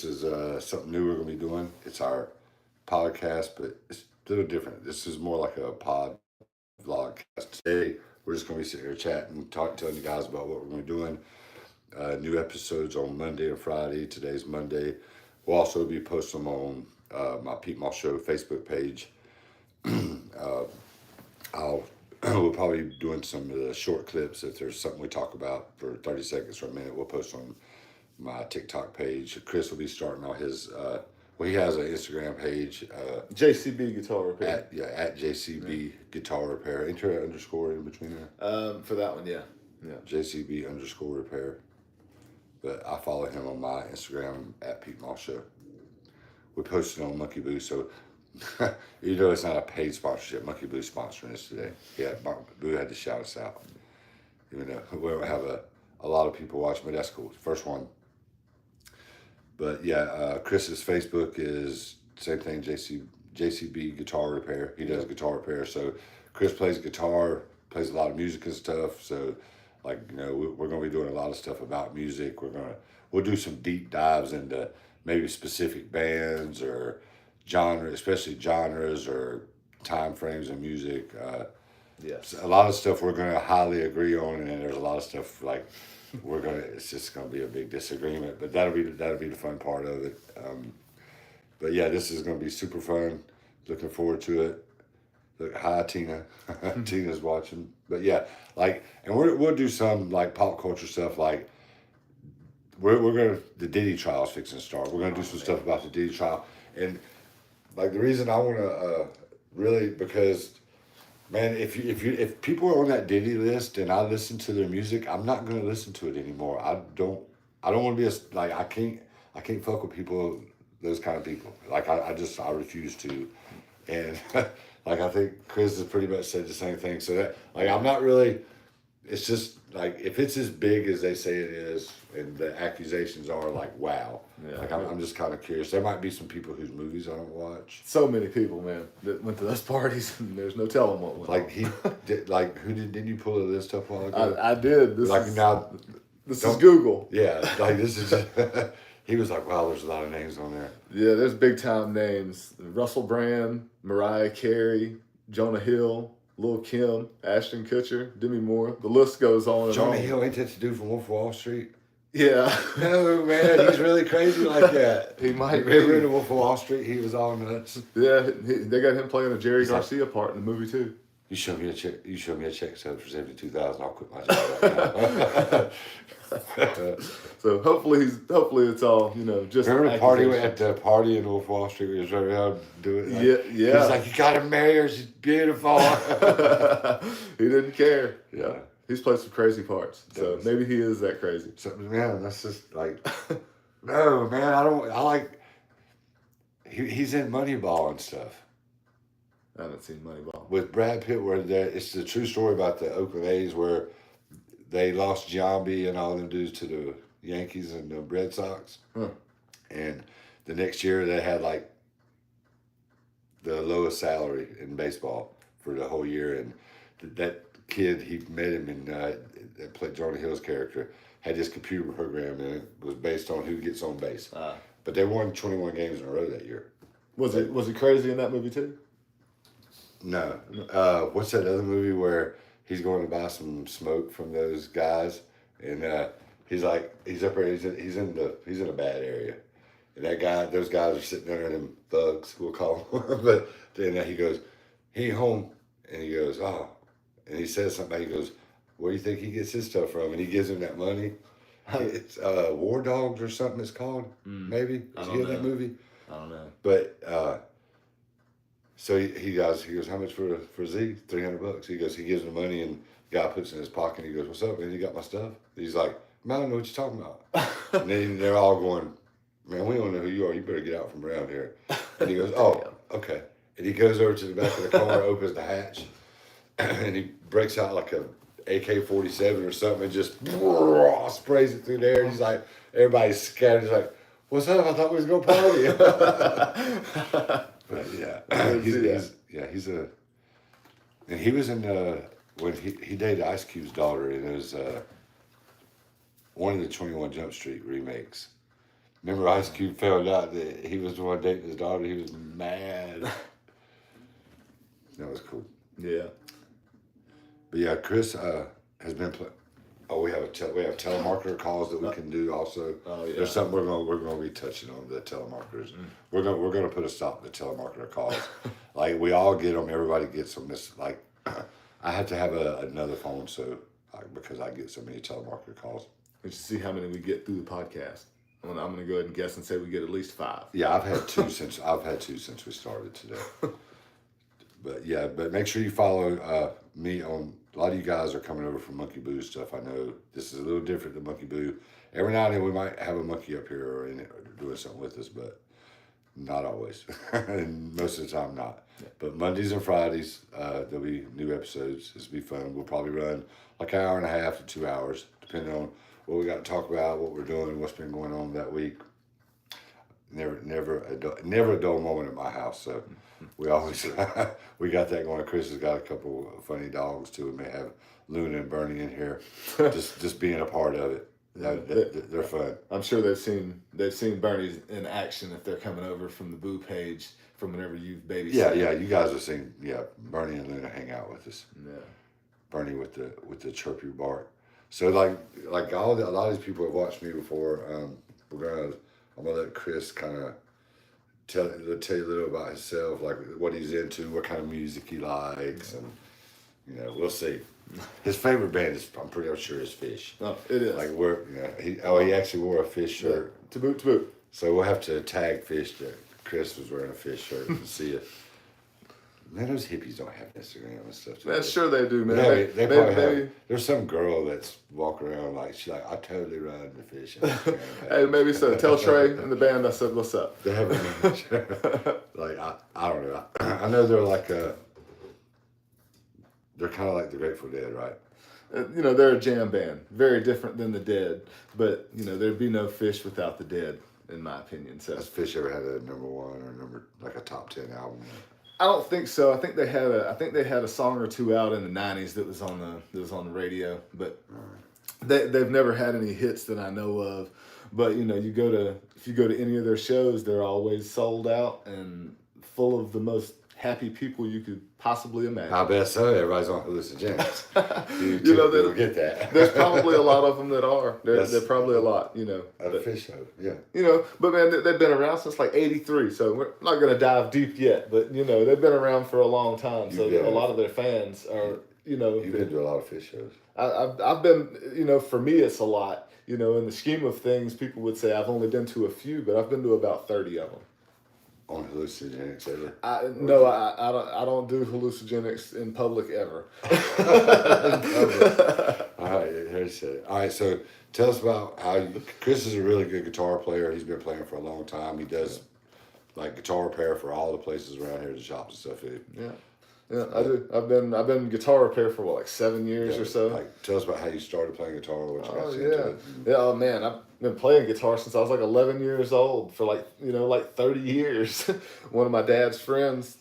is something new we're going to be doing. It's our podcast, but it's a little different. This is more like a pod vlogcast. Today, we're just going to be sitting here chatting, telling you guys about what we're going to be doing. New episodes on Monday and Friday. Today's Monday. We'll also be posting them on my PeteMossShow Facebook page. I'll we'll probably be doing some of the short clips. If there's something we talk about for 30 seconds or a minute, we'll post on my TikTok page. Chris will be starting on his. He has an Instagram page. JCB Guitar Repair. At JCB Guitar Repair. Ain't there an underscore in between there? For that one, yeah. JCB underscore repair. But I follow him on my Instagram at PeteMossShow. We posted on Monkey Boo, so it's not a paid sponsorship. Monkey Boo sponsoring us today. Yeah, Boo had to shout us out. Even though we don't have a lot of people watching, but that's cool. First one. But yeah, Chris's Facebook is same thing, JCB Guitar Repair. He does guitar repair. So Chris plays guitar, plays a lot of music and stuff. So we're going to be doing a lot of stuff about music. We'll do some deep dives into maybe specific bands or genre, especially genres or time frames in music. Yes. A lot of stuff we're going to highly agree on, and then there's a lot of stuff like it's just going to be a big disagreement, but that'll be the fun part of it. But yeah, this is going to be super fun. Looking forward to it. Look, hi Tina. Tina's watching. But yeah, and we'll do some like pop culture stuff. Like we're gonna the Diddy trial's fixing to start. We're gonna do some stuff about the Diddy trial, and like the reason I want to really because. Man, if people are on that Diddy list and I listen to their music, I'm not gonna listen to it anymore. I don't want to be I can't fuck with people, those kind of people. I refuse to, and I think Chris has pretty much said the same thing. So that I'm not really. It's just if it's as big as they say it is, and the accusations are wow. Yeah. I'm just kind of curious. There might be some people whose movies I don't watch. So many people, man, that went to those parties, and there's no telling what went. Didn't you pull a list up a while ago? I did. This is Google. Yeah, this is. He was like, wow, there's a lot of names on there. Yeah, there's big time names: Russell Brand, Mariah Carey, Jonah Hill, Lil' Kim, Ashton Kutcher, Demi Moore. The list goes on and Jonah on. Hill ain't that the dude from Wolf of Wall Street? Yeah. No, man, he's really crazy like that. He might be. Remember in Wolf of Wall Street, he was all nuts. Yeah, they got him playing a Jerry Garcia part in the movie too. You show me a check stub for $72,000. I'll quit my job right now. So hopefully it's all just. Remember at the party in Wolf of Wall Street? We was running around doing it. Yeah. He's like, you gotta marry her. She's beautiful. He didn't care. Yeah. He's played some crazy parts, so maybe he is that crazy. So, man, that's just no, man. I like. He's in Moneyball and stuff. I haven't seen Moneyball. With Brad Pitt, it's the true story about the Oakland A's where they lost Giambi and all them dudes to the Yankees and the Red Sox. Huh. And the next year they had the lowest salary in baseball for the whole year. And that kid, he met him that played Jonah Hill's character, had this computer program and it was based on who gets on base. But they won 21 games in a row that year. Was he crazy in that movie too? No. What's that other movie where he's going to buy some smoke from those guys, and he's up there. He's in a bad area, and those guys are sitting there, them thugs, we'll call them. But then he goes, he ain't home, and he goes, oh, and he says something. He goes, where do you think he gets his stuff from? And he gives him that money. It's War Dogs or something. It's called maybe. Is he in that movie? I don't know. But. So he goes, how much for Z? $300. He goes, he gives him the money and the guy puts it in his pocket and he goes, what's up, man? You got my stuff? He's like, man, I don't know what you're talking about. And then they're all going, man, we don't know who you are. You better get out from around here. And he goes, oh, okay. And he goes over to the back of the car, opens the hatch, and he breaks out like a AK-47 or something and just sprays it through there. And he's like, everybody's scared. He's like, what's up? I thought we was going to party. But yeah, and he was in when he dated Ice Cube's daughter, and it was one of the 21 Jump Street remakes. Remember Ice Cube found out that he was the one dating his daughter? He was mad. That was cool. Yeah. But yeah, Chris has been playing. Oh, we have we have telemarketer calls that we can do also. Oh yeah. There's something we're gonna be touching on the telemarketers. We're gonna put a stop to the telemarketer calls. Like we all get them. Everybody gets them. This like I have to have another phone because I get so many telemarketer calls. We should see how many we get through the podcast. I'm gonna go ahead and guess and say we get at least 5. Yeah, I've had two since we started today. But make sure you follow me on. A lot of you guys are coming over from Monkey Boo stuff. I know this is a little different than Monkey Boo. Every now and then we might have a monkey up here or doing something with us, but not always. And most of the time not. Yeah. But Mondays and Fridays, there'll be new episodes. This will be fun. We'll probably run like an hour and a half to 2 hours, depending on what we got to talk about, what we're doing, what's been going on that week. Never a dull moment at my house. So we always we got that going. Chris has got a couple of funny dogs too. We may have Luna and Bernie in here, just being a part of it. They're fun. I'm sure they've seen Bernie in action if they're coming over from the Boo page from whenever you've babysat. Yeah. You guys have seen Bernie and Luna hang out with us. Yeah. Bernie with the chirpy bark. So like a lot of these people have watched me before. I'm gonna let Chris kind of tell you a little about himself, like what he's into, what kind of music he likes, and we'll see. His favorite band is, I'm pretty sure, is Fish. Oh, it is. Like he actually wore a Fish shirt. Yeah. To boot. So we'll have to tag Fish that Chris was wearing a Fish shirt and see it. Man, those hippies don't have Instagram and stuff. That's sure they do, man. They probably have. There's some girl that's walking around like she's like, I totally ride the Fish. Hey, maybe so. Tell Trey and the band I said what's up. They have like I don't know. I know they're like they're kind of like the Grateful Dead, right? They're a jam band, very different than the Dead, but there'd be no Fish without the Dead, in my opinion. So has Fish ever had a number 1 or like a top 10 album? I don't think so. I think they had a song or two out in the '90s that was on the radio, but they've never had any hits that I know of. But if you go to any of their shows, they're always sold out and full of the most happy people you could possibly imagine. I bet so. Everybody's on hallucinogens. They'll get that. There's probably a lot of them that are. They're probably a lot. At a Fish show, yeah. But man, they've been around since like '83, so we're not gonna dive deep yet. But they've been around for a long time, so a lot of their fans are. You've been to a lot of Fish shows. I've been. For me, it's a lot. In the scheme of things, people would say I've only been to a few, but I've been to about 30 of them. On hallucinogenics ever? No, I don't do hallucinogenics in public ever. All right, so tell us about how Chris is a really good guitar player. He's been playing for a long time. He does like guitar repair for all the places around here, the shops and stuff. Yeah, I do. I've been guitar repair for like 7 years or so. Like, tell us about how you started playing guitar. What you got into it. Yeah. Oh man, I've been playing guitar since I was like 11 years old for like 30 years. One of my dad's friends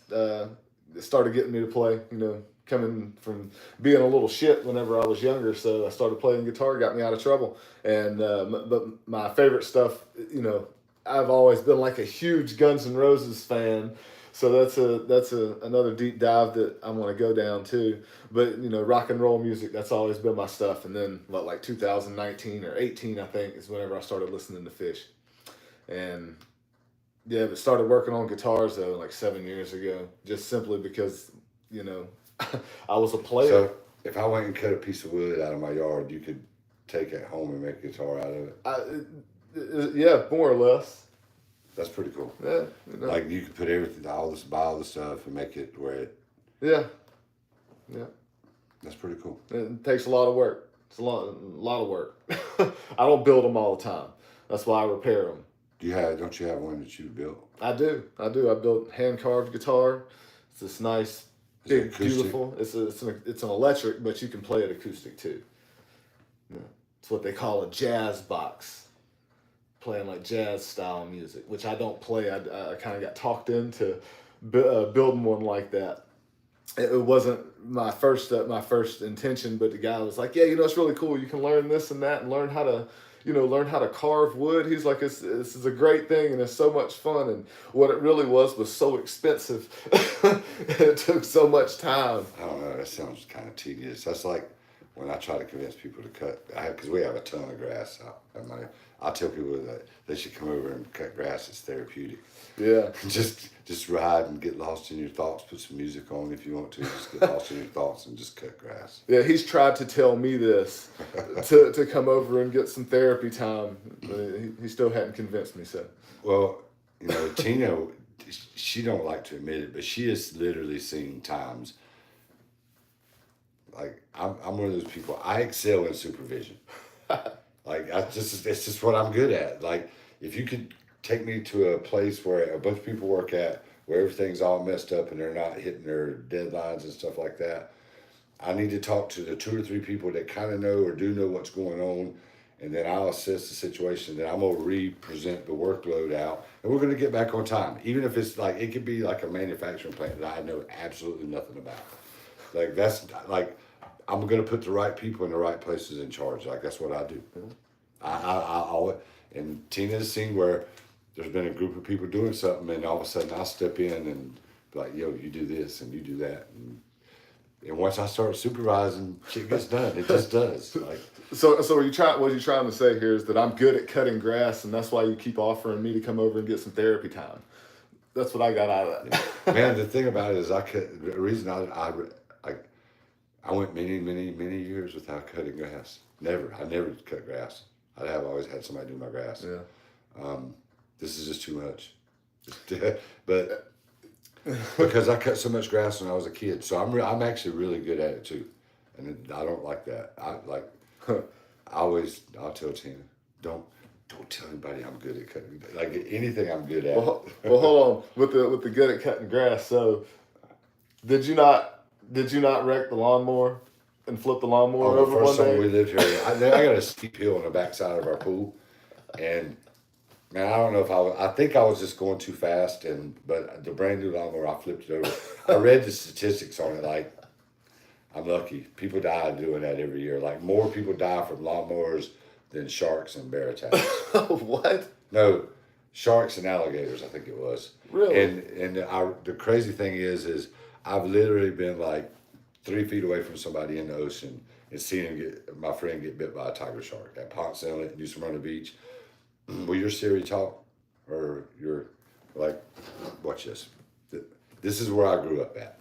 started getting me to play. Coming from being a little shit whenever I was younger, so I started playing guitar. Got me out of trouble. And but my favorite stuff, I've always been like a huge Guns N' Roses fan. So that's another deep dive that I want to go down too. But rock and roll music, that's always been my stuff. And then like 2019 or 18, I think, is whenever I started listening to Fish. And but started working on guitars though like 7 years ago, just simply because I was a player. So if I went and cut a piece of wood out of my yard, you could take it home and make a guitar out of it. Yeah, more or less. That's pretty cool. Yeah. Like you could put everything, buy all the stuff and make it where it. Yeah. That's pretty cool. It takes a lot of work. It's a lot of work. I don't build them all the time. That's why I repair them. Don't you have one that you built? I do. I built hand-carved guitar. It's this nice, big, beautiful. It's an electric, but you can play it acoustic too. Yeah. It's what they call a jazz box. Playing like jazz style music, which I don't play. I kind of got talked into building one like that. It wasn't my first intention, but the guy was like, "Yeah, it's really cool. You can learn this and that, and learn how to, learn how to carve wood. He's like, this is a great thing and it's so much fun. And what it really was so expensive. It took so much time. I don't know. That sounds kind of tedious. That's like when I try to convince people to cut. Because we have a ton of grass out. I tell people that they should come over and cut grass. It's therapeutic. Yeah. Just ride and get lost in your thoughts. Put some music on if you want to. Just get lost in your thoughts and just cut grass. Yeah, he's tried to tell me this to come over and get some therapy time. But he still hadn't convinced me. So. Well, Tina, she don't like to admit it, but she has literally seen times. Like I'm one of those people. I excel in supervision. Like it's just what I'm good at. Like if you could take me to a place where a bunch of people work at, where everything's all messed up and they're not hitting their deadlines and stuff like that, I need to talk to the 2 or 3 people that kind of know or do know what's going on, and then I'll assess the situation. Then I'm gonna represent the workload out, and we're gonna get back on time. Even if it's like it could be like a manufacturing plant that I know absolutely nothing about. Like that's like I'm gonna put the right people in the right places in charge. Like that's what I do. I'll and Tina's seen where there's been a group of people doing something, and all of a sudden I'll step in and be like, yo, you do this and you do that, and once I start supervising, shit gets done. It just does. Like So what you're trying to say here is that I'm good at cutting grass, and that's why you keep offering me to come over and get some therapy time. That's what I got out of that. man, the thing about it is the reason I went many years without cutting grass. I never cut grass. I have always had somebody do my grass. Yeah. This is just too much. But because I cut so much grass when I was a kid, so I'm actually really good at it too, and I don't like that. I'll tell Tina, don't tell anybody I'm good at cutting. Like anything I'm good at. Well, hold on with the good at cutting grass. So, did you not wreck the lawnmower and flip the lawnmower over the first one time day? we lived here, I got a steep hill on the backside of our pool, and man, I don't know if I think I was just going too fast, but the brand new lawnmower, I flipped it over. I read the statistics on it, like, I'm lucky. People die doing that every year. Like, more people die from lawnmowers than sharks and bear attacks. What? No, sharks and alligators, I think it was. Really? And the crazy thing is I've literally been like 3 feet away from somebody in the ocean and seen my friend get bit by a tiger shark at Ponce Inlet and New Smyrna Beach. Will your Siri talk? Or your, like, watch this. This is where I grew up at.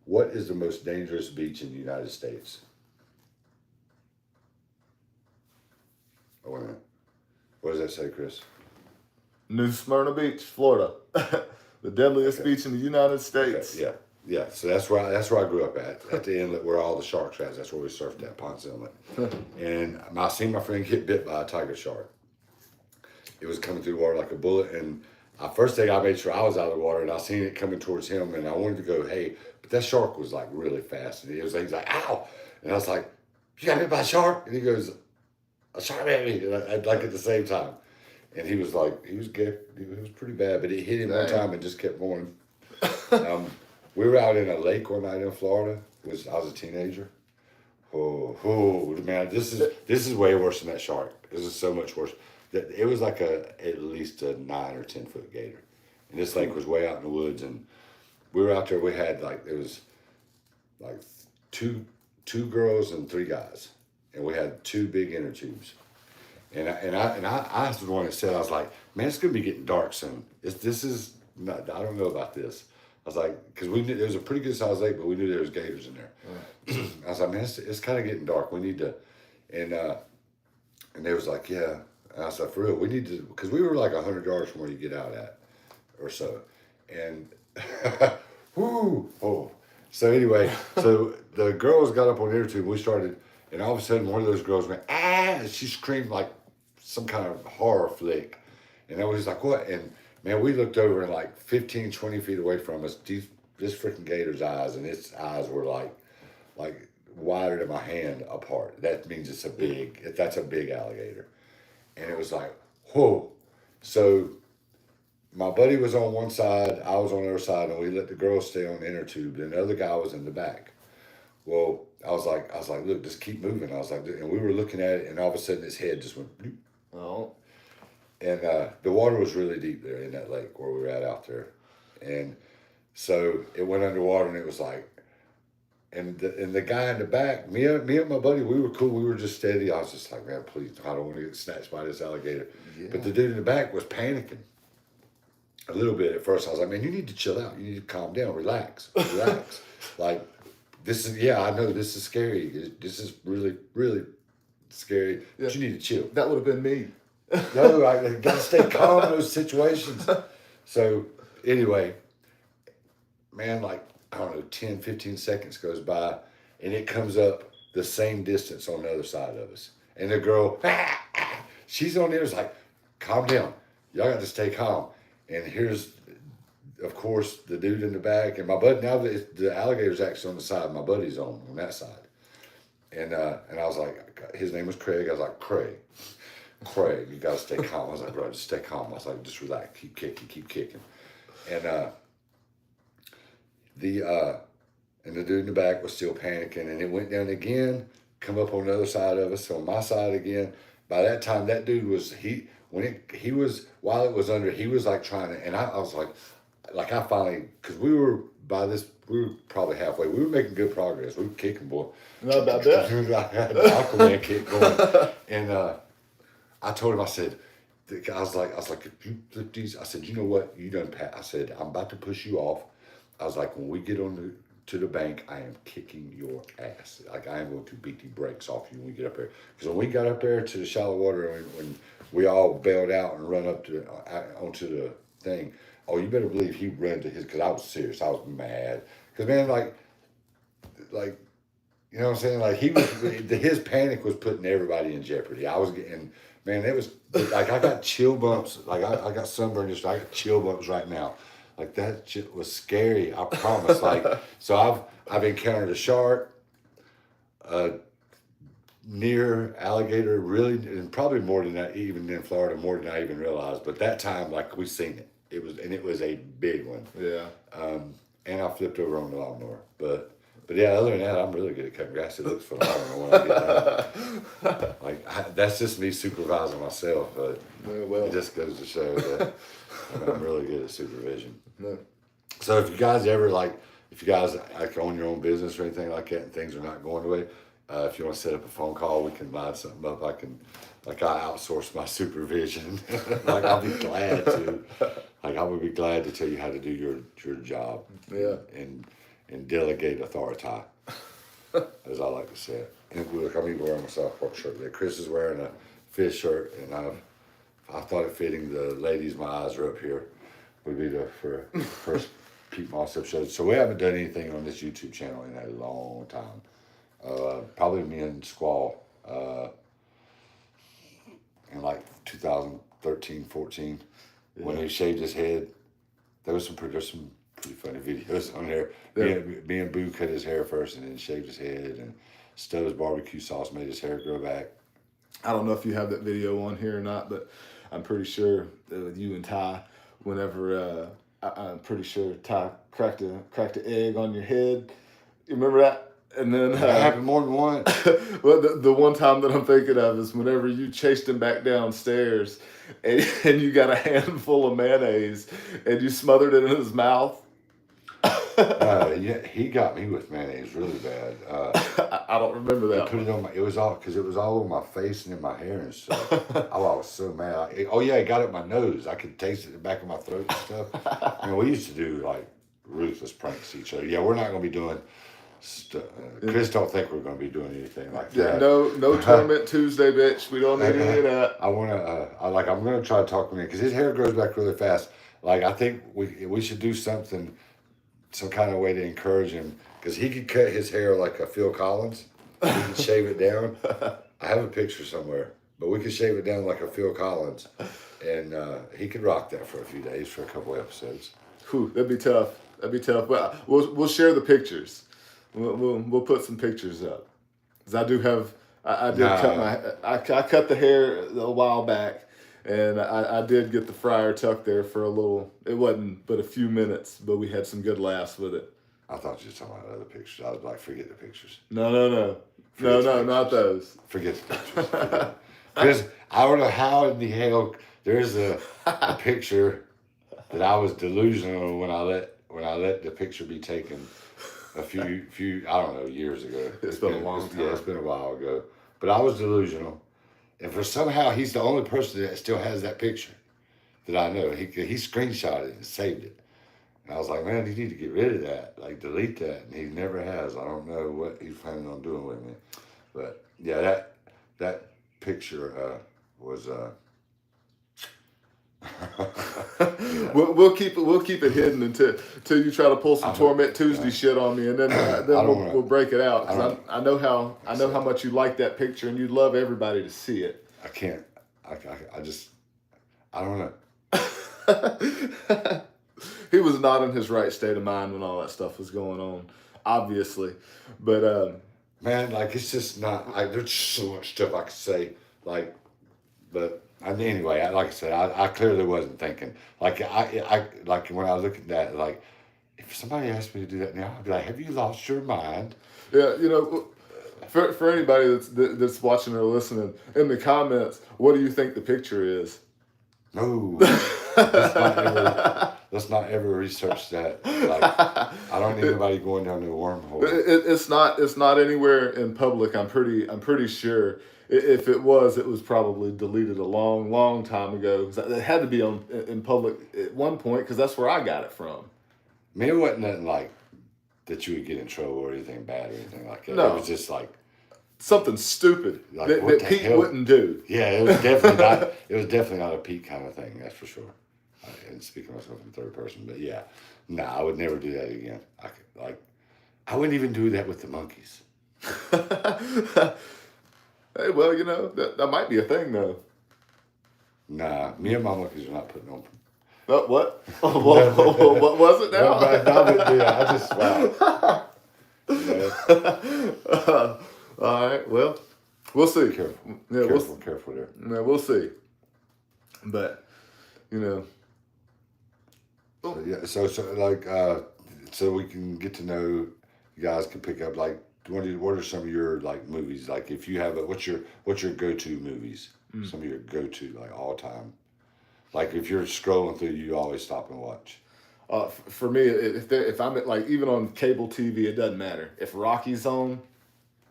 What is the most dangerous beach in the United States? Oh, wait a minute. What does that say, Chris? New Smyrna Beach, Florida. The deadliest Okay. beach in the United States. Okay, yeah. So that's where I grew up at the inlet where all the sharks are. That's where we surfed at Ponce Inlet. And I seen my friend get bit by a tiger shark. It was coming through the water like a bullet, and first thing I made sure I was out of the water, and I seen it coming towards him, and I wanted to go, hey, but that shark was like really fast, and he's like, ow, and I was like, you got bit by a shark? And he goes, a shark at me, and I like at the same time, and he was like, he was pretty bad, but it hit him one time and just kept going. We were out in a lake one night in Florida. I was a teenager. Oh man, this is way worse than that shark. This is so much worse. It was like at least a 9 or 10 foot gator, and this lake was way out in the woods. And we were out there. We had it was like two girls and 3 guys, and we had 2 big inner tubes. And I was the one that said, I was like, man, it's gonna be getting dark soon. This is not. I don't know about this. I was like, because we knew it was a pretty good sized lake, but we knew there was gators in there. Right. I was like, man, it's kind of getting dark. We need to, and they was like, yeah. And I said, for real, we need to, because we were like 100 yards from where you get out at, or so. And, So anyway, so the girls got up on the inner tube, we started, and all of a sudden one of those girls went, ah, and she screamed like some kind of horror flick. And I was like, what? And man, we looked over and like 15, 20 feet away from us, this freaking gator's eyes, and its eyes were like wider than my hand apart. That means that's a big alligator. And it was like, whoa. So my buddy was on one side, I was on the other side, and we let the girls stay on the inner tube, and the other guy was in the back. Well, I was like, look, just keep moving. I was like, and we were looking at it, and all of a sudden his head just went, bloop. Oh. And the water was really deep there in that lake where we were at out there, and so it went underwater, and it was like, and the guy in the back, me and my buddy, we were cool. We were just steady. I was just like, man, please, I don't want to get snatched by this alligator. Yeah. But the dude in the back was panicking a little bit at first. I was like, man, you need to chill out. You need to calm down, relax. Like, this is, yeah, I know this is scary. This is really, really scary. Yeah. But you need to chill. That would have been me. No, I gotta stay calm in those situations. So anyway, man, like, I don't know, 10, 15 seconds goes by, and it comes up the same distance on the other side of us. And the girl, she's on there, is like, calm down. Y'all got to stay calm. And here's, of course, the dude in the back, and my buddy, now the alligator's actually on the side, my buddy's on that side. And I was like, his name was Craig. I was like, Craig, you got to stay calm. I was like, bro, just stay calm. I was like, just relax, keep kicking. And the dude in the back was still panicking, and it went down again, come up on the other side of us, on my side again. By that time, that dude was, while it was under, he was like trying to, and I was like I finally, because we were probably halfway. We were making good progress. We were kicking, boy. Not about that. I had the Aquaman kick going. And I told him, I said, I was like, if you flip these, I said, you know what? You done pat. I said, I'm about to push you off. I was like, when we get to the bank, I am kicking your ass. Like, I am going to beat the brakes off you when we get up there. Because when we got up there to the shallow water, and when we all bailed out and run up to onto the thing, oh, you better believe he ran to his, because I was serious. I was mad. Because, man, like, you know what I'm saying? Like, his panic was putting everybody in jeopardy. I was getting, man, it was, like, I got chill bumps. Like, I got sunburned, I got chill bumps right now. Like, that shit was scary, I promise. Like, so I've encountered a shark, near alligator, really, and probably more than that, even in Florida, more than I even realized. But that time, like, we seen it. It was a big one. Yeah. And I flipped over on the lawnmower. But yeah, other than that, I'm really good at cutting grass. It looks phenomenal when I get done. Like, that's just me supervising myself. But it just goes to show that I'm really good at supervision. No. So if you guys ever like own your own business or anything like that, and things are not going the way, if you want to set up a phone call, we can line something up. I outsource my supervision. Like, I'll be glad to. Like, I would be glad to tell you how to do your job. Yeah. And delegate authority, as I like to say it. And look, I'm even wearing my South Park shirt today. Chris is wearing a fish shirt, and I thought it fitting the ladies, my eyes are up here, would be the first PeteMossShow episode. So we haven't done anything on this YouTube channel in a long time. Probably me and Squall in like 2013, 14, when he shaved his head. There's some pretty funny videos on there. Yeah. Me and Boo cut his hair first and then shaved his head, and Stubbs barbecue sauce made his hair grow back. I don't know if you have that video on here or not, but I'm pretty sure with you and Ty, whenever I'm pretty sure Ty cracked an egg on your head. You remember that? And then That happened more than once. Well, the one time that I'm thinking of is whenever you chased him back downstairs, and you got a handful of mayonnaise and you smothered it in his mouth. Yeah, he got me with mayonnaise really bad. I don't remember that. I put it on it was all over my face and in my hair and stuff. I was so mad. It got up my nose. I could taste it in the back of my throat and stuff. We used to do like ruthless pranks to each other. Yeah, we're not going to be doing stuff. Chris don't think we're going to be doing anything like that. No tournament Tuesday, bitch. We don't need any of that. I'm going to try to talk to him because his hair grows back really fast. Like, I think we should do something, some kind of way to encourage him, because he could cut his hair like a Phil Collins. He could shave it down. I have a picture somewhere, but we could shave it down like a Phil Collins, and he could rock that for a few days, for a couple episodes. Whew, that'd be tough. But we'll share the pictures. We'll put some pictures up. 'Cause I do have I cut the hair a while back. And I did get the fryer tuck there for a little, it wasn't but a few minutes, but we had some good laughs with it. I thought you were talking about other pictures. I was like, forget the pictures. No, Forget the not pictures. those. Forget the pictures. Forget it. Because I don't know how in the hell there's a picture that I was delusional when I let the picture be taken a few I don't know, years ago. It's been a long time. Yeah, it's been a while ago. But I was delusional, and for somehow he's the only person that still has that picture that I know. He screenshotted it and saved it. And I was like, man, you need to get rid of that, like delete that. And he never has. I don't know what he's planning on doing with me, but yeah, that picture was. Yeah. We'll keep it hidden until you try to pull some Torment Tuesday shit on me, and then we'll break it out. 'Cause I know how much you like that picture, and you'd love everybody to see it. I can't. I don't know. He was not in his right state of mind when all that stuff was going on, obviously. But man, like it's just not. There's so much stuff I could say. But anyway, like I said, I clearly wasn't thinking. Like like when I look at that, like if somebody asked me to do that now, I'd be like, "Have you lost your mind?" yeah, for anybody that's watching or listening, in the comments, what do you think the picture is? No, let's not ever research that. Like, I don't need anybody going down the wormhole. It's not anywhere in public. I'm pretty sure. If it was probably deleted a long time ago. It had to be in public at one point because that's where I got it from. I mean, it wasn't nothing like that you would get in trouble or anything bad or anything like that. No. It was just like something stupid like, that Pete wouldn't do. Yeah, it was definitely not. It was definitely not a Pete kind of thing. That's for sure. And speaking of myself in third person, but yeah, I would never do that again. I wouldn't even do that with the monkeys. Hey, well, that might be a thing though. Nah, me and my monkeys are not putting on. What? What was it now? I just wow. Yeah. All right. Well, we'll see. Careful. Yeah, Careful there. Yeah, we'll see. But So, yeah. So like so we can get to know. You guys can pick up like. What are some of your like movies? Like if you have what's your go-to movies? Some of your go-to like all time. Like if you're scrolling through, you always stop and watch. For me, if I'm at, like even on cable TV, it doesn't matter. If Rocky's on,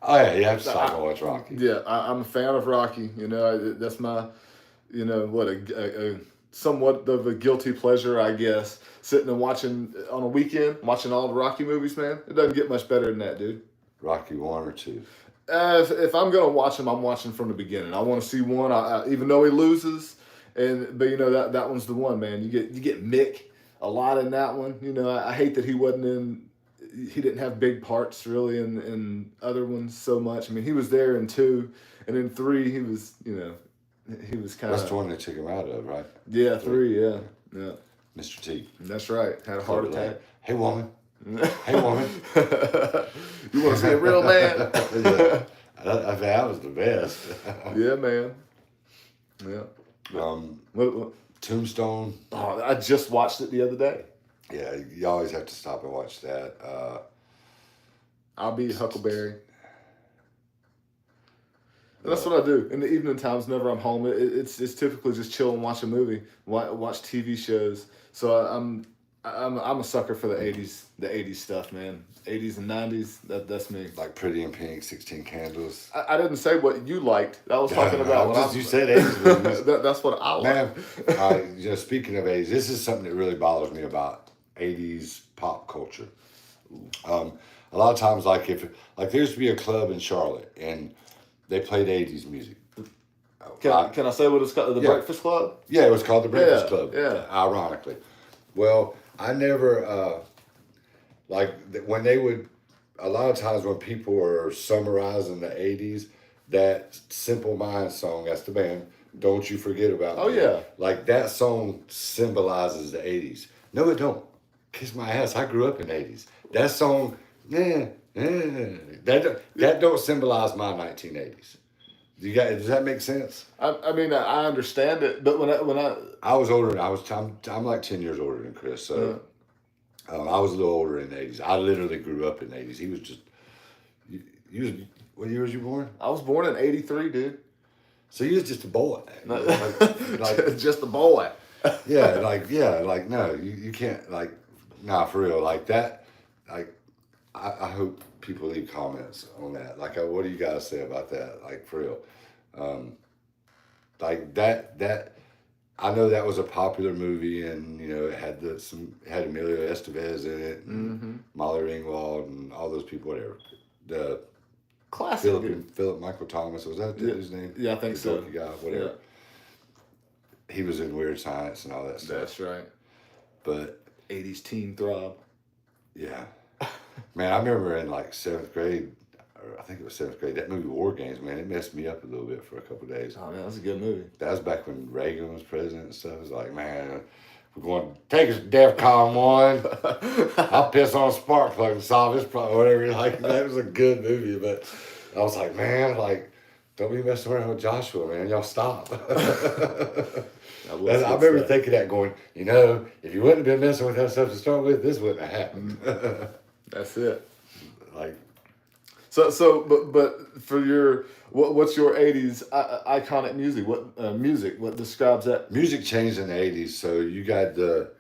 oh yeah, you have to stop and watch Rocky. Yeah, I'm a fan of Rocky. That's my, what a somewhat of a guilty pleasure, I guess. Sitting and watching on a weekend, watching all the Rocky movies, man. It doesn't get much better than that, dude. Rocky 1 or 2? If I'm gonna watch him, I'm watching from the beginning. I want to see one, even though he loses, but that one's the one, man. You get Mick a lot in that one. I hate that he wasn't in. He didn't have big parts really in other ones so much. I mean, he was there in 2, and in 3 he was he was kind of. That's the one they took him out of, right? Yeah, 3. Yeah. Mr. T. That's right. Had a heart attack. Hey woman. Hey woman. You want to see a real man? Yeah. That was the best. Yeah, man. Yeah. What? Tombstone. Oh, I just watched it the other day. Yeah, you always have to stop and watch that. I'll be Huckleberry. And that's what I do in the evening times. Whenever I'm home, it's typically just chill and watch a movie, watch TV shows. So I'm a sucker for the '80s stuff, man. '80s and '90s. That's me. Like Pretty in Pink, 16 Candles. I didn't say what you liked. I was talking about you said '80s movies. That's what I like. Man, speaking of '80s, this is something that really bothers me about '80s pop culture. A lot of times, like there used to be a club in Charlotte, and they played '80s music. Can I say what it's called? The Breakfast Club? Yeah, it was called the Breakfast Club. Yeah. Ironically. Well, I never, when they would, a lot of times when people are summarizing the 80s, that Simple Minds song, that's the band, Don't You Forget About Me. Oh, yeah. Like, that song symbolizes the 80s. No, it don't. Kiss my ass, I grew up in the 80s. That song, that don't symbolize my 1980s. Does that make sense? I mean, I understand it, but when I was older. I'm like 10 years older than Chris. So I was a little older in the '80s. I literally grew up in the '80s. He was just you was, what year was you born? I was born in '83, dude. So you was just a boy. Like Just a boy. like no, you can't like nah for real like that. Like I hope people leave comments on that. Like what do you guys say about that? Like for real, like that. I know that was a popular movie, and it had had Emilio Estevez in it, and Molly Ringwald, and all those people. Whatever. The Classic. Philip Michael Thomas, was that his name? Yeah, I think the so. Guy, whatever. Yeah. He was in Weird Science and all that stuff. That's right. But '80s teen throb. Yeah, man, I remember in like 7th grade, or I think it was 7th grade. That movie War Games, man, it messed me up a little bit for a couple of days. Oh man, that's a good movie. That was back when Reagan was president and stuff. It was like, man, we're going to take us to DEFCON 1. I'll piss on a spark plug and solve this problem, whatever. Like, that was a good movie, but I was like, man, like, don't be messing around with Joshua, man. Y'all stop. I remember thinking that going, if you wouldn't have been messing with that stuff to start with, this wouldn't have happened. That's it. Like, but for your what's your '80s iconic music? What describes that? Music changed in the '80s, so you got the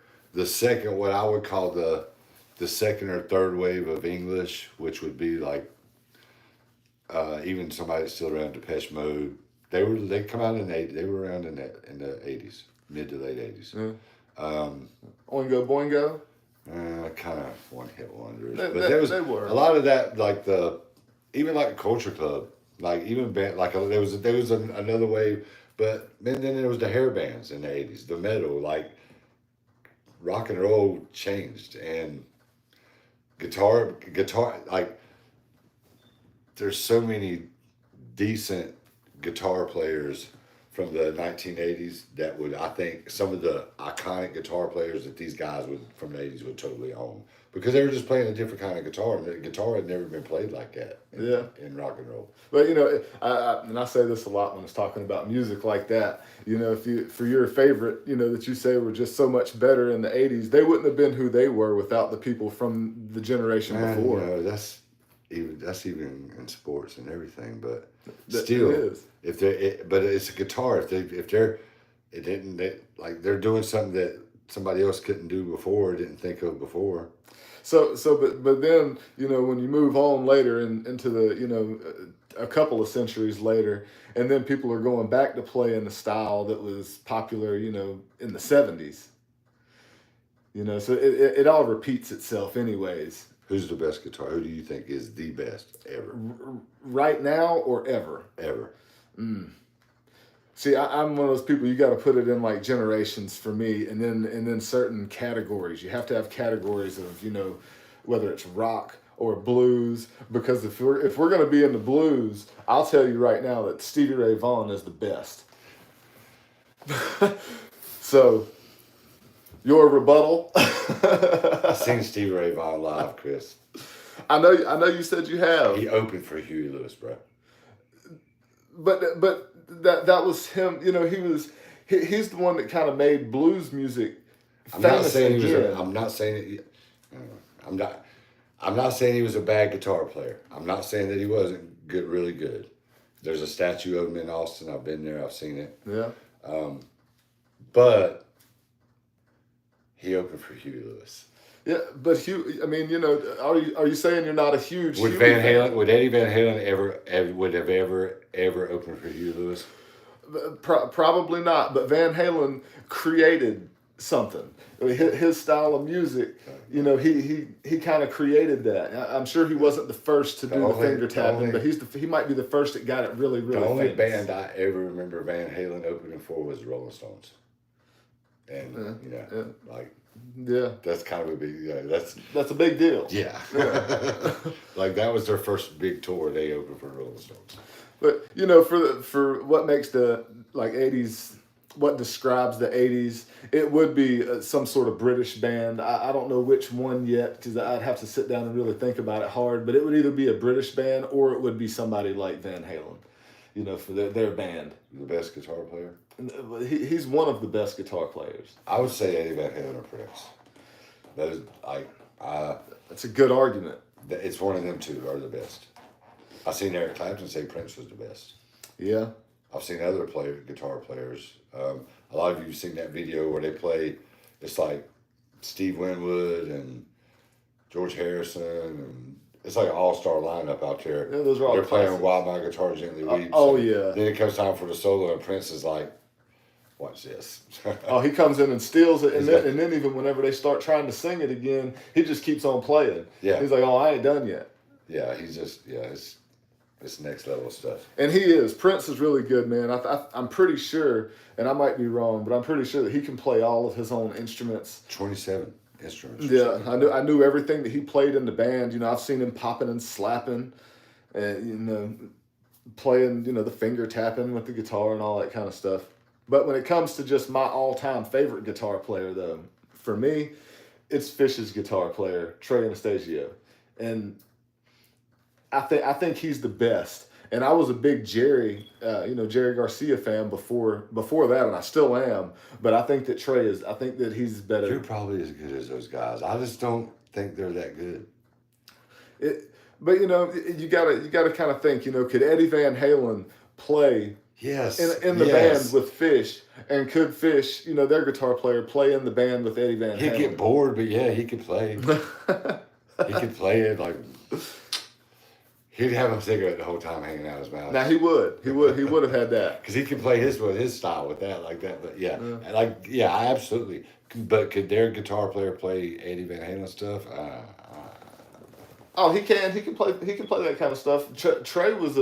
second, what I would call the second or third wave of English, which would be like even somebody that's still around, Depeche Mode. They come out in the '80s. They were around in the '80s, mid to late '80s. Oingo Boingo. Kind of one-hit wonders, They were a lot of that, like even like a Culture Club, like even band, like there was another wave, but then there was the hair bands in the '80s, the metal, like rock and roll changed, and guitar, like there's so many decent guitar players from the 1980s that would, I think, some of the iconic guitar players that these guys from the '80s would totally own, because they were just playing a different kind of guitar, and the guitar had never been played like that in rock and roll. But and I say this a lot when it's talking about music like that. For your favorite, that you say were just so much better in the '80s, they wouldn't have been who they were without the people from the generation before. That's even in sports and everything, but still, but it's a guitar. If they're doing something that somebody else couldn't do before, or didn't think of before. But then when you move on later into the a couple of centuries later, and then people are going back to play in the style that was popular in the '70s. So it all repeats itself anyways. Who's the best guitar? Who do you think is the best ever? Right now or ever? Ever. See, I'm one of those people, you got to put it in like generations for me, and then certain categories. You have to have categories of whether it's rock or blues, because if we're going to be in the blues, I'll tell you right now that Stevie Ray Vaughan is the best. So, your rebuttal? I've seen Stevie Ray Vaughan live, Chris. I know you said you have. He opened for Huey Lewis, bro. But that was him. He's the one that kind of made blues music famous again. I'm not saying he was a bad guitar player. I'm not saying that he wasn't good, really good. There's a statue of him in Austin. I've been there. I've seen it. Yeah. But he opened for Huey Lewis. Yeah, but Hugh. I mean, are you saying you're not a huge? Would Eddie Van Halen ever open for Huey Lewis? Probably not. But Van Halen created something. I mean, his style of music. He kind of created that. I'm sure he wasn't the first to do the finger tapping, but he might be the first that got it really, really. The only famous. band I ever remember Van Halen opening for was the Rolling Stones. And that's kind of a big that's a big deal. Yeah. Like that was their first big tour. They opened for the Rolling Stones. But for what makes the '80s, what describes the '80s, it would be some sort of British band. I don't know which one yet, because I'd have to sit down and really think about it hard. But it would either be a British band or it would be somebody like Van Halen, for their band. The best guitar player. He's one of the best guitar players. I would say Eddie Van Halen or Prince. Those like That's a good argument. it's one of them two are the best. I've seen Eric Clapton say Prince was the best. Yeah. I've seen other guitar players. A lot of you have seen that video where they play. It's like Steve Winwood and George Harrison, and it's like an all-star lineup out there. Yeah, those are all They're playing classics. "While My Guitar Gently Weeps." Oh, and yeah. Then it comes time for the solo, and Prince is like, "Watch this." Oh, he comes in and steals it, and then even whenever they start trying to sing it again, he just keeps on playing. Yeah. He's like, "Oh, I ain't done yet." Yeah, he's just it's next level stuff. And he is. Prince is really good, man. I'm pretty sure, and I might be wrong, but I'm pretty sure that he can play all of his own instruments. 27 instruments. Yeah, I knew everything that he played in the band. You know, I've seen him popping and slapping, and you know, playing, you know, the finger tapping with the guitar and all that kind of stuff. But when it comes to just my all-time favorite guitar player, though, for me, it's Fish's guitar player, Trey Anastasio, and I think he's the best. And I was a big Jerry Garcia fan before that, and I still am. But I think that I think that he's better. You're probably as good as those guys. I just don't think they're that good. But you know, you gotta kind of think. You know, could Eddie Van Halen play? Yes. In the band with Fish, and could Fish, you know, their guitar player, play in the band with Eddie Van Halen? He'd get bored, but yeah, he could play. He could play it like. He'd have a cigarette the whole time hanging out his mouth. Now he would have had that because he can play his style with that like that. But yeah, I absolutely. But could their guitar player play Eddie Van Halen stuff? Oh, he can. He can play that kind of stuff. Trey was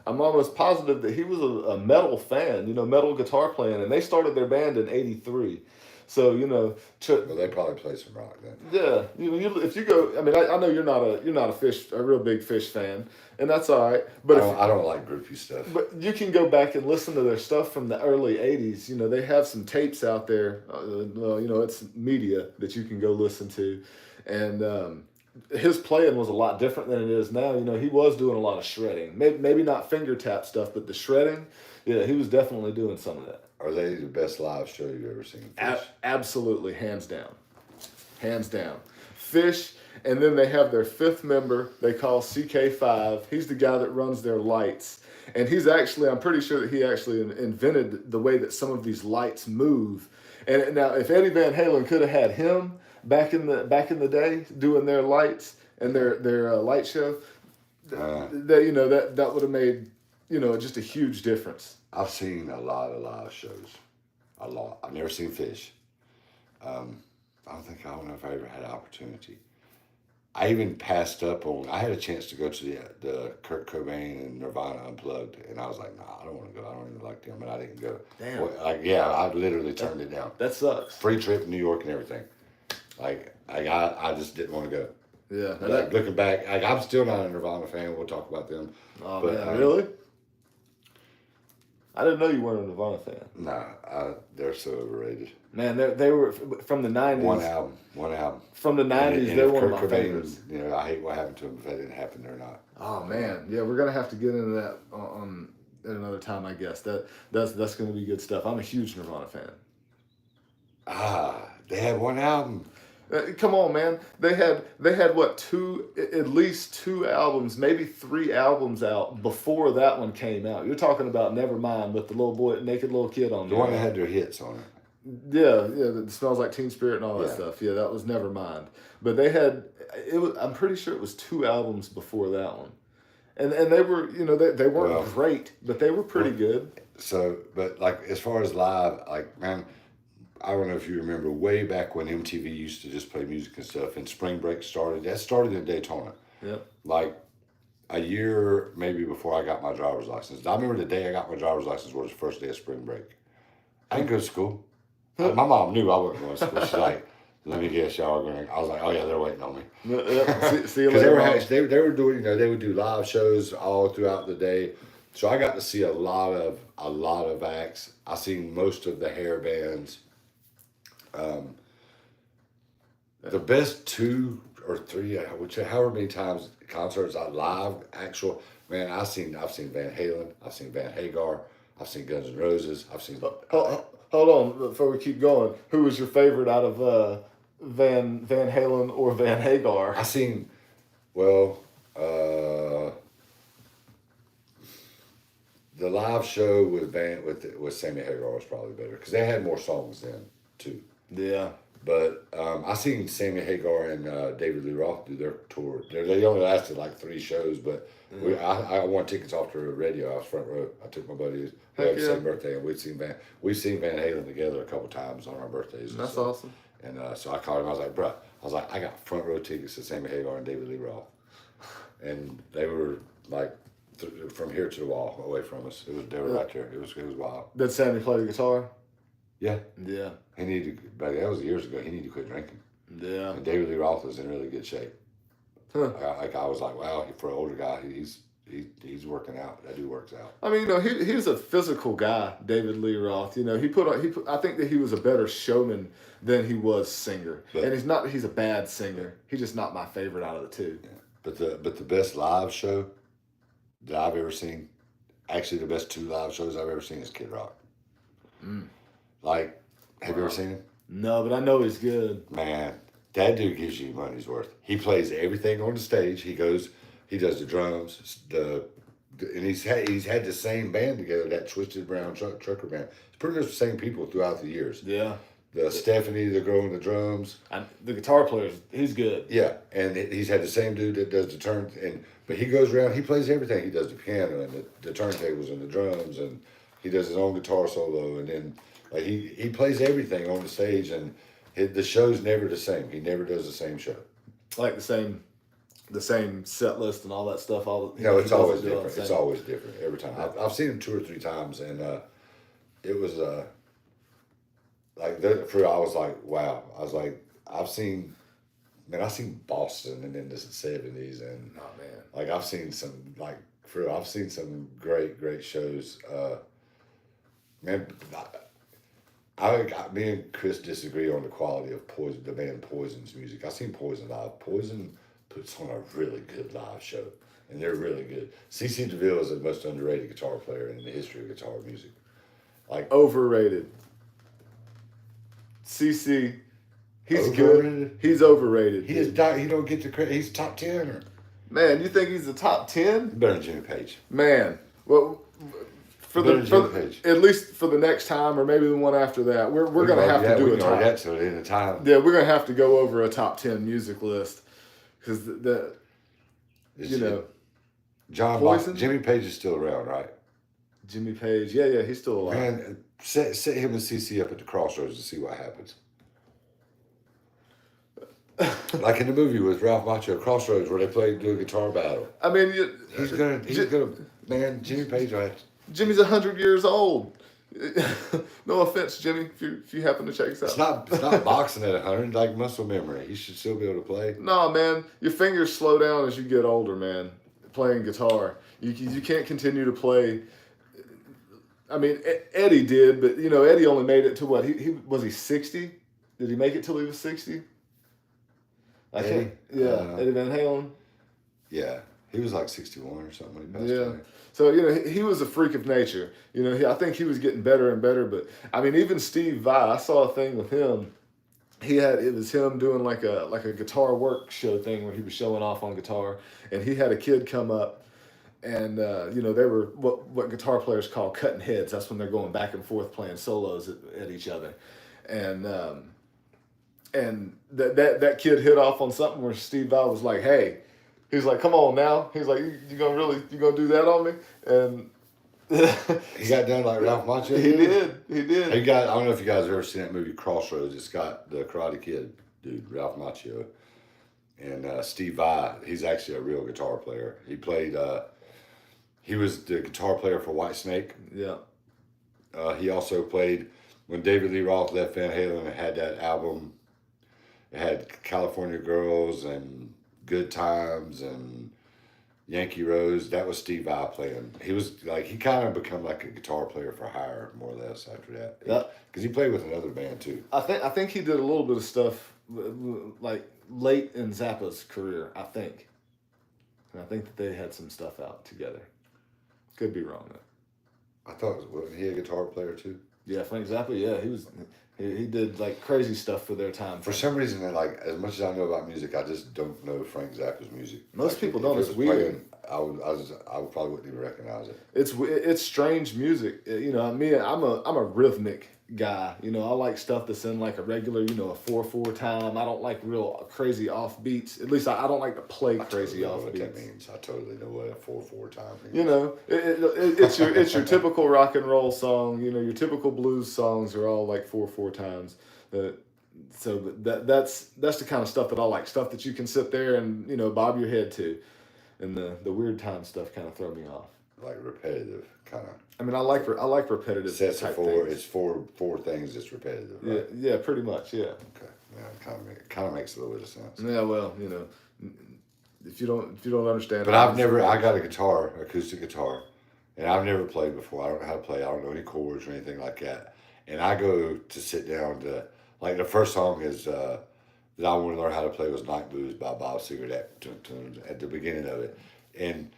I'm almost positive that he was a metal fan. You know, metal guitar playing, and they started their band in '83. So you know, well, they probably play some rock then. Yeah, if you go, I mean, I know you're not a real big Fish fan, and that's all right. But I don't like groupie stuff. But you can go back and listen to their stuff from the early '80s. You know, they have some tapes out there. You know, it's media that you can go listen to, and his playing was a lot different than it is now. You know, he was doing a lot of shredding. Maybe not finger tap stuff, but the shredding, yeah, he was definitely doing some of that. Are they the best live show you've ever seen? Absolutely, hands down. Fish, and then they have their fifth member they call CK5. He's the guy that runs their lights. And I'm pretty sure that he actually invented the way that some of these lights move. And now, if Eddie Van Halen could have had him back in the day doing their lights and their light show, that would have made, you know, just a huge difference. I've seen a lot of live shows. A lot. I've never seen Fish. I don't know if I ever had an opportunity. I even passed up on. I had a chance to go to the Kurt Cobain and Nirvana Unplugged, and I was like, nah, I don't want to go. I don't even like them, and I didn't go. Damn. Well, I literally turned it down. That sucks. Free trip to New York and everything. I just didn't want to go. Yeah. Like, looking back, I'm still not a Nirvana fan. We'll talk about them. Oh, but, man, really? I didn't know you weren't a Nirvana fan. Nah, they're so overrated. Man, they were from the '90s. One album. From the '90s, they're one of my favorites. You know, I hate what happened to them if that didn't happen or not. Oh man, yeah, we're gonna have to get into that at another time, I guess. That's gonna be good stuff. I'm a huge Nirvana fan. They had one album. Come on, man. They had at least two albums, maybe 3 albums out before that one came out. You're talking about Nevermind with the naked little kid on the there. one that had their hits on it. Yeah, that Smells Like Teen Spirit and all that stuff. Yeah, that was Nevermind. But they had I'm pretty sure it was 2 albums before that one. And they were, you know, they weren't great, but they were pretty good. So, but like as far as live, like man, I don't know if you remember way back when MTV used to just play music and stuff, and Spring Break started. That started in Daytona. Yeah. Like a year maybe before I got my driver's license. I remember the day I got my driver's license was the first day of Spring Break. I didn't go to school. My mom knew I wasn't going to school. She's like, "Let me guess, y'all are going." I was like, "Oh yeah, they're waiting on me." See you later. They were doing, you know, they would do live shows all throughout the day. So I got to see a lot of acts. I seen most of the hair bands. The best 2 or 3, however many times concerts I live actual, man, I've seen Van Halen, I've seen Van Hagar, I've seen Guns N' Roses, I've seen. Hold on, before we keep going, who was your favorite out of Van Halen or Van Hagar. I seen, well, the live show with Sammy Hagar was probably better because they had more songs then too. Yeah. But I seen Sammy Hagar and David Lee Roth do their tour. They only lasted like 3 shows, but I won tickets off the radio. I was front row. I took my buddies. We had the same birthday, and we've seen Van Halen together a couple times on our birthdays. That's awesome. And so I called him. I was like, "Bruh," I was like, "I got front row tickets to Sammy Hagar and David Lee Roth," and they were like from here to the wall away from us. They were right there. It was wild. Did Sammy play the guitar? Yeah. Yeah. He needed, but that was years ago. He needed to quit drinking. Yeah. And David Lee Roth was in really good shape. Huh. I was like, wow, for an older guy, he's working out. That dude works out. I mean, he's a physical guy, David Lee Roth. I think that he was a better showman than he was singer. And he's a bad singer. He's just not my favorite out of the two. Yeah. But the best live show that I've ever seen, actually the best 2 live shows I've ever seen is Kid Rock. Like, have you ever seen him? No, but I know he's good. Man, that dude gives you money's worth. He plays everything on the stage. He does the drums, and he's had the same band together, that Twisted Brown Trucker band. It's pretty much the same people throughout the years. Yeah. Stephanie, the girl on the drums. The guitar player, he's good. Yeah, and he's had the same dude that does the turn, but he goes around, he plays everything. He does the piano and the turntables and the drums, and he does his own guitar solo, and then like he plays everything on the stage, and the show's never the same. He never does the same show. Like the same set list and all that stuff. It's always different. It's always different every time. I've seen him 2 or 3 times, and it was I was like, wow. I was like, I've seen Boston and in the 70s, and like I've seen some I've seen some great shows. Man, me and Chris disagree on the quality of Poison, the band Poison's music. I've seen Poison live. Poison puts on a really good live show, and they're really good. CC DeVille is the most underrated guitar player in the history of guitar music. Like, overrated. CC, he's Overrated? good. He's overrated. he don't get the credit. He's top 10 or Man, you think he's the top 10? better than Jimmy Page. Man, well, at least for the next time, or maybe the one after that, we're gonna have to do a top. That to it in the time. Yeah, we're gonna have to go over a top 10 music list because John Poison? Jimmy Page is still around, right? Jimmy Page. Yeah, he's still alive. Man, set him and CC up at the crossroads and see what happens. Like in the movie with Ralph Macchio, Crossroads, where they do a guitar battle. I mean, He's gonna. Man, Jimmy Page, right? Jimmy's 100 years old. No offense, Jimmy, if you happen to check us out. It's not boxing at 100, like muscle memory. He should still be able to play. No, man, your fingers slow down as you get older, man. Playing guitar, you can't continue to play. I mean, Eddie did, but Eddie only made it to what? He was he 60? Did he make it till he was 60? Eddie? Eddie Van Halen. Yeah, he was like 61 or something when he passed away. So he was a freak of nature. I think he was getting better and better. But I mean, even Steve Vai, I saw a thing with him. It was him doing like a guitar work show thing where he was showing off on guitar, and he had a kid come up, and they were what guitar players call cutting heads. That's when they're going back and forth playing solos at each other, and that kid hit off on something where Steve Vai was like, hey. He's like, come on now. He's like, you gonna do that on me? And he got done like Ralph Macchio. He did. I don't know if you guys have ever seen that movie Crossroads. It's got the Karate Kid dude, Ralph Macchio, and Steve Vai. He's actually a real guitar player. He played. He was the guitar player for Whitesnake. Yeah. He also played when David Lee Roth left Van Halen and had that album. It had California Girls and Good Times and Yankee Rose. That was Steve Vai playing. He kind of become like a guitar player for hire more or less after that. Yeah. Because he played with another band too. I think he did a little bit of stuff like late in Zappa's career. I think that they had some stuff out together. Could be wrong though. I thought wasn't he a guitar player too? Yeah, Frank Zappa. Yeah, he did like crazy stuff for their time. For some reason, like as much as I know about music, I just don't know Frank Zappa's music. Most Like, people if don't. it It's was weird. playing, I would probably wouldn't even recognize it. It's strange music. You know, I'm a rhythmic guy. You know, I like stuff that's in like a regular, you know, a 4/4 time. I don't like real crazy off beats. At least I don't like to play crazy I totally know off what beats. that means. I totally know what a 4/4 time means. You know, it's your typical rock and roll song. You know, your typical blues songs are all like 4/4 times. Uh, that's the kind of stuff that I like. Stuff that you can sit there and, you know, bob your head to, and the weird time stuff kind of throw me off. Like repetitive kind of. I mean, I like repetitive Sets of type four. things. It's four things that's repetitive. Right? Yeah, pretty much. Yeah. Okay. Yeah, kind of makes a little bit of sense. Yeah. Well, you know, if you don't understand. But I've never. I got a guitar, acoustic guitar, and I've never played before. I don't know how to play. I don't know any chords or anything like that. And I go to sit down to, like, the first song is that I want to learn how to play was Night Blues by Bob Seger at the beginning of it. And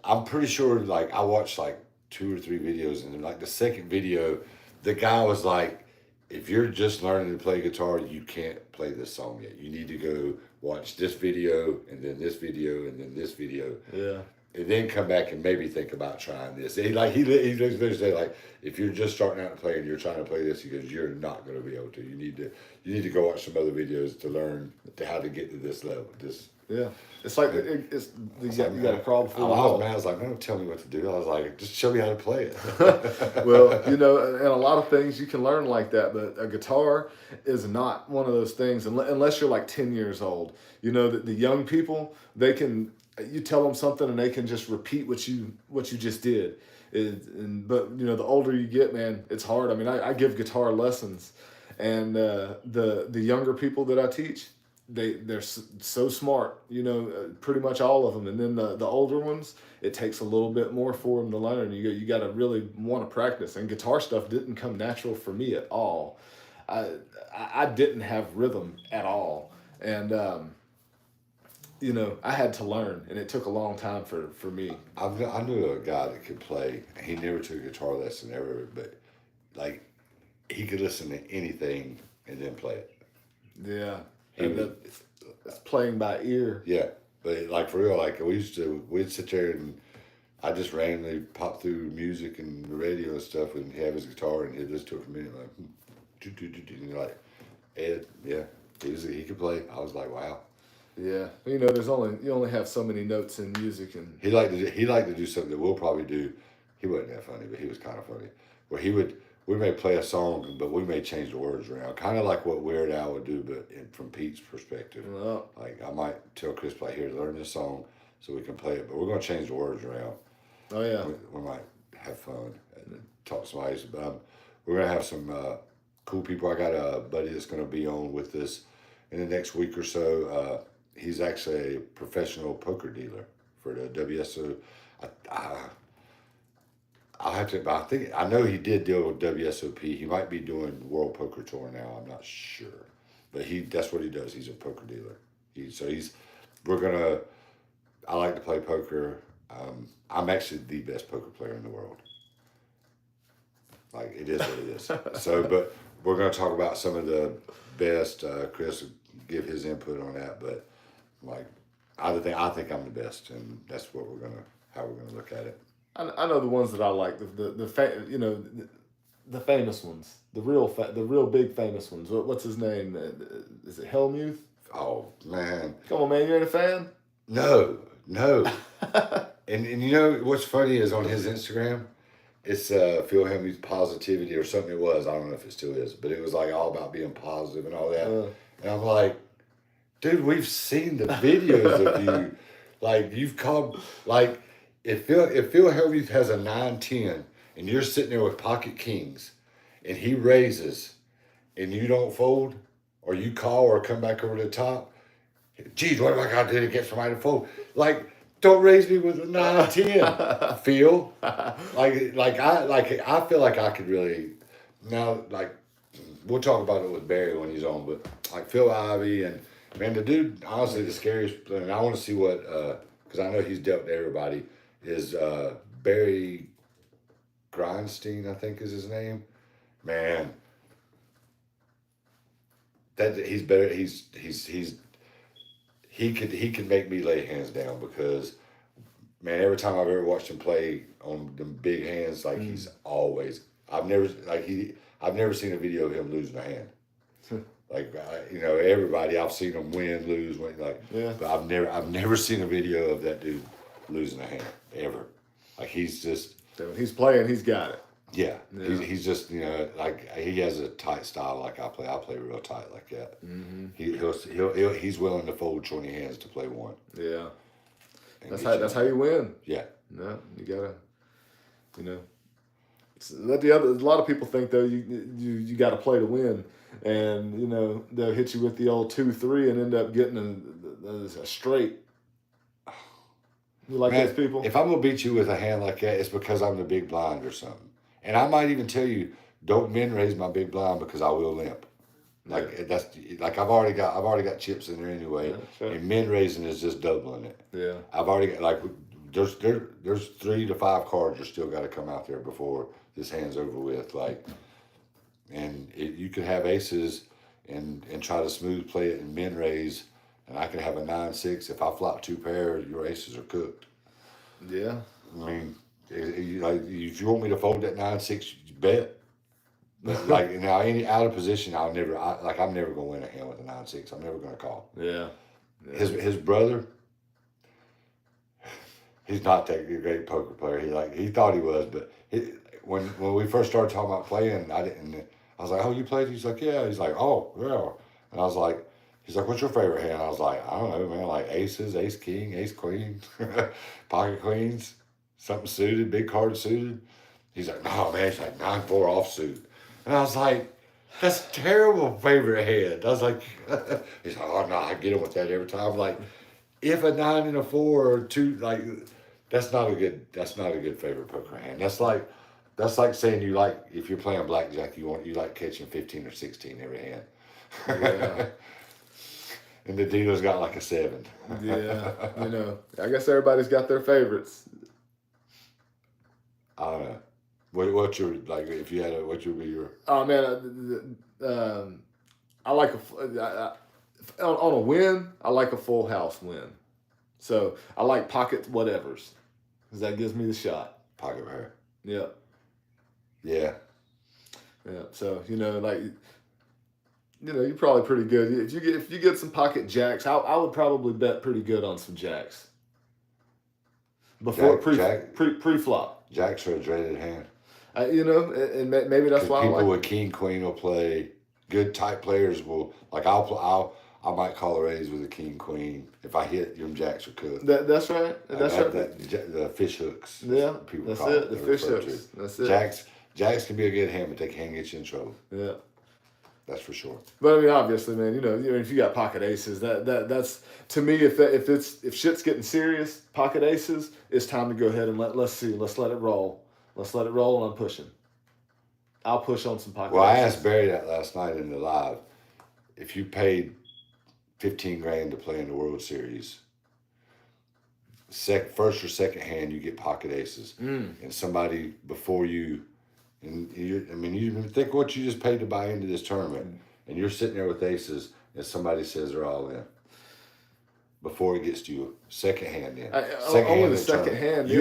I'm pretty sure, like, I watched like 2 or 3 videos, and like the second video, the guy was like, if you're just learning to play guitar, you can't play this song yet. You need to go watch this video, and then this video, and then this video. Yeah. And then come back and maybe think about trying this. He literally said, like, if you're just starting out to play and you're trying to play this, he goes, you're not going to be able to. You need to go watch some other videos to learn how to get to this level. Yeah, it's like you got to crawl before the I wall. was mad. I was like, don't tell me what to do. I was like, just show me how to play it. Well, you know, and a lot of things you can learn like that, but a guitar is not one of those things unless you're like 10 years old. You know, the young people, you tell them something and they can just repeat what you just did. But you know, the older you get, man, it's hard. I mean, I give guitar lessons, and the younger people that I teach, they're so smart, you know, pretty much all of them. And then the older ones, it takes a little bit more for them to learn. You got to really want to practice. And guitar stuff didn't come natural for me at all. I didn't have rhythm at all, and you know, I had to learn, and it took a long time for me. I knew a guy that could play. He never took a guitar lesson ever, but like he could listen to anything and then play it. Yeah, it's playing by ear. Yeah, but like for real, like we'd sit there and I just randomly pop through music and the radio and stuff, and he'd have his guitar and he'd listen to it for a minute, like, and you're like, Ed, yeah, he could play. I was like, wow. Yeah, you know, you only have so many notes in music, and He liked to do something that we'll probably do. He wasn't that funny, but he was kind of funny. Where we may play a song, but we may change the words around, kind of like what Weird Al would do, but from Pete's perspective. well, Like I might tell Chris, like, here, learn this song so we can play it, but we're gonna change the words around. oh yeah, We might have fun and talk to somebody. We're gonna have some cool people. I got a buddy that's gonna be on with us in the next week or so. He's actually a professional poker dealer for the WSO. I'll have to. I know he did deal with WSOP. He might be doing World Poker Tour now. I'm not sure, but that's what he does. He's a poker dealer. We're gonna. I like to play poker. I'm actually the best poker player in the world. Like, it is what it is. So, but we're gonna talk about some of the best. Chris will give his input on that, but like, I think I'm the best, and that's how we're gonna look at it. I know the ones that I like, you know, the famous ones, the real big famous ones. What's his name? Is it Helmuth? Oh man! Come on, man, you ain't a fan? No. and you know what's funny is on his Instagram, it's Phil Hemming's positivity or something. It was, I don't know if it still is, but it was like all about being positive and all that. And I'm like, dude, we've seen the videos of you. Like, you've called, like, if Phil Hellmuth has a 9-10 and you're sitting there with pocket kings and he raises and you don't fold, or you call or come back over the top, geez, what am I gonna do to get somebody to fold? Like, don't raise me with a 9-10, Phil. I feel like I could really, now, like, we'll talk about it with Barry when he's on, but like Phil Ivey, and man, the dude, honestly, the scariest, and I want to see what, because I know he's dealt with everybody, is Barry Grindstein, I think is his name. man, that he's better. He could make me lay hands down because man, every time I've ever watched him play on the big hands, like he's always. I've never seen a video of him losing a hand. Like everybody I've seen him win, lose, win. Like, Yeah. but I've never seen a video of that dude losing a hand ever. Like he's just. So when he's playing, he's got it. Yeah, Yeah. he's just like he has a tight style like I play. I play real tight like that. Mm-hmm. He's willing to fold 20 hands to play one. Yeah. And That's how you win. Yeah. No, you gotta, a lot of people think though you got to play to win, and they'll hit you with the old 2-3 and end up getting a straight. You like Man, those people? If I'm gonna beat you with a hand like that, it's because I'm the big blind or something. And I might even tell you, don't min raise my big blind because I will limp. Like that's like I've already got chips in there anyway, sure. And min raising is just doubling it. Yeah. I've already got like there's 3 to 5 cards that still got to come out there before this hand's over with. Like, and you could have aces and try to smooth play it and min raise, and I could have a 9-6. If I flop 2 pairs, your aces are cooked. Yeah. I mean, if you want me to fold that 9-6, you bet. But like now, any out of position, I'm never gonna win a hand with a 9-6. I'm never gonna call. Yeah. His brother, he's not that great poker player. He thought he was, but when we first started talking about playing, I was like, oh, you played? He's like, yeah. He's like, oh, yeah. And I was like, he's like, what's your favorite hand? I was like, I don't know, man. Like aces, ace king, ace queen, pocket queens, something suited, big card suited. He's like, no, man. He's like 9-4 offsuit. And I was like, that's a terrible favorite hand. I was like, he's like, oh no, I get him with that every time. Like, if a 9 and a 4 or 2, like, that's not a good favorite poker hand. That's like saying you like, if you're playing blackjack, you like catching 15 or 16 every hand. Yeah. And the dealer's got like a 7. Yeah. I guess everybody's got their favorites. I don't know. What's your, like, if you had what would be your? Oh man, I like on a win. I like a full house win. So I like pocket whatevers, because that gives me the shot. Pocket pair. Yeah. Yeah. Yeah. So you're probably pretty good. If you get some pocket jacks, I would probably bet pretty good on some jacks. Before pre-flop. Jacks are a dreaded hand. And maybe that's why people with king queen will play. Good tight players will I might call a raise with a king queen. If I hit, your jacks are cooked. That's right. That's right. The fish hooks. Yeah, people that's call it. The fish hooks. To. That's it. Jacks can be a good hand, but they can get you in trouble. Yeah, that's for sure. But I mean, obviously, man, if you got pocket aces, that's to me. If shit's getting serious, pocket aces, it's time to go ahead and let's let it roll. Let's let it roll, and I'm pushing. I'll push on some pocket. Well, aces. I asked Barry that last night in the live. If you paid $15,000 to play in the World Series, first or second hand, you get pocket aces, and somebody before you, you think what you just paid to buy into this tournament, and you're sitting there with aces, and somebody says they're all in. Before it gets to you, second hand in. Only the second hand. You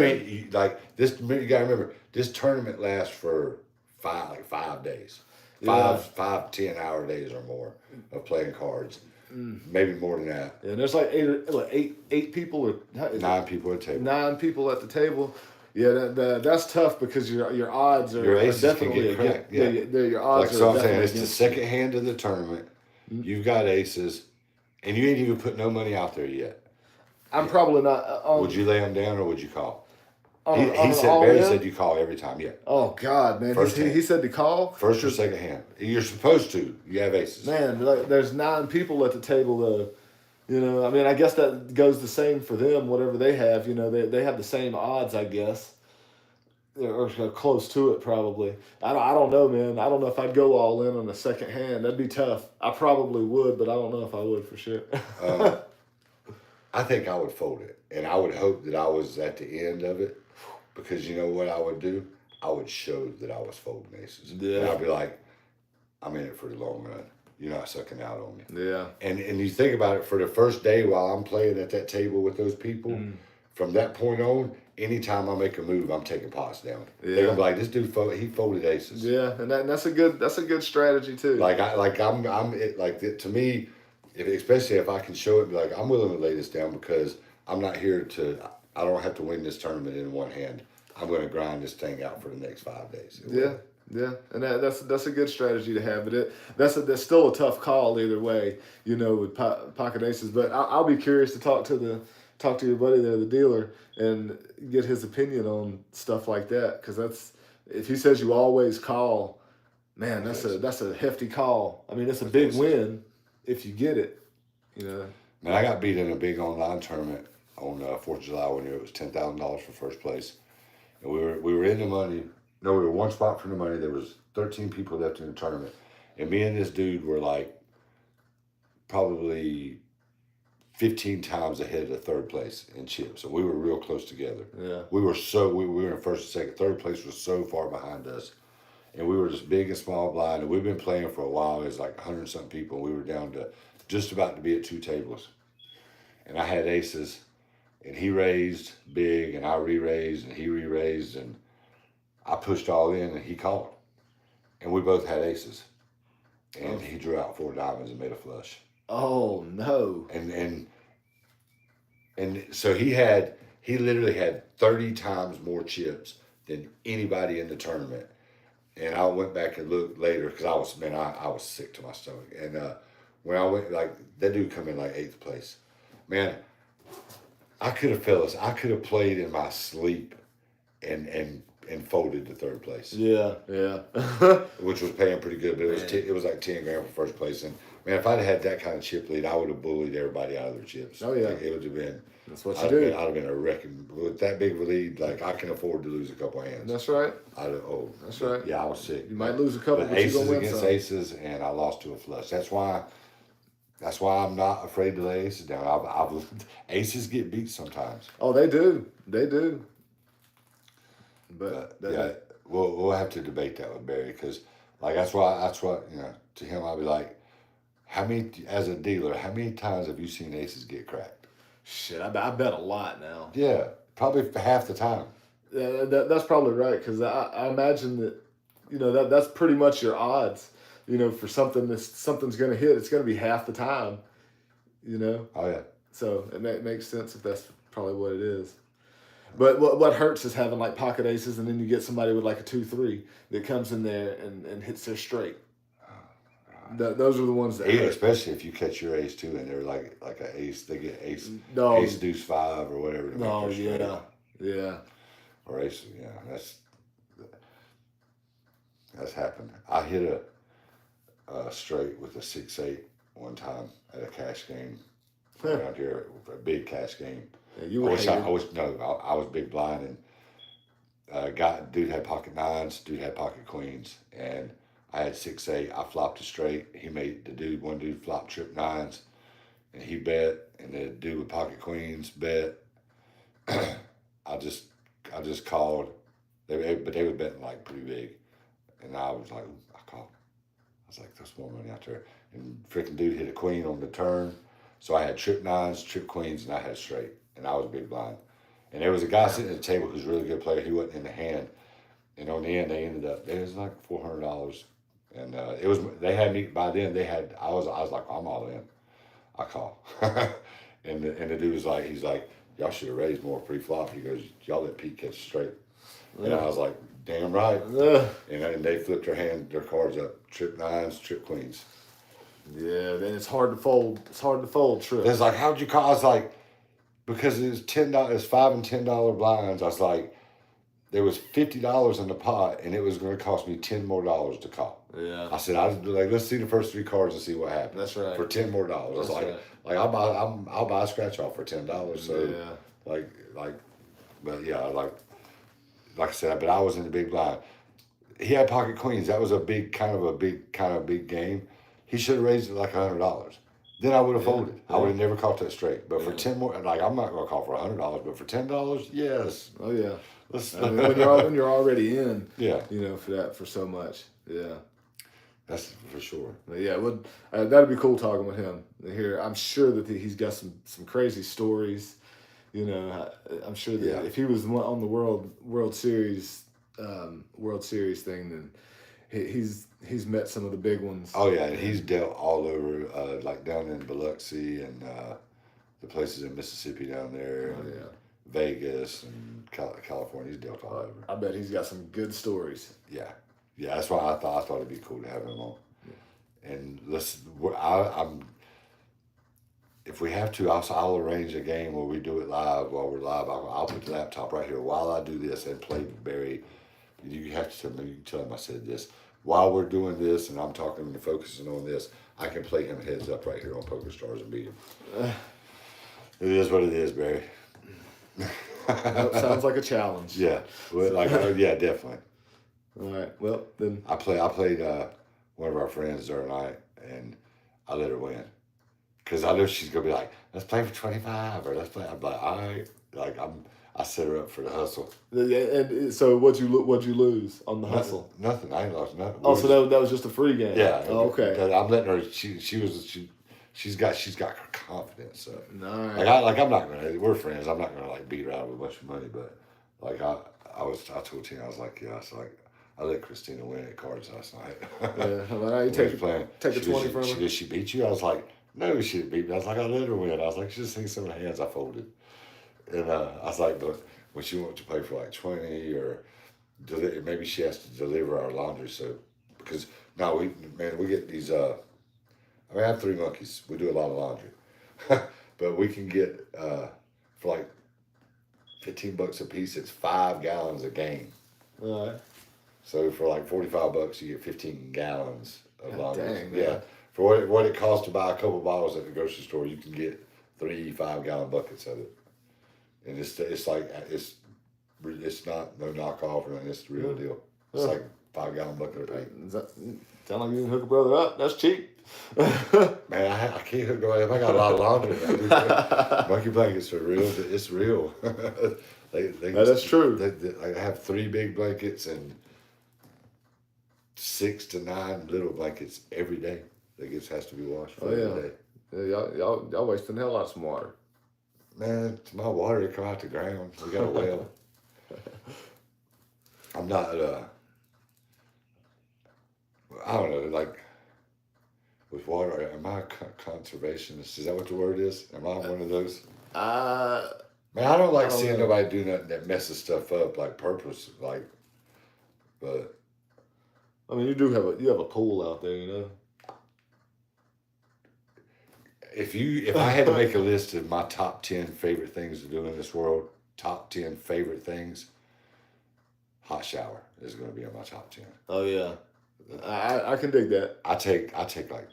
this. You gotta remember, this tournament lasts for 5 days, 5-10 hour days or more of playing cards, maybe more than that. Yeah, there's like eight people or 9 people at the table. 9 people at the table. Yeah, that's tough because your odds are your aces definitely can get cracked. Yeah, your odds are. So I'm saying definitely it's the second hand of the tournament. You've got aces, and you ain't even put no money out there yet. I'm probably not. Would you lay them down or would you call? Barry said you call every time. Yeah. Oh God, man! He said to call first or second hand. You're supposed to. You have aces. Man, there's 9 people at the table though. I guess that goes the same for them. Whatever they have, they have the same odds, I guess, or close to it probably. I don't know, man. I don't know if I'd go all in on the second hand. That'd be tough. I probably would, but I don't know if I would for sure. I think I would fold it, and I would hope that I was at the end of it, because you know what I would do? I would show that I was folding aces. Yeah. And I'd be like, I'm in it for the long run. You're not sucking out on me. Yeah. And you think about it, for the first day while I'm playing at that table with those people, from that point on, anytime I make a move, I'm taking pots down. Yeah. They're gonna be like, this dude he folded aces. Yeah, and that's a good strategy too. To me, especially if I can show it, be like, I'm willing to lay this down because I'm not here to. I don't have to win this tournament in one hand. I'm going to grind this thing out for the next 5 days. Yeah, and that's a good strategy to have. But that's still a tough call either way, with pocket aces. But I'll be curious to talk to your buddy there, the dealer, and get his opinion on stuff like that. Because if he says you always call, man, that's a hefty call. I mean, it's a big win if you get it. Man, I got beat in a big online tournament on 4th of July one year. It was $10,000 for first place, and we were in the money. No, we were one spot from the money. There was 13 people left in the tournament, and me and this dude were like probably 15 times ahead of third place in chips. So we were real close together. Yeah. We were in first and second. Third place was so far behind us. And we were just big and small blind. And we've been playing for a while. It was like 100-something people. We were down to just about to be at 2 tables. And I had aces. And he raised big, and I re-raised, and he re-raised. And I pushed all in, and he called. And we both had aces. And he drew out 4 diamonds and made a flush. Oh no! And so he literally had 30 times more chips than anybody in the tournament. And I went back and looked later because I was sick to my stomach. And when I went, like, that dude come in like 8th place. Man, I could have played in my sleep and folded to 3rd place. Yeah. Which was paying pretty good, but it was like 10 grand for first place. And man, if I'd had that kind of chip lead, I would have bullied everybody out of their chips. Oh yeah, like, it would have been. That's what you do. I'd have been a wrecking with that big of a lead. Like, I can afford to lose a couple hands. That's right. That's right. Yeah, I was sick. You might lose a couple, but aces you're gonna win against some. aces, and I lost to a flush. That's why I'm not afraid to lay aces down. Aces get beat sometimes. Oh, they do. But yeah, we'll have to debate that with Barry because, like, that's what to him I'll be like, as a dealer, how many times have you seen aces get cracked? Shit, I bet a lot now. Yeah, probably half the time. Yeah, that's probably right because I imagine that that's pretty much your odds. For something's going to hit, it's going to be half the time. Oh yeah. So it makes sense if that's probably what it is. But what hurts is having like pocket aces, and then you get somebody with like a 2-3 that comes in there and hits their straight. Those are the ones that hurt. Especially if you catch your ace too, and they're like an ace. They get ace deuce 5 or whatever. No, yeah. Or ace, that's happened. I hit a straight with a 6-8 one time at a cash game around here, a big cash game. Yeah, you were I was big blind, and dude had pocket 9s, dude had pocket queens, and I had 6-8. I flopped a straight. One dude flopped trip 9s, and he bet, and the dude with pocket queens bet. I just called, but they were betting like pretty big, and I was like, I called. I was like, there's more money out there, and freaking dude hit a queen on the turn, so I had trip 9s, trip queens, and I had a straight, and I was big blind, and there was a guy sitting at the table who's a really good player. He wasn't in the hand, and on the end they ended up. It was like $400. And by then I was like, I'm all in. I call. and the dude was like, he's like, y'all should have raised more pre-flop. He goes, y'all let Pete catch straight. Yeah. And I was like, damn right. Yeah. And they flipped their cards up. Trip 9s, trip queens. Yeah, then it's hard to fold. It's hard to fold trip. It's like, how'd you call? I was like, because it was $10, it's $5 and $10 blinds. I was like, there was $50 in the pot, and it was going to cost me $10 more to call. Yeah. I said, let's see the first 3 cards and see what happens. That's right. For $10 more. I was like I'll buy a scratch off for $10. So but yeah, like I said, but I was in the big blind. He had pocket queens. That was a big game. He should have raised it like $100. then I would have Yeah, folded. I yeah. would have never caught that straight. But for Yeah. 10 more, like I'm not going to call for $100, but for $10, yes. Oh yeah. Let's. I mean, when you're already in, Yeah, you know, for so much, yeah. that's for sure. But yeah, that'd be cool talking with him here. I'm sure that he's got some crazy stories. You know, I'm sure that Yeah. if he was on the World Series thing, then he's met some of the big ones. Oh yeah, and he's dealt all over, like down in Biloxi and the places in Mississippi down there, Oh and yeah. Vegas and California. He's dealt all over. I bet he's got some good stories. Yeah, yeah. That's why I thought it'd be cool to have him on. And I'm if we have to, I'll arrange a game where we do it live while we're live. I'll put the laptop right here while I do this and play Barry. You have to tell me. You can tell him I said this while we're doing this, and I'm talking and focusing on this. I can play him heads up right here on Poker Stars and beat him. It is what it is, Barry. That sounds like a challenge. Yeah, well, yeah, definitely. All right. Well, then I played one of our friends the other night, and I let her win because I know she's gonna be like, "Let's play for 25," or "Let's play." I'm like, "All right," like I set her up for the hustle. and so what'd you lose on the hustle? Nothing. I ain't lost nothing. Oh, so that was just a free game. Yeah. Oh, okay. I'm letting her. She's got confidence. So. All right. Like I'm not gonna. We're friends. I'm not gonna like beat her out with a bunch of money. But like I told Tina, I was like, yeah. It's like I let Christina win at cards last night. Yeah. Well, you take a 20 from her. Did she beat you? I was like, no, she didn't beat me. I was like, I let her win. I was like, she just seen some of the hands I folded. And I was like, but when she wants to play for like 20 or maybe she has to deliver our laundry. So because now we get these. I have 3 monkeys. We do a lot of laundry, but we can get for like $15 a piece. It's 5 gallons a game. All right. So for like $45, you get 15 gallons of God laundry. dang, yeah. man. For what it costs to buy a couple bottles at the grocery store, you can get 3 5-gallon buckets of it. And it's not no knockoff or anything. It's the real deal. It's like 5-gallon bucket of paint. Sound like you can hook a brother up. That's cheap. Man, I can't hook nobody up. I got a lot of laundry. Monkey blankets are real. It's real. That's true. I have 3 big blankets and 6 to 9 little blankets every day. That has to be washed for every day. Yeah, y'all wasting the hell out of some water. Man, it's my water to come out the ground. We got a well. I'm not. I don't know. Like with water, am I a conservationist? Is that what the word is? Am I one of those? Man, I don't like seeing nobody do nothing that messes stuff up like purpose. Like, but I mean, you have a pool out there, you know. If I had to make a list of my top 10 favorite things to do in this world, top 10 favorite things, hot shower is going to be on my top 10. Oh yeah, I can dig that. I take like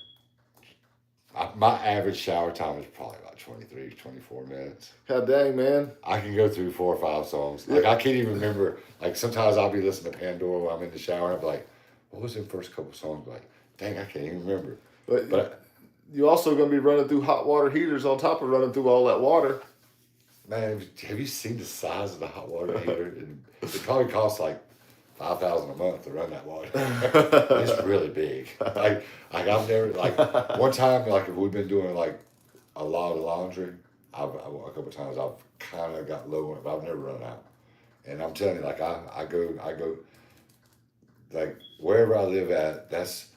my average shower time is probably about 23, 24 minutes. God dang, man. I can go through 4 or 5 songs. Like I can't even remember. Like sometimes I'll be listening to Pandora while I'm in the shower and I'll be like, what was the first couple songs? Like, dang, I can't even remember. But you're also going to be running through hot water heaters on top of running through all that water. Man, have you seen the size of the hot water heater? It probably costs like $5,000 a month to run that water. It's really big. Like I've never one time if we've been doing like a lot of laundry, a couple of times I've kind of got low on it, but I've never run out. And I'm telling you, like I go like wherever I live at, that's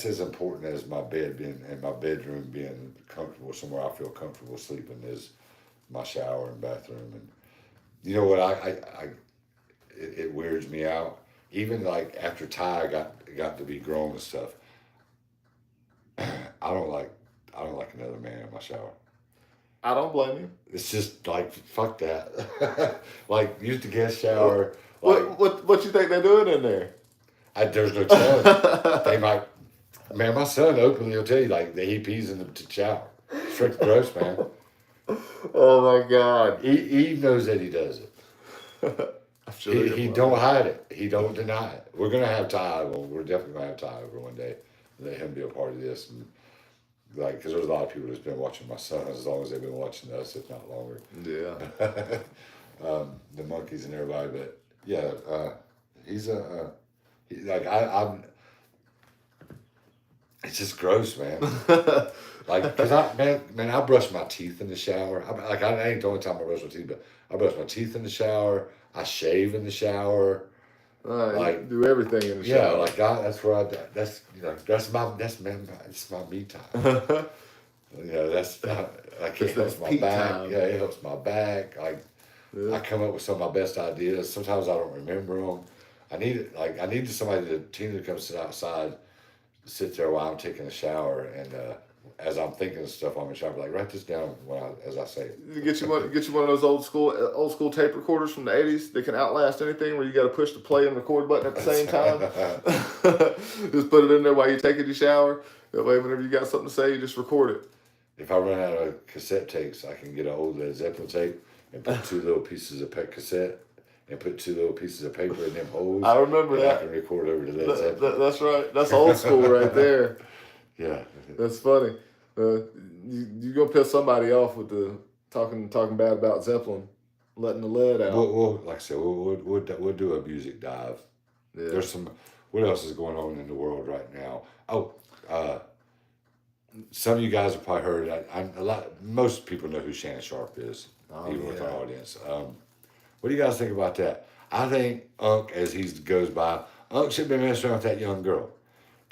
as important as my bed being and my bedroom being comfortable, somewhere I feel comfortable sleeping is my shower and bathroom. And you know what, it weirds me out. Even like after Ty got to be grown and stuff, I don't like another man in my shower. I don't blame you. It's just like fuck that. Like use the guest shower. What you think they're doing in there? There's no telling. They might. Man, my son openly will tell you like that he pees in the shower. Straight gross, man. Oh my God. Eve knows that he does it. I'm sure he don't hide it. He don't deny it. We're gonna have Ty. Well, we're definitely gonna have Ty over one day. Let him be a part of this. And like, because there's a lot of people that's been watching my son as long as they've been watching us, if not longer. Yeah. The monkeys and everybody, but yeah, he's a I'm. It's just gross, man. Like, cause I brush my teeth in the shower. I ain't the only time I brush my teeth, but I brush my teeth in the shower. I shave in the shower. Like, do everything in the shower. Yeah, like that's where that's my me time. That's like it helps my back. Time. Yeah, it helps my back. I come up with some of my best ideas. Sometimes I don't remember them. I need somebody to come sit outside, sit there while I'm taking a shower, and as I'm thinking of stuff on the shower, like write this down as I say it. Get you one of those old school tape recorders from the '80s that can outlast anything, where you got to push the play and record button at the same time. Just put it in there while you're taking your shower. That way, whenever you got something to say, you just record it. If I run out of cassette tapes, I can get an old Led Zeppelin tape and put two little pieces of cassette and put two little pieces of paper in them holes. I remember that. I can record over to Led Zeppelin. That's right. That's old school right there. Yeah. That's funny. You're gonna piss somebody off with the talking bad about Zeppelin, letting the lead out. We'll like I said, we'll do a music dive. Yeah. There's some. What else is going on in the world right now? Oh, some of you guys have probably heard. Most people know who Shannon Sharp is, even with our audience. What do you guys think about that? I think Unc, as he goes by, Unc should be messing around with that young girl,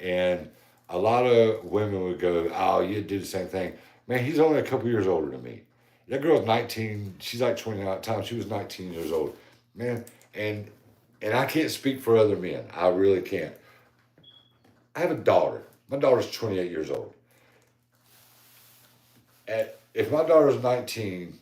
and a lot of women would go, "Oh, you do the same thing." Man, he's only a couple years older than me. That girl's 19. She's like 29 at the time. She was 19 years old. Man, and I can't speak for other men. I really can't. I have a daughter. My daughter's 28 years old. If my daughter's 19,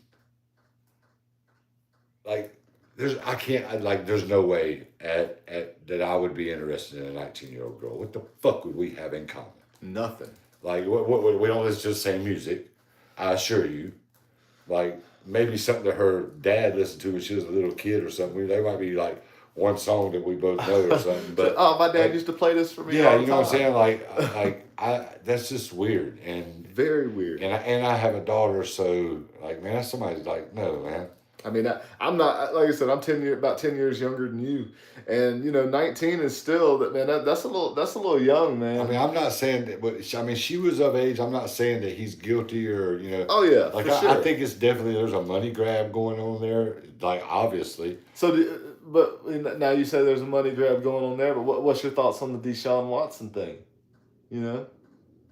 there's no way that I would be interested in a 19-year-old girl. What the fuck would we have in common? Nothing. Like, we don't listen to the same music, I assure you. Like, maybe something that her dad listened to when she was a little kid or something. There might be, like, one song that we both know or something. But my dad used to play this for me. Yeah, all the you know time. what I'm saying? That's just weird. And very weird. And I have a daughter, so, like, man, that's somebody's like, no, man. I mean, I'm not, like I said, I'm about 10 years younger than you, and 19 is still that, man. That's a little young, man. I mean, I'm not saying that, but she was of age. I'm not saying that he's guilty or Oh yeah, like for sure. I think it's definitely there's a money grab going on there, like obviously. So, but now you say there's a money grab going on there, but what's your thoughts on the Deshaun Watson thing?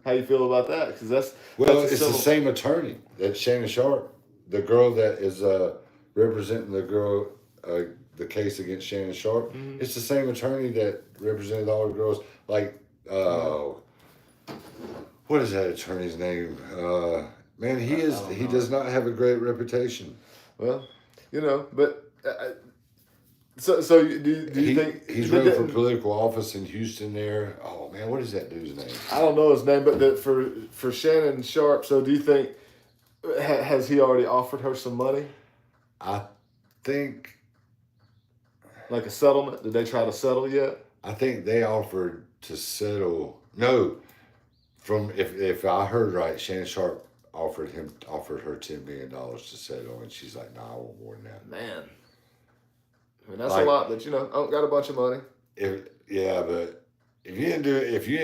How you feel about that? Because it's the same attorney that Shannon Sharp, the girl that is representing the case against Shannon Sharp. Mm-hmm. It's the same attorney that represented all the girls. Like, what is that attorney's name? Man, he does not have a great reputation. Well, but so do you think he's running for political office in Houston? There. Oh man, what is that dude's name? I don't know his name, but for Shannon Sharp. So do you think has he already offered her some money? I think, like a settlement. Did they try to settle yet? I think they offered to settle. No, if I heard right, Shannon Sharp offered her $10 million to settle, and she's like, "Nah, I want more than that." Man, I mean that's a lot. But I don't got a bunch of money. But if you didn't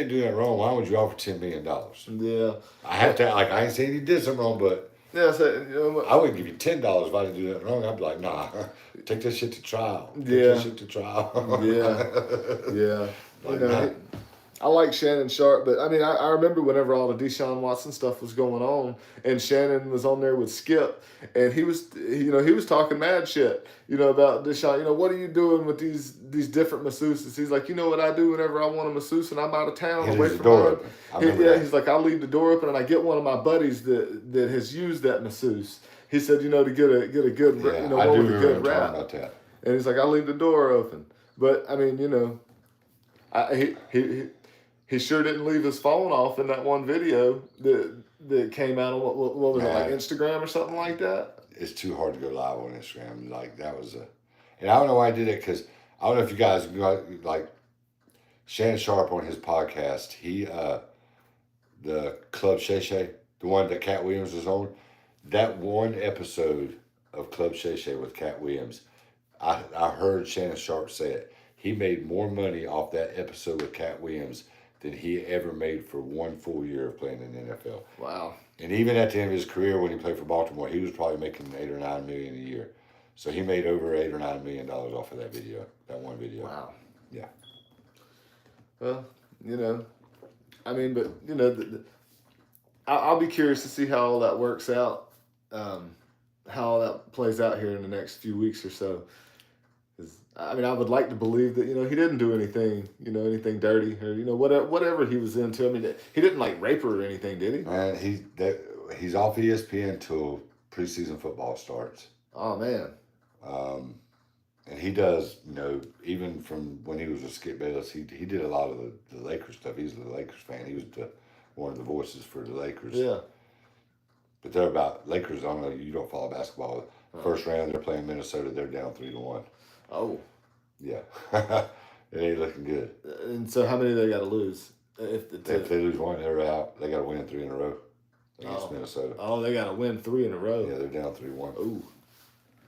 do that wrong, why would you offer $10 million? Yeah, I have to. Like, I ain't saying he did something wrong, but. Yeah, so, I wouldn't give you $10 if I didn't do that wrong. I'd be like, nah, take that shit to trial. Yeah. I like Shannon Sharp, but I mean, I remember whenever all the Deshaun Watson stuff was going on, and Shannon was on there with Skip, and he was talking mad shit, about Deshaun. What are you doing with these different masseuses? He's like, what I do whenever I want a masseuse and I'm out of town, away from home. He's like, I leave the door open and I get one of my buddies that has used that masseuse. He said, to get a good, one with a good rap. About that. And he's like, I leave the door open, but I mean, he sure didn't leave his phone off in that one video that came out on what was it, like Instagram or something like that? It's too hard to go live on Instagram. Like that was and I don't know why I did it because I don't know if you guys like Shannon Sharp on his podcast. the Club Shay Shay, the one that Cat Williams was on, that one episode of Club Shay Shay with Cat Williams, I heard Shannon Sharp say it. He made more money off that episode with Cat Williams than he ever made for one full year of playing in the NFL. Wow. And even at the end of his career, when he played for Baltimore, he was probably making $8 or $9 million a year. So he made over $8 or $9 million off of that video, that one video. Wow. Yeah. Well, I mean, but I'll be curious to see how all that works out, how all that plays out here in the next few weeks or so. 'Cause, I mean, I would like to believe that he didn't do anything, anything dirty or whatever he was into. I mean, he didn't like rape her or anything, did he? Man, he's off ESPN till preseason football starts. Oh man. And he does, even from when he was with Skip Bayless, he did a lot of the Lakers stuff. He's a Lakers fan. He was one of the voices for the Lakers. Yeah. But they're about Lakers. I don't know. You don't follow basketball. First round, they're playing Minnesota. They're down 3-1. Oh. Yeah. It ain't looking good. And so, how many they got to lose? If If they lose one, they're out. They got to win 3 in a row against Minnesota. Oh, they got to win 3 in a row. Yeah, they're down 3-1. Ooh,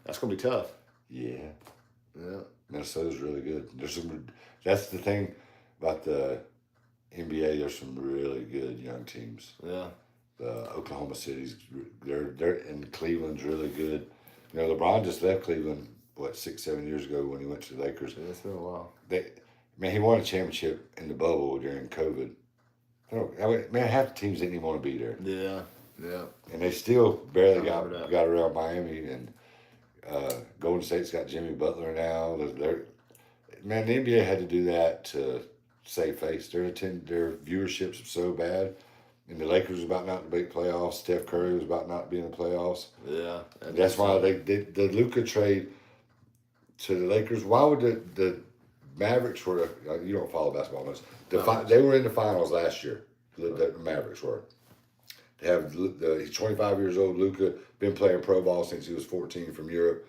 that's gonna be tough. Yeah. Yeah. Minnesota's really good. That's the thing about the NBA. There's some really good young teams. Yeah. Oklahoma City's they're and Cleveland's really good. LeBron just left Cleveland 6-7 years ago when he went to the Lakers. Yeah, it's been a while. He won a championship in the bubble during COVID. Half the teams didn't even want to be there. Yeah. Yeah. And they still barely got that. around Miami, and Golden State's got Jimmy Butler now. The NBA had to do that to save face. Their viewership's so bad. And the Lakers was about not to make playoffs. Steph Curry was about not to be in the playoffs. Yeah. And that's why the Luka trade to the Lakers. Why would the Mavericks were, you don't follow basketball much. They were in the finals last year. The Mavericks were. They have he's 25 years old. Luka been playing pro ball since he was 14 from Europe.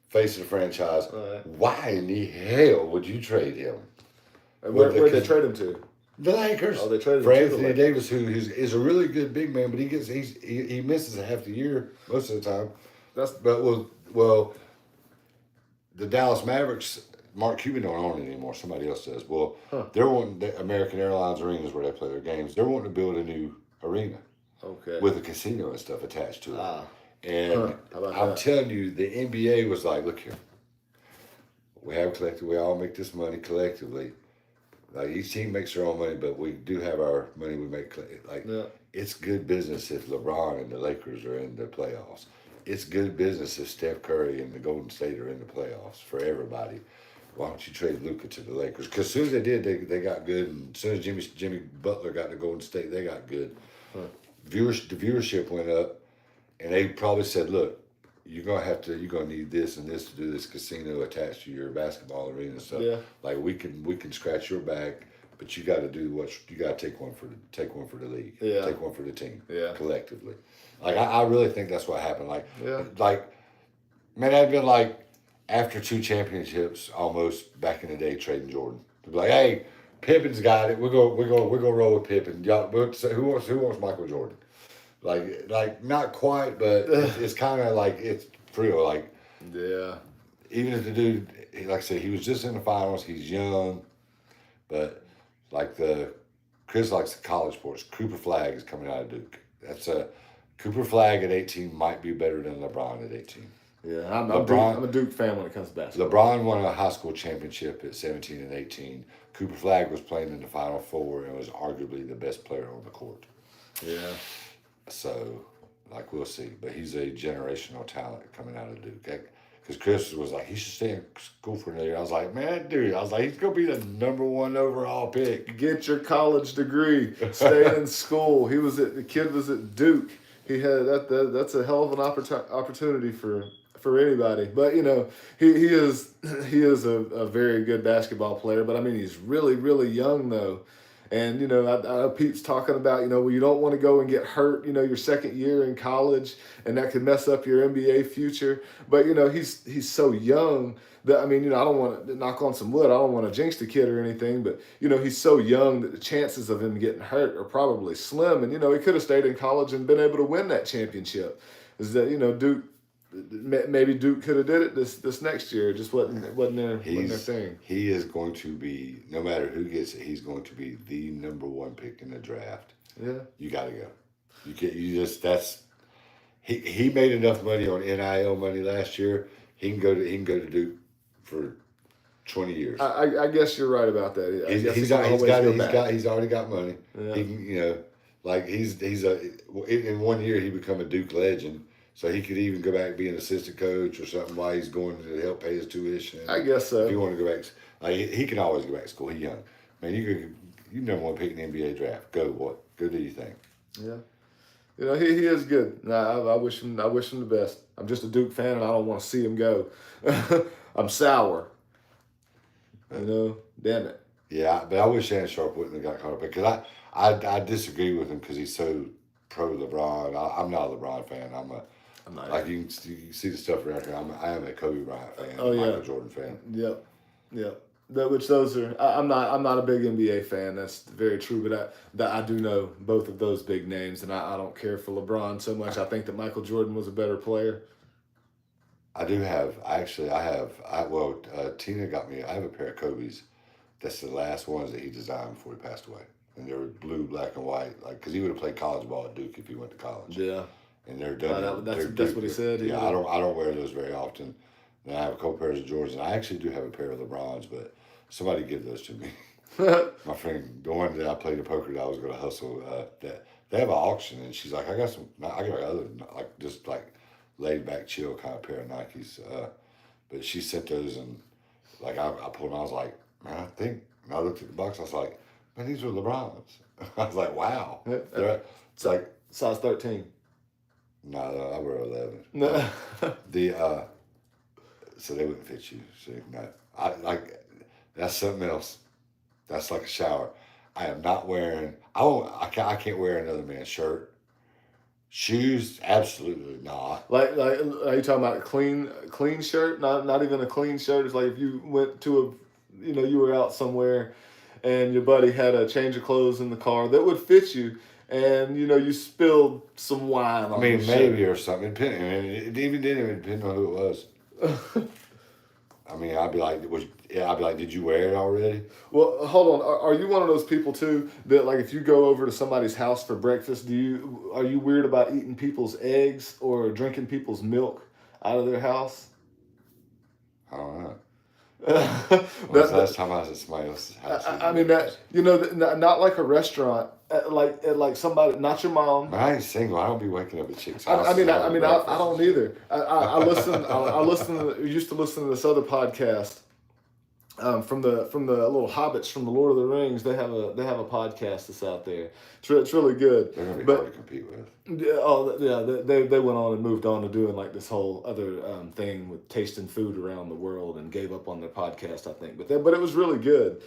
Face of the franchise. Right. Why in the hell would you trade him? And where'd they trade him to? The Lakers. Oh, they traded for him to Anthony Davis, who is a really good big man, but he misses a half the year most of the time. Well, the Dallas Mavericks, Mark Cuban don't own it anymore. Somebody else does. Well, they're wanting the American Airlines arenas where they play their games. They're wanting to build a new arena. Okay. With a casino and stuff attached to it. And how about I'm that? telling you, the NBA was like, look here. We all make this money collectively. Like each team makes their own money, but we do have our money we make. It's good business if LeBron and the Lakers are in the playoffs. It's good business if Steph Curry and the Golden State are in the playoffs for everybody. Why don't you trade Luka to the Lakers? Because as soon as they did, they got good. And as soon as Jimmy Butler got to Golden State, they got good. The viewership went up, and they probably said, look, you're gonna need this and this to do this casino attached to your basketball arena and stuff. Yeah. Like we can scratch your back, but you got to do you got to take one for the league. Yeah. Take one for the team. Yeah. Collectively. Like I really think that's what happened. Yeah. Man, that'd been like after 2 championships almost back in the day trading Jordan. To be like, hey, Pippen's got it. We're gonna roll with Pippen. Y'all, who wants Michael Jordan? Like not quite, but it's kind of like it's real. Like Yeah. even if the dude, like I said, he was just in the finals. He's young, but Chris likes the college sports. Cooper Flag is coming out of Duke. Cooper Flag at 18 might be better than LeBron at 18. Yeah, I'm a Duke fan when it comes to basketball. LeBron won a high school championship at 17 and 18. Cooper Flag was playing in the Final Four and was arguably the best player on the court. Yeah. So, we'll see. But he's a generational talent coming out of Duke. Because Chris was like, he should stay in school for another year. I was like, man, dude. I was like, he's going to be the #1 overall pick. Get your college degree. Stay in school. The kid was at Duke. He had that's a hell of an opportunity for anybody. But he is a very good basketball player. But I mean, he's really, really young though. And, you know, I know Pete's talking about, you know, well, you don't want to go and get hurt, you know, your second year in college, and that could mess up your NBA future. But, you know, he's so young that, I mean, you know, I don't want to knock on some wood. I don't want to jinx the kid or anything, but, you know, he's so young that the chances of him getting hurt are probably slim. And, you know, he could have stayed in college and been able to win that championship. Is that, you know, maybe Duke could have did it this next year. It just wasn't their thing. He is going to be, no matter who gets it, he's going to be the number one pick in the draft. Yeah, you got to go. He made enough money on NIL money last year. He can go to Duke for 20 years. I guess you're right about that. He's already got money. Yeah. He can, you know, like in 1 year he become a Duke legend. So he could even go back and be an assistant coach or something while he's going to help pay his tuition. I guess so. If you want to go back, like, he can always go back to school. He's young. Man, you number one pick in the NBA draft. Go do your thing. Yeah, you know, he is good. I wish him the best. I'm just a Duke fan, and I don't want to see him go. I'm sour. You know, damn it. Yeah, but I wish Shannon Sharp wouldn't have got caught up because I disagree with him because he's so pro LeBron. I'm not a LeBron fan. I'm not. Like you can see the stuff around here. I am a Kobe Bryant fan. Oh yeah. Michael Jordan fan. Yep. Those are. I'm not a big NBA fan. That's very true. But I do know both of those big names, and I don't care for LeBron so much. I think that Michael Jordan was a better player. Tina got me. I have a pair of Kobe's. That's the last ones that he designed before he passed away, and they were blue, black, and white. Like, because he would have played college ball at Duke if he went to college. Yeah. And they're done. That's what he said. Yeah, I don't wear those very often. And I have a couple pairs of Jordans, and I actually do have a pair of LeBrons, but somebody give those to me. My friend, the one that I played the poker that I was going to hustle, that they have an auction, and she's like, I got other, like, just like laid back, chill kind of pair of Nikes. But she sent those, and like I pulled them, I was like, man, and I looked at the box, I was like, man, these were LeBrons. I was like, wow. It's like size 13. No, I wear 11. No. So they wouldn't fit you. So no, that's something else. That's like a shower. I am not wearing. I can't wear another man's shirt. Shoes, absolutely not. Like are you talking about a clean shirt? Not even a clean shirt. It's like if you went to you were out somewhere, and your buddy had a change of clothes in the car that would fit you. And you spilled some wine on maybe shirt. or something. It even didn't depend on who it was. I'd be like, did you wear it already? Well, hold on. Are you one of those people too that, like, if you go over to somebody's house for breakfast, are you weird about eating people's eggs or drinking people's milk out of their house? I don't know. When's the last time I was at somebody else's house? I mean not like a restaurant. Like somebody, not your mom. But I ain't single. I don't be waking up at chicks' house. I don't either. I used to listen to this other podcast from the little hobbits from the Lord of the Rings. They have a podcast that's out there. It's really good. They're gonna be hard to compete with. They went on and moved on to doing like this whole other thing with tasting food around the world and gave up on their podcast, I think. But it was really good,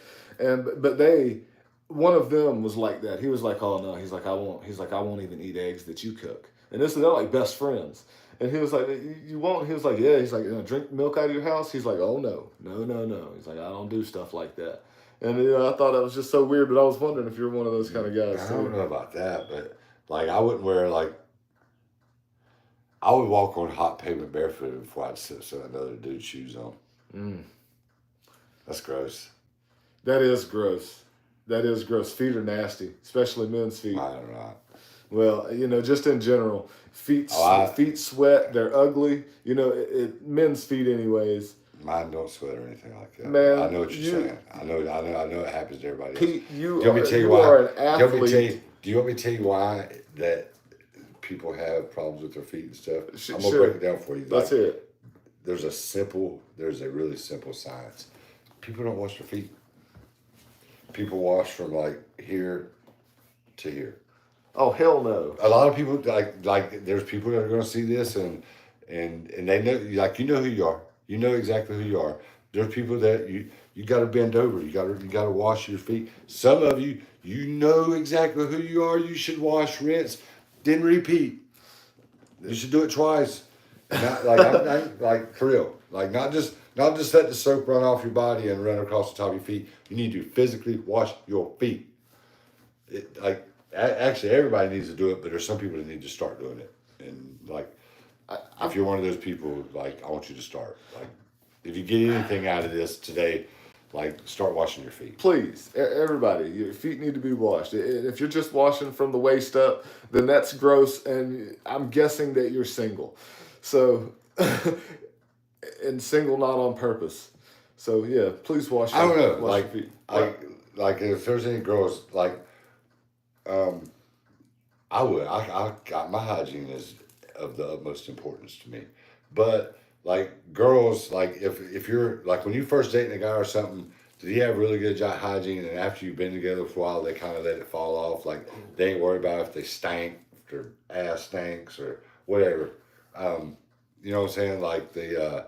one of them was like that. He was like, "Oh no," he's like, "I won't even eat eggs that you cook." And they're like best friends. And he was like, "You won't?" He was like, "Yeah." He's like, "Drink milk out of your house?" He's like, "Oh no." He's like, "I don't do stuff like that." And I thought that was just so weird. But I was wondering if you're one of those kind of guys. I don't know about that, but like I wouldn't wear I would walk on hot pavement barefooted before I'd sit another dude's shoes on. That's gross. That is gross. Feet are nasty, especially men's feet. I don't know. Well, just in general, feet sweat. They're ugly. Men's feet, anyways. Mine don't sweat or anything like that. Man, I know what you're saying. I know it happens to everybody else. Pete, you are an athlete. Do you want me to tell you why that people have problems with their feet and stuff? I'm gonna Sure. break it down for you. Let's hear it. There's a really simple science. People don't wash their feet. People wash from like here to here. Oh, hell no. A lot of people like there's people that are going to see this and they know, like, who you are. You know exactly who you are. There's people that you You got to bend over. You got to wash your feet. Some of you, you know exactly who you are. You should wash, rinse, then repeat. You should do it twice. Not like I'm like for real. Like not just let the soap run off your body and run across the top of your feet. You need to physically wash your feet. Actually, everybody needs to do it, but there's some people that need to start doing it. And like, if you're one of those people, like I want you to start. Like, if you get anything out of this today, like start washing your feet. Please, everybody, your feet need to be washed. If you're just washing from the waist up, then that's gross, and I'm guessing that you're single. So, and single not on purpose. So yeah, please wash. I don't know, wash like your feet. like if there's any girls like, I would. I got my hygiene is of the utmost importance to me, but like girls, like if you're like when you first dating a guy or something, did he have really good hygiene? And after you've been together for a while, they kind of let it fall off. Like they ain't worried about if they stank, if their ass stinks or whatever. You know what I'm saying? Like the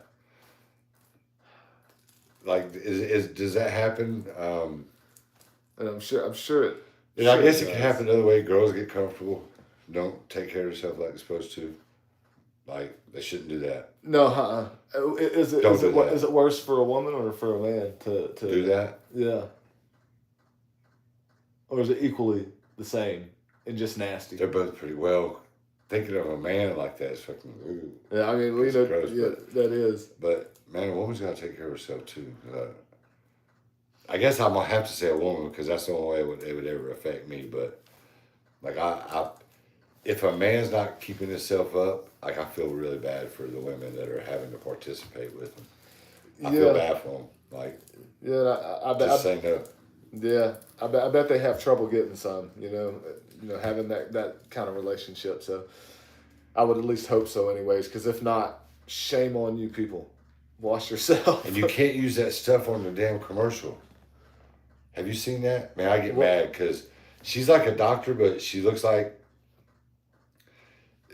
like is does that happen? And I'm sure it. And I guess it can happen the other way. Girls get comfortable, don't take care of themselves like they're supposed to. Like they shouldn't do that. No, is it worse for a woman or for a man to Do that? Yeah. Or is it equally the same and just nasty? They're both pretty well. Thinking of a man like that is fucking. Ooh, Yeah, I mean, it's gross, that is. But man, a woman's gotta take care of herself too. I guess I'm gonna have to say a woman because that's the only way it would ever affect me. But like if a man's not keeping himself up, like I feel really bad for the women that are having to participate with him. I feel bad for them. Like, yeah, I just say no. Yeah, I bet they have trouble getting some. Having that kind of relationship. So, I would at least hope so, anyways. Because if not, shame on you people. Wash yourself. And you can't use that stuff on the damn commercial. Have you seen that? Man, I get mad because she's like a doctor, but she looks like.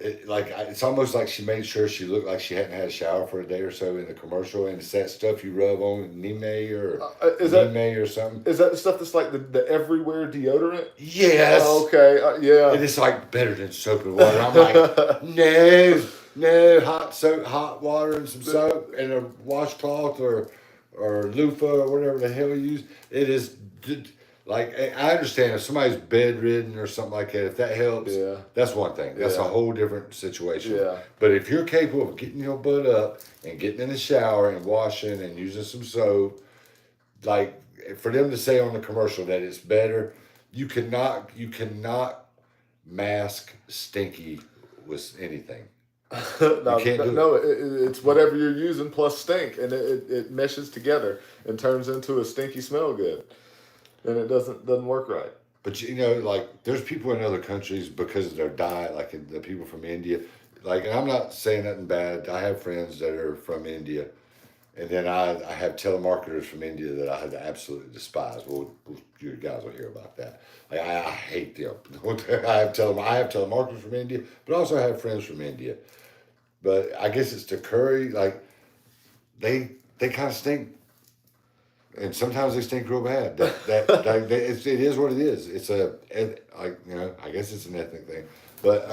It's almost like she made sure she looked like she hadn't had a shower for a day or so in the commercial, and it's that stuff you rub on Nime or something. Is that the stuff that's like the everywhere deodorant? Yes. Oh, okay. Yeah. And it's like better than soap and water. I'm like, no, hot water and some soap and a washcloth or loofah or whatever the hell you use. It is. Like, I understand if somebody's bedridden or something like that, if that helps, that's one thing. That's a whole different situation. Yeah. But if you're capable of getting your butt up and getting in the shower and washing and using some soap, like, for them to say on the commercial that it's better, you cannot mask stinky with anything. It's whatever you're using plus stink, and it meshes together and turns into a stinky smell good. And it doesn't work right. But like there's people in other countries because of their diet, like the people from India. Like, and I'm not saying nothing bad. I have friends that are from India, and then I have telemarketers from India that I absolutely despise. Well, you guys will hear about that. Like I hate them. I have telemarketers from India, but I also have friends from India. But I guess it's the curry. Like they kind of stink. And sometimes they stink real bad. It is what it is. It's I guess it's an ethnic thing. But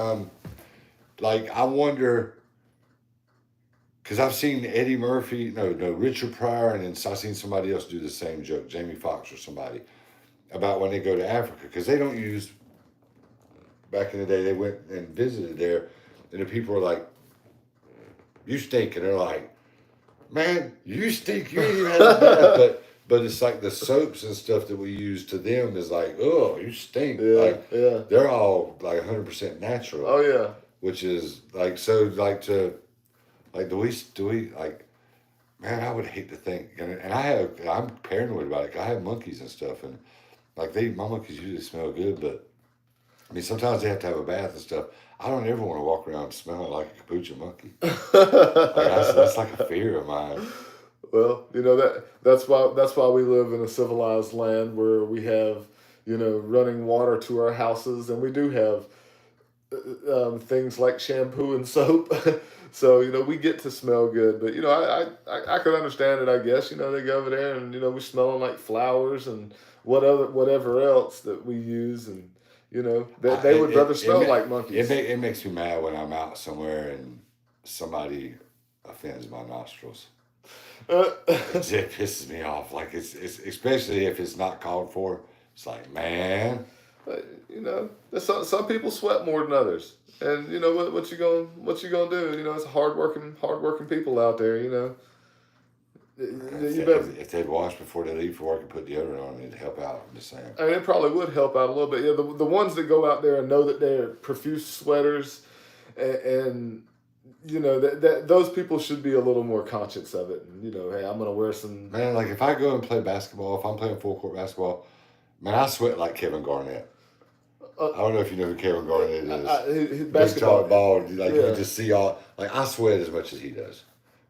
I wonder, because I've seen Eddie Murphy, Richard Pryor, and then I've seen somebody else do the same joke, Jamie Foxx or somebody, about when they go to Africa, because they don't use. Back in the day, they went and visited there, and the people were like, "You stink," and they're like, "Man, you stink. You ain't even had a bath." But it's like the soaps and stuff that we use to them is like, oh, you stink. They're all like 100% natural. Oh yeah. Which is like do we like, man, I would hate to think, and I'm paranoid about it. I have monkeys and stuff, and like my monkeys usually smell good, but I mean sometimes they have to have a bath and stuff. I don't ever want to walk around smelling like a capuchin monkey. That's like a fear of mine. Well, that's why we live in a civilized land where we have, running water to our houses, and we do have things like shampoo and soap. So, we get to smell good, but I could understand it, I guess. They go over there and we smelling like flowers and whatever else that we use, and they would rather smell like monkeys. It makes me mad when I'm out somewhere and somebody offends my nostrils. It pisses me off. Like it's especially if it's not called for. It's like, man. But, some people sweat more than others, and what you gonna do? It's hardworking people out there. If they'd wash before they leave for work and put deodorant on, it'd help out. I'm just saying. I mean, it probably would help out a little bit. Yeah, the ones that go out there and know that they're profuse sweaters, and that those people should be a little more conscious of it. And hey, I'm gonna wear some. Man, like if I go and play basketball, if I'm playing full court basketball, man, I sweat like Kevin Garnett. I don't know if you know who Kevin Garnett is. His basketball, big tall ball. Like yeah. you just see all. Like I sweat as much as he does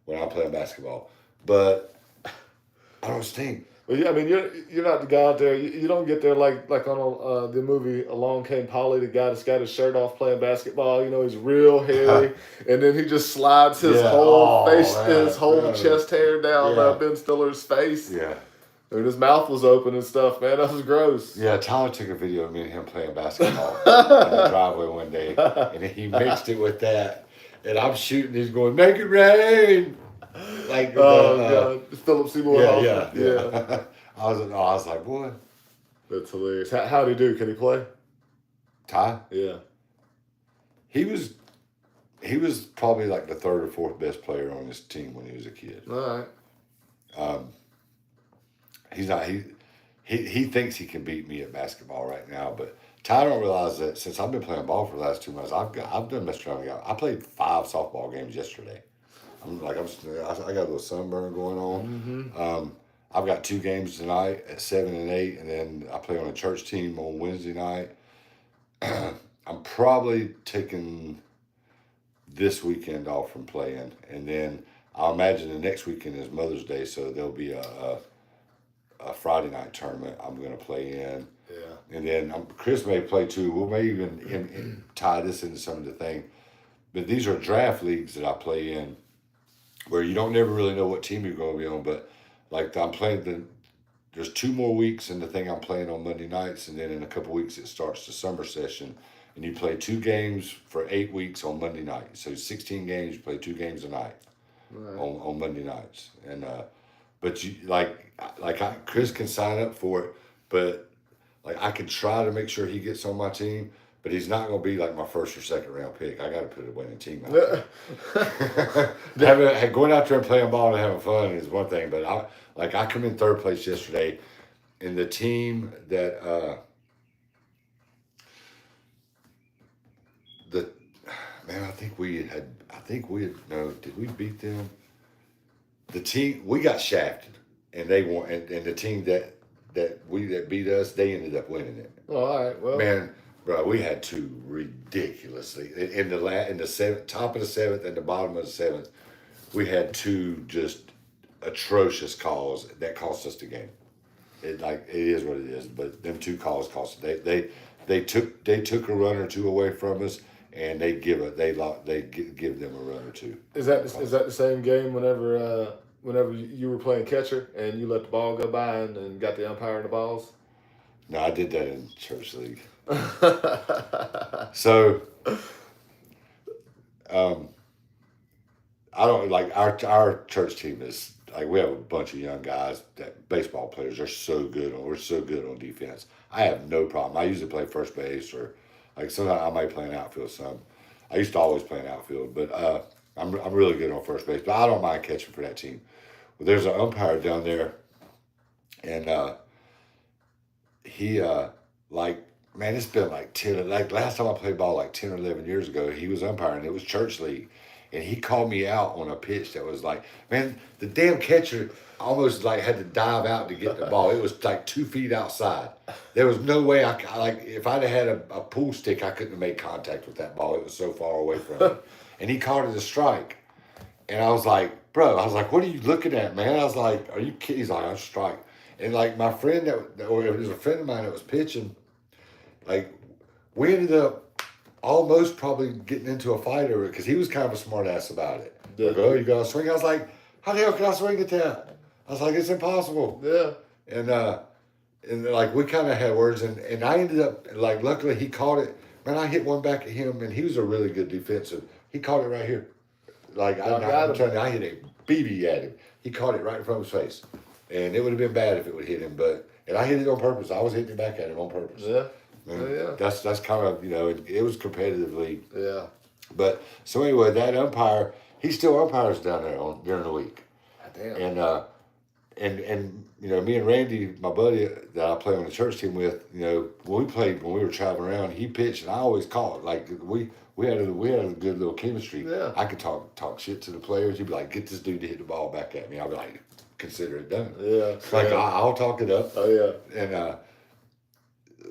when I'm playing basketball, but I don't stink. Well, yeah, I mean, you're not the guy out there. You don't get there like on the movie Along Came Polly, the guy that's got his shirt off playing basketball. He's real hairy, and then he just slides his whole his whole chest hair down Ben Stiller's face. Yeah. And his mouth was open and stuff, man. That was gross. Yeah, Tyler took a video of me and him playing basketball in the driveway one day, and he mixed it with that. And I'm shooting, he's going, "Make it rain!" Like, God, Philip Seymour Hoffman. Yeah. I was like, boy, that's hilarious. How'd he do? Can he play? Ty? Yeah. He was probably like the third or fourth best player on his team when he was a kid. All right. He's not. He thinks he can beat me at basketball right now, but Ty don't realize that since I've been playing ball for the last 2 months, I've done messed around. I played 5 softball games yesterday. I got a little sunburn going on. Mm-hmm. I've got 2 games tonight at 7 and 8, and then I play on a church team on Wednesday night. I'm probably taking this weekend off from playing, and then I'll imagine the next weekend is Mother's Day, so there'll be a Friday night tournament I'm going to play in. Yeah. And then Chris may play too. We may even tie this into some of the thing. But these are draft leagues that I play in where you don't never really know what team you're going to be on. But like I'm playing there's 2 more weeks in the thing I'm playing on Monday nights. And then in a couple weeks it starts the summer session. And you play 2 games for 8 weeks on Monday night. So 16 games, you play 2 games a night on Monday nights. And but you Chris can sign up for it, but like I can try to make sure he gets on my team, but he's not going to be like my first or second round pick. I got to put a winning team out there. Going out there and playing ball and having fun is one thing, but I come in 3rd place yesterday, and the team that I think we had no, did we beat them? The team we got shafted, and they won, and the team that beat us, they ended up winning it. Oh, all right, well, man, bro, we had 2 ridiculously in the top of the 7th and the bottom of the 7th. We had 2 just atrocious calls that cost us the game. It is what it is, but them 2 calls cost us. They took a run or 2 away from us. And they give them a run or 2. Is that the same game whenever you were playing catcher and you let the ball go by and got the umpire in the balls? No, I did that in church league. So, I don't like our church team is like we have a bunch of young guys that baseball players are so good on. We're so good on defense. I have no problem. I usually play first base or. Like sometimes I might play an outfield some. I used to always play an outfield, but I'm really good on first base. But I don't mind catching for that team. Well, there's an umpire down there, and he man, it's been like 10. Like last time I played ball like 10 or 11 years ago, he was umpiring. It was church league, and he called me out on a pitch that was like, man, the damn catcher almost like had to dive out to get the ball. It was like 2 feet outside. There was no way if I'd have had a pool stick, I couldn't have made contact with that ball. It was so far away from me. And he called it a strike. And I was like, bro, what are you looking at, man? I was like, are you kidding? He's like, I'm strike. And like my friend or it was a friend of mine that was pitching, like we ended up almost probably getting into a fight over it because he was kind of a smart ass about it. Yeah. Like, oh, you got to swing? I was like, how the hell can I swing at that? I was like, it's impossible. Yeah. And like we kind of had words, and I ended up like luckily he caught it. Man, I hit one back at him, and he was a really good defensive. He caught it right here. Like I'm telling you, I hit a BB at him. He caught it right in front of his face, and it would have been bad if it would hit him. And I hit it on purpose. I was hitting it back at him on purpose. Yeah. Yeah. That's kind of it was competitively. Yeah. But so anyway, that umpire, he still umpires down there during the week. Damn. And me and Randy, my buddy that I play on the church team with, when we were traveling around, he pitched and I always caught. Like we had a good little chemistry. Yeah. I could talk shit to the players. He'd be like, get this dude to hit the ball back at me. I'd be like, consider it done. Yeah. Like I'll talk it up. Oh yeah. And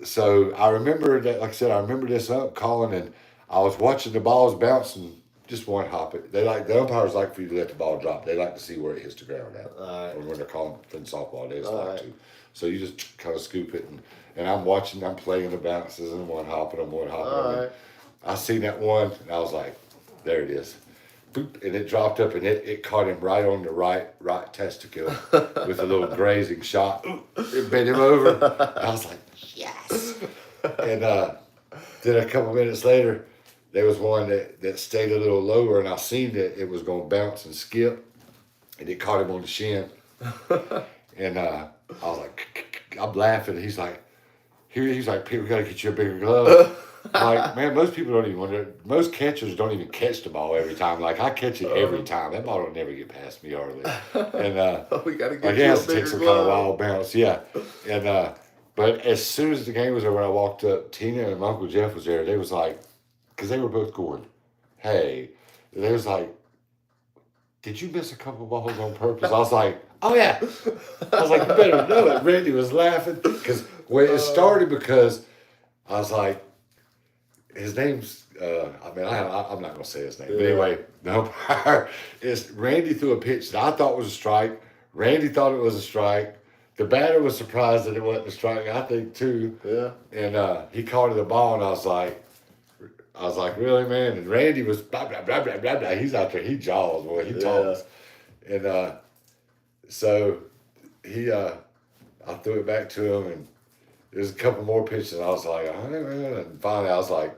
so I remember that, like I said, I remember this up calling, and I was watching the balls bouncing. Just one hop it. The umpires like for you to let the ball drop. They like to see where it hits the ground at. Right. Or when they're calling softball, they just All like right. to. So you just kind of scoop it, and I'm watching. I'm playing the bounces and one hopping and one hopping. All right. I seen that one, and I was like, there it is. Boop, and it dropped up, and it caught him right on the right testicle with a little grazing shot. It bent him over. And I was like, yes. And then a couple minutes later, there was one that stayed a little lower, and I seen that it was going to bounce and skip, and it caught him on the shin. And I was like, I'm laughing. He's like, Pete, we got to get you a bigger glove. I'm like, man, most catchers don't even catch the ball every time. Like, I catch it every time. That ball will never get past me hardly. And we got to I get you a guess it bigger takes some glove. kind of wild bounce, yeah. And but as soon as the game was over, I walked up. Tina and my Uncle Jeff was there. They was like, because they were both going, hey. And they was like, did you miss a couple balls on purpose? I was like, oh yeah. I was like, you better know it. Randy was laughing because it started because I was like, his name's I'm not gonna say his name, but anyway, the umpire is Randy threw a pitch that I thought was a strike. Randy thought it was a strike. The batter was surprised that it wasn't a strike, I think too. Yeah. And he called it a ball, and I was like, really, man? And Randy was blah blah blah blah blah blah. He's out there, he jaws, boy, he talks. And so I threw it back to him, and there's a couple more pitches, and I was like, all right, man. And finally I was like,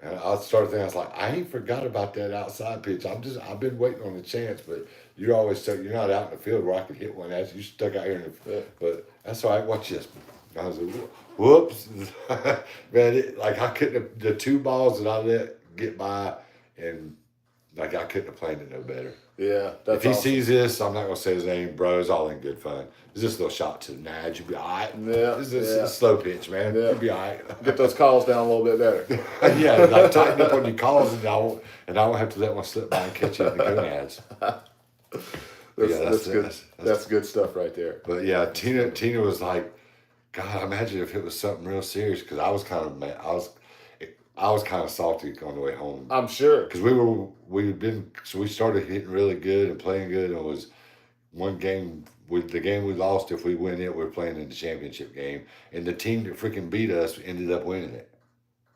and I started thinking, I was like, I ain't forgot about that outside pitch. I've been waiting on the chance, but you're not out in the field where I could hit one at you. You stuck out here in the field. But that's all right. Watch this. I was like, whoops. Man, I couldn't have, the two balls that I let get by, and like I couldn't have planned it no better. Yeah. If he sees this, I'm not going to say his name, bro. It's all in good fun. It's just a little shot to the Nige. You'll be all right. Yeah. It's a slow pitch, man. Yeah. You'll be all right. Get those calls down a little bit better. Yeah, like tighten up on your calls, and I won't have to let one slip by and catch you in the gonads. That's good. That's good stuff right there. But yeah, Tina was like, God, imagine if it was something real serious, because I was kind of mad. I was kind of salty on the way home. I'm sure. Because we started hitting really good and playing good, and it was one game. The game we lost, if we win it, we're playing in the championship game. And the team that freaking beat us ended up winning it.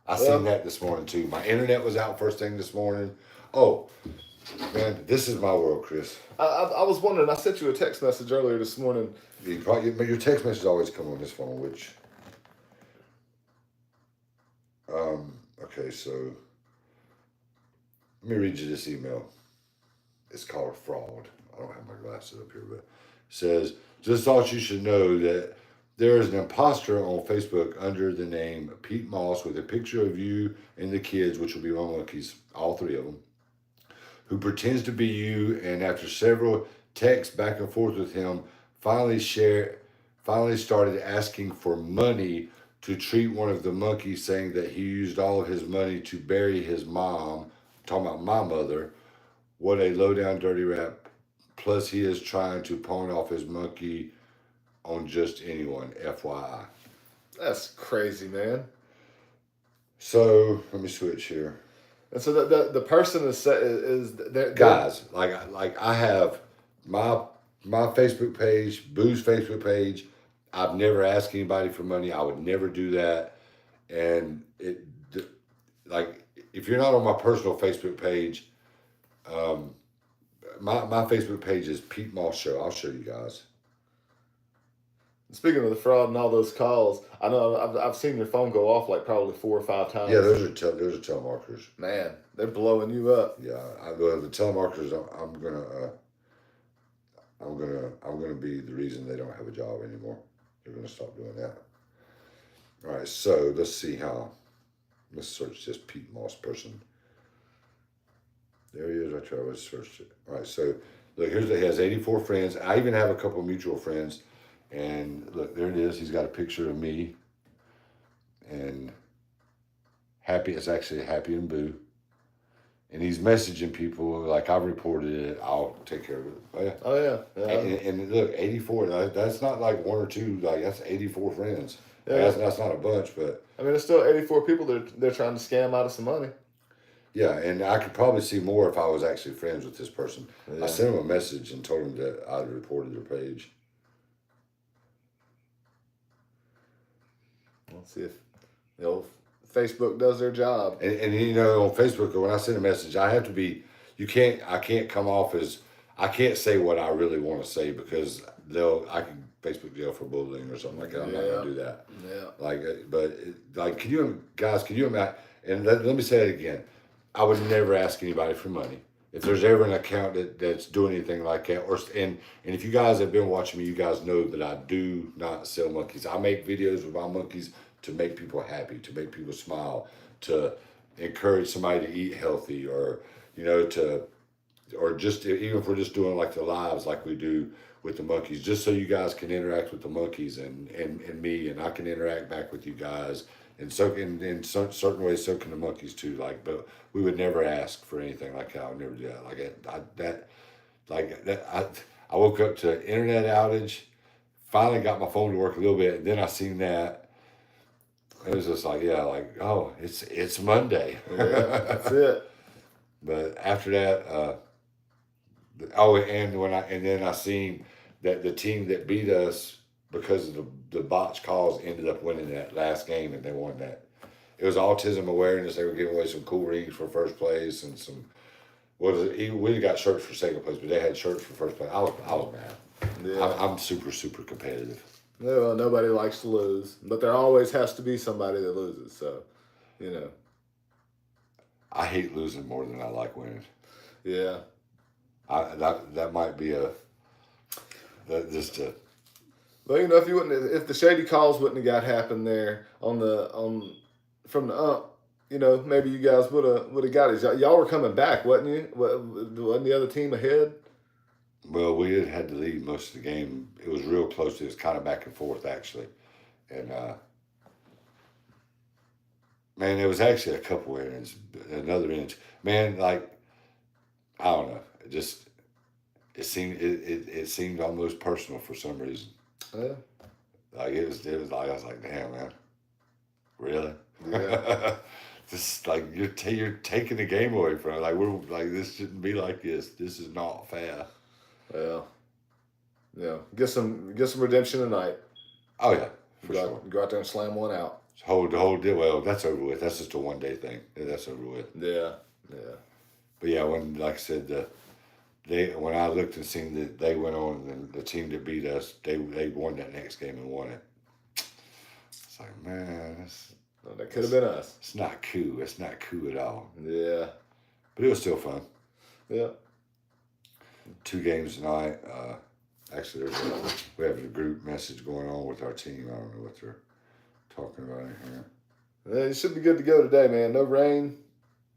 I seen that this morning too. My internet was out first thing this morning. Oh, man, this is my world, Chris. I was wondering, I sent you a text message earlier this morning. Your text messages always come on this phone, which... Okay, so let me read you this email. It's called Fraud. I don't have my glasses up here, but it says, just thought you should know that there is an imposter on Facebook under the name Pete Moss with a picture of you and the kids, which will be my monkeys, all three of them, who pretends to be you, and after several texts back and forth with him, finally started asking for money to treat one of the monkeys, saying that he used all of his money to bury his mom. Talking about my mother. What a low down dirty rap. Plus he is trying to pawn off his monkey on just anyone, FYI. That's crazy, man. So let me switch here. And so the person is guys, like I have my Facebook page, Boo's Facebook page. I've never asked anybody for money. I would never do that. And like if you're not on my personal Facebook page, my Facebook page is Pete Moss Show. I'll show you guys. Speaking of the fraud and all those calls, I know I've seen your phone go off like probably 4 or 5 times. Yeah, those are telemarketers. Man, they're blowing you up. Yeah, the telemarketers. I'm gonna be the reason they don't have a job anymore. They're gonna stop doing that. All right, so let's see how. Let's search this Pete Moss person. There he is. I tried to search it. All right, so look, he has 84 friends. I even have a couple of mutual friends. And look, there it is. He's got a picture of me. And Happy, it's actually Happy and Boo. And he's messaging people like, I've reported it. I'll take care of it. Oh, yeah. Oh, yeah. And look, 84. That's not like one or two. Like, that's 84 friends. Yeah. That's not a bunch, but. I mean, there's still 84 people they're trying to scam out of some money. Yeah, and I could probably see more if I was actually friends with this person. Yeah. I sent him a message and told him that I reported their page. Let's see if Facebook does their job. And on Facebook, when I send a message, I have to be. I can't come off as. I can't say what I really want to say because I can Facebook jail for bullying or something like that. I'm not gonna do that. Yeah. Can you imagine? And let me say it again. I would never ask anybody for money. If there's ever an account that's doing anything like that, and if you guys have been watching me, you guys know that I do not sell monkeys. I make videos with my monkeys to make people happy, to make people smile, to encourage somebody to eat healthy, or or just even if we're just doing like the lives like we do with the monkeys, just so you guys can interact with the monkeys and me, and I can interact back with you guys. And so in certain ways, so can the monkeys too. But we would never ask for anything like that. I would never do that. I woke up to an internet outage, finally got my phone to work a little bit, and then I seen that. It was just oh, it's Monday. Yeah, that's it. But after that, and then I seen that the team that beat us, because of the botch calls, ended up winning that last game, and they won that. It was autism awareness. They were giving away some cool rings for first place and some. We got shirts for second place, but they had shirts for first place. I was mad. Yeah. I'm super, super competitive. Yeah, well, nobody likes to lose, but there always has to be somebody that loses. So, I hate losing more than I like winning. Yeah. That might be Well, if the shady calls wouldn't have got happened there from the ump, maybe you guys would have got it. Y'all were coming back, wasn't you? Wasn't the other team ahead? Well, we had to lead most of the game. It was real close. It was kind of back and forth, actually. And, man, there was actually a couple innings, another inning. Man, I don't know. It seemed almost personal for some reason. Yeah. It was like, I was like, damn, man. Really? Yeah. Just you're taking the game away from it. We're this shouldn't be like this. This is not fair. Well, yeah. Get some redemption tonight. Oh yeah, for sure. Go out there and slam one out. Hold deal. Well, that's over with. That's just a 1 day thing. That's over with. Yeah. But yeah, when like I said, when I looked and seen that they went on and the team that beat us, they won that next game and won it. It's like, man, that could have been us. It's not cool. It's not cool at all. Yeah. But it was still fun. Yeah. 2 games tonight. Actually, we have a group message going on with our team. I don't know what they're talking about in here. Yeah, you should be good to go today, man. No rain.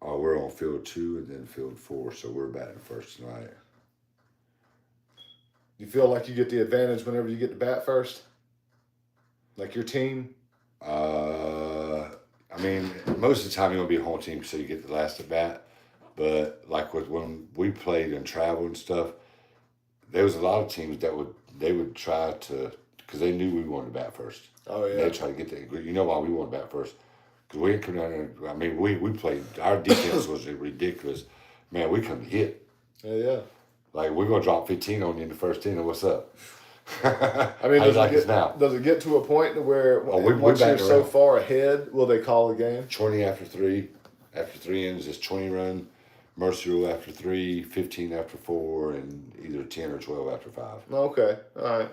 Oh, we're on field 2 and then field 4, so we're batting first tonight. You feel like you get the advantage whenever you get to bat first? Like your team? I mean, most of the time you're going to be a home team, so you get the last at bat. But when we played and traveled and stuff, there was a lot of teams that would try to, because they knew we wanted to bat first. Oh, yeah. They try to get that. You know why we wanted to bat first? Because we didn't come down there. I mean, we played. Our defense was ridiculous. Man, we come to hit. Yeah. We're going to drop 15 on you in the first inning. What's up? I mean, does it get to a point where once you're so far ahead, will they call the game? 20 after 3. after 3 innings is 20 run. Mercy rule after 3, 15 after 4, and either 10 or 12 after 5. Okay, all right.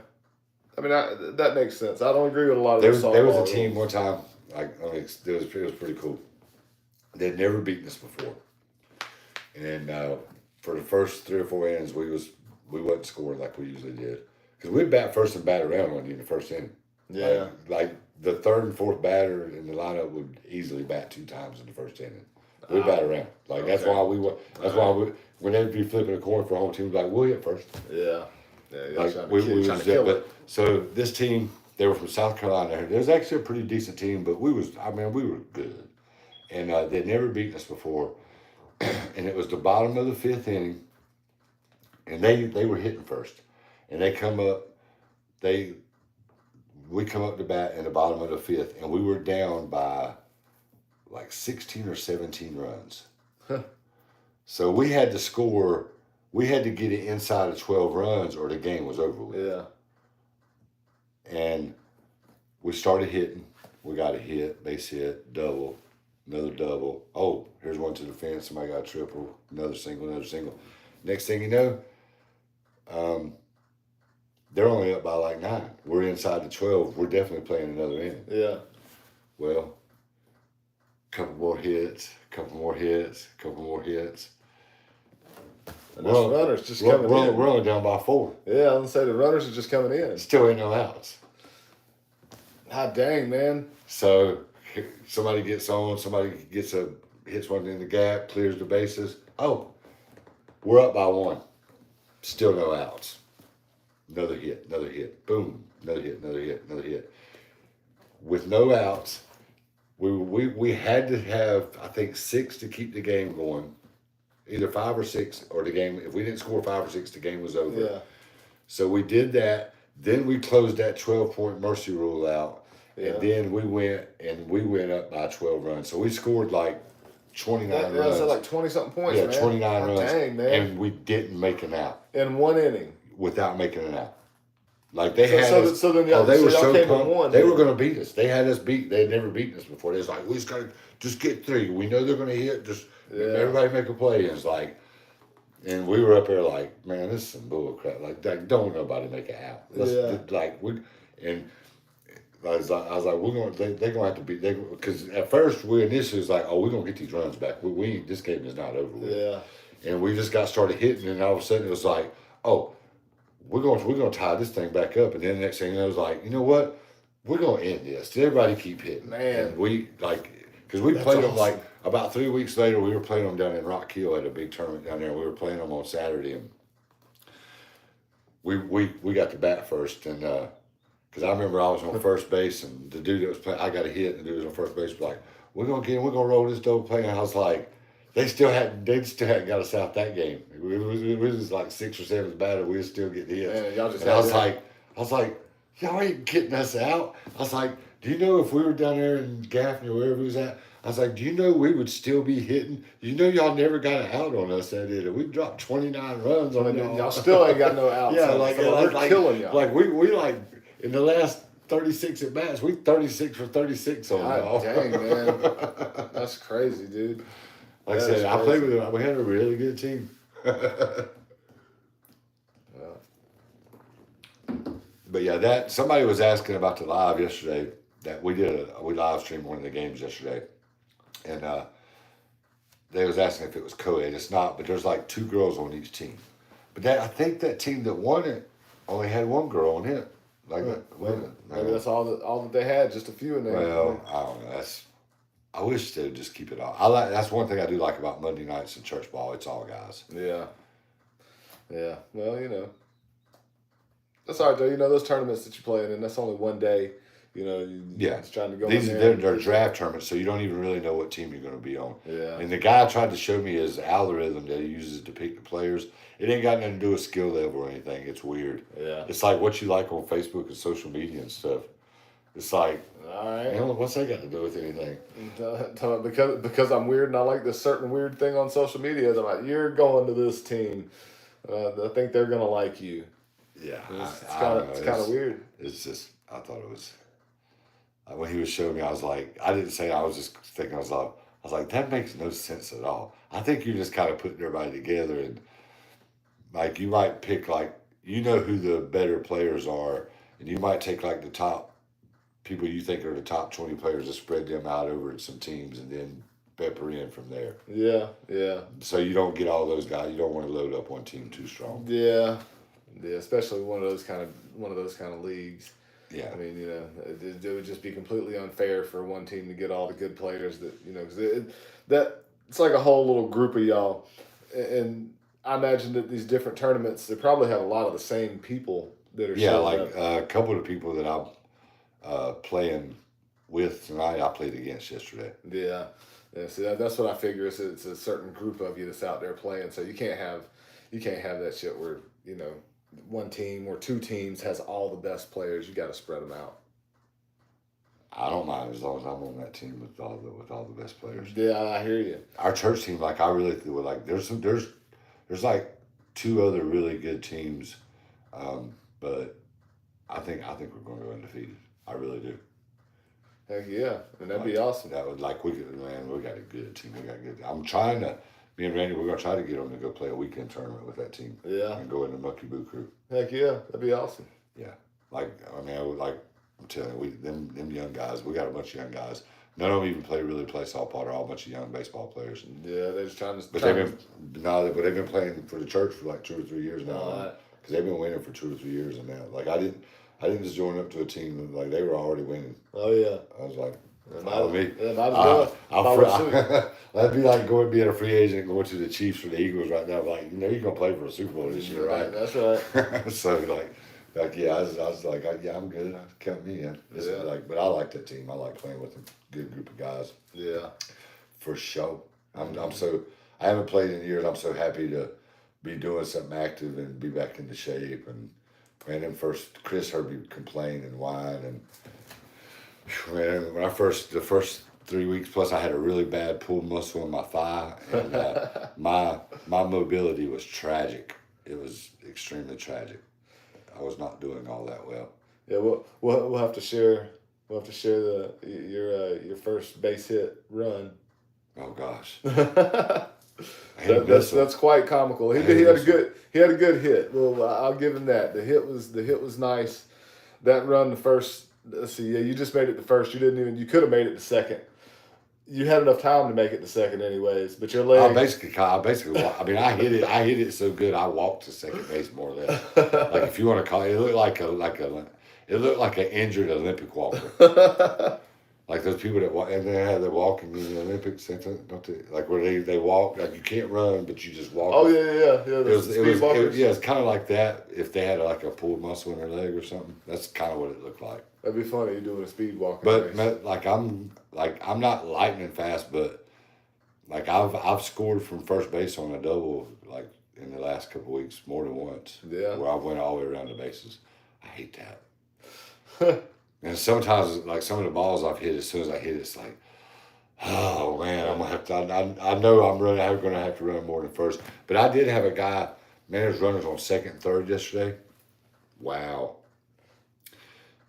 I mean, that makes sense. I don't agree with a lot of There those was there was a softball team rules. one time. It was pretty cool. They'd never beaten us before, and for the first 3 or 4 innings, we wasn't scoring like we usually did because we'd bat first and bat around on you in the first inning. Yeah. Like the third and fourth batter in the lineup would easily bat 2 times in the first inning. We bat around. Like that's why we were. That's why whenever you flipping a coin for a home team, we'd be like we'll hit first. Yeah. Yeah. Like Trying we to was kill but it. so this team they were from South Carolina. It was actually a pretty decent team, but we were good, and they'd never beaten us before, and it was the bottom of the 5th inning, and they were hitting first, and we come up to bat in the bottom of the 5th, and we were down by like 16 or 17 runs. So we had to score. We had to get it inside of 12 runs, or the game was over with. Yeah. And we started hitting. We got a hit, base hit, double, another double. Oh, here's one to the fence. Somebody got a triple, another single, another single. Next thing you know, they're only up by like 9. We're inside the 12. We're definitely playing another inning. Yeah. Well, couple more hits, couple more hits, couple more hits. And those runners just coming in. We're only down by 4. Yeah, I was gonna say the runners are just coming in. Still ain't no outs. God dang, man. So somebody gets on, hits one in the gap, clears the bases. Oh, we're up by 1. Still no outs. Another hit, boom, another hit, another hit, another hit. With no outs, we had to have, I think, 6 to keep the game going. Either 5 or 6, or the game, if we didn't score 5 or 6, the game was over. Yeah. So we did that. Then we closed that 12-point mercy rule out. Yeah. And then we went up by 12 runs. So we scored like 29 runs. Yeah, so like 20-something points, Yeah, man. 29 runs. Dang, man. And we didn't make an out. In 1 inning. Without making an out. Like they had so, us. So then they were y'all so came pumped. and won. They were going to beat us. They had us beat. They had never beaten us before. They was like, we just got to just get 3. We know they're going to hit. Just everybody make a play. And it's like, and we were up there like, man, this is some bull crap. Like, don't nobody make it out. And I was like, we're going. They're going to have to beat. Because at first we initially was like, oh, we're going to get these runs back. We this game is not over with. Yeah. And we just got started hitting, and all of a sudden it was like, oh, we're going to tie this thing back up. And then the next thing you know, it was like, you know what? We're going to end this. Everybody keep hitting. Man. And we because we played them like about 3 weeks later. We were playing them down in Rock Hill at a big tournament down there. We were playing them on Saturday, and we got to bat first, and because I remember I was on first base, and the dude that was playing, I got a hit, and the dude that was on first base was like, we're gonna roll this double play. And I was like, they still hadn't got us out that game. It was like 6 or 7 batter. We were still getting hits. Man, y'all just and I was like, y'all ain't getting us out. I was like, do you know if we were down there in Gaffney or wherever we was at? I was like, do you know we would still be hitting? You know y'all never got an out on us that either. We dropped 29 runs on y'all. Y'all still ain't got no outs. Yeah, we're killing y'all. Like we like in the last 36 at bats, we 36 for 36 on y'all. Dang, man. That's crazy, dude. Like I said, I played with them. We had a really good team. But yeah, that somebody was asking about the live yesterday. That we live streamed one of the games yesterday, and they was asking if it was co-ed. It's not, but there's like 2 girls on each team. But I think that team that won it only had 1 girl on it. Like maybe that's all that they had, just a few in there. Well, I don't know. I wish they would just keep it all. That's one thing I do like about Monday nights and church ball. It's all guys. Yeah. Yeah. Well, you know. That's all right, though. You know, those tournaments that you're playing in, that's only one day. You know, you're just trying to go in there. They're draft tournaments, so you don't even really know what team you're going to be on. Yeah. And the guy tried to show me his algorithm that he uses to pick the players. It ain't got nothing to do with skill level or anything. It's weird. Yeah. It's like what you like on Facebook and social media and stuff. It's like, all right. What's that got to do with anything? Because I'm weird and I like this certain weird thing on social media. I'm like, you're going to this team. I think they're going to like you. Yeah. It's kind of weird. It's just, I thought it was. When he was showing me, I was like, I didn't say, I was just thinking, I was like, I was like, that makes no sense at all. I think you're just kind of putting everybody together, and like you might pick like you know who the better players are, and you might take like the top people you think are the top 20 players and spread them out over some teams, and then pepper in from there. Yeah, yeah, So you don't get all those guys. You don't want to load up one team too strong. yeah, yeah. Especially one of those kind of leagues. Yeah. I mean, it would just be completely unfair for one team to get all the good players that because that it's like a whole little group of y'all, and I imagine that these different tournaments they probably have a lot of the same people that are Yeah, showing like up. a couple of people that I'm playing with tonight, I played against yesterday. Yeah, yeah. See, that's what I figure. It's a certain group of you that's out there playing, so you can't have that shit where one team or two teams has all the best players. You got to spread them out. I don't mind as long as I'm on that team with all the best players. Yeah, I hear you. Our church team, like I really feel like there's like two other really good teams, but I think we're going to go undefeated. I really do. Heck yeah, and that'd be Like, awesome. That would like we got a good team. We got good. I'm trying to. Me and Randy, we're gonna try to get them to go play a weekend tournament with that team. Yeah. And go in the Mucky Boo Crew. Heck yeah, that'd be awesome. Yeah. Like I mean, I would like. I'm telling you, them young guys. We got a bunch of young guys. None of them even play softball. They're all a bunch of young baseball players. Yeah, they're just trying to. But they've been playing for the church for like 2 or 3 years now. Because they've been winning for 2 or 3 years and now. Like I didn't just join up to a team that, like they were already winning. Oh yeah. I was like, Might me. as well. That'd be like being a free agent and going to the Chiefs or the Eagles right now. Like, you're gonna play for a Super Bowl this year, right? That's right. So like yeah, I was like, yeah, I'm good. Count me in. But I like that team. I like playing with a good group of guys. Yeah. For sure. I haven't played in years. I'm so happy to be doing something active and be back into shape. And man, then first Chris heard me complain and whine, and man, when the first 3 weeks plus, I had a really bad pulled muscle in my thigh, and my mobility was tragic. It was extremely tragic. I was not doing all that well. Yeah, we'll have to share. We'll have to share your first base hit run. Oh gosh. That's quite comical. He had a good hit. Well, I'll give him that. The hit was nice. That run the first. Let's see. Yeah, you just made it the first. You could have made it the second. You had enough time to make it the second, anyways. But your leg. I hit it so good. I walked to second base more or less. Like if you want to call it, it looked like an injured Olympic walker. Like those people that walk, and they have the walking in the Olympics, don't they? Like where they walk, like you can't run, but you just walk. Oh yeah. It's kind of like that. If they had like a pulled muscle in their leg or something, that's kind of what it looked like. That'd be funny. You're doing a speed walking. But I'm not lightning fast, but like I've scored from first base on a double like in the last couple of weeks more than once. Yeah. Where I went all the way around the bases. I hate that. And sometimes, like some of the balls I've hit, as soon as I hit it, it's like, oh man, I'm gonna have to. I know I'm gonna have to run more than first. But I did have a guy, man, there's runners on second and third yesterday. Wow.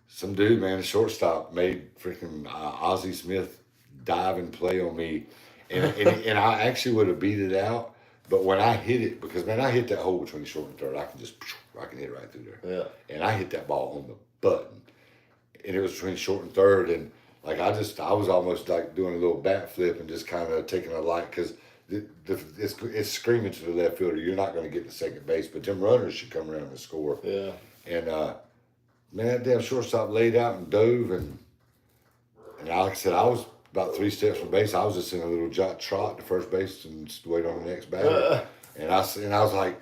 Some dude, man, the shortstop made freaking Ozzie Smith dive and play on me, and I actually would have beat it out. But when I hit it, because man, I hit that hole between short and third, I can hit it right through there. Yeah. And I hit that ball on the button. And it was between short and third, and like I was almost like doing a little bat flip and just kind of taking a light because it's screaming to the left fielder, you're not going to get to second base, but them runners should come around and score. Yeah. And man, that damn shortstop laid out and dove, and like I said, I was about 3 steps from base. I was just in a little trot to first base and just wait on the next batter. And I was like.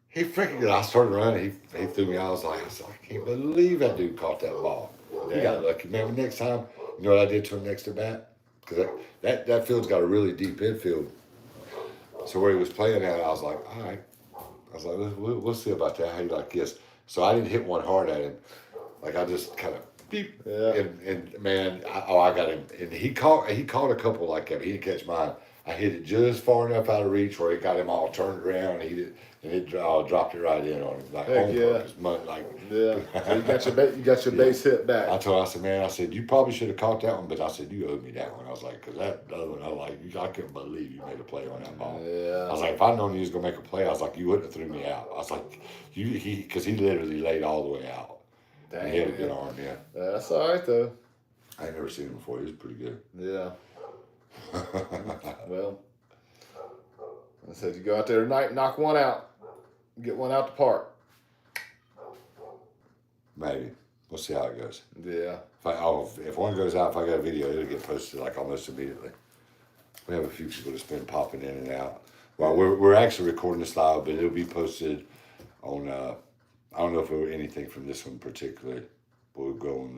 He freaking good. I started running. He threw me out. I was like, I can't believe that dude caught that ball. He got lucky. Man, next time, you know what I did to him next at bat? Because that field's got a really deep infield. So where he was playing at, I was like, all right. I was like, we'll see about that. How you like this? So I didn't hit one hard at him. Like I just kind of beep. Yeah. And man, I got him. And he caught a couple like that. He didn't catch mine. I hit it just far enough out of reach where it got him all turned around. And it dropped it right in on him, like Heck on yeah. purpose. Like, Yeah. So you got your base hit back. I told her, I said, man, I said, you probably should have caught that one, but I said, you owed me that one. I was like, because that other one, I was like, I couldn't believe you made a play on that ball. Yeah. I was like, if I'd known you was gonna make a play, I was like, you wouldn't have threw me out. I was like, because he literally laid all the way out. Dang, and he had a good arm, yeah. That's all right though. I ain't never seen him before. He was pretty good. Yeah. Well, I said you go out there tonight, knock one out, get one out the park. Maybe. We'll see how it goes. Yeah. If one goes out, if I got a video, it'll get posted like almost immediately. We have a few people that's been popping in and out. Well, we're actually recording this live, but it'll be posted on. I don't know if it were anything from this one particularly. We'll go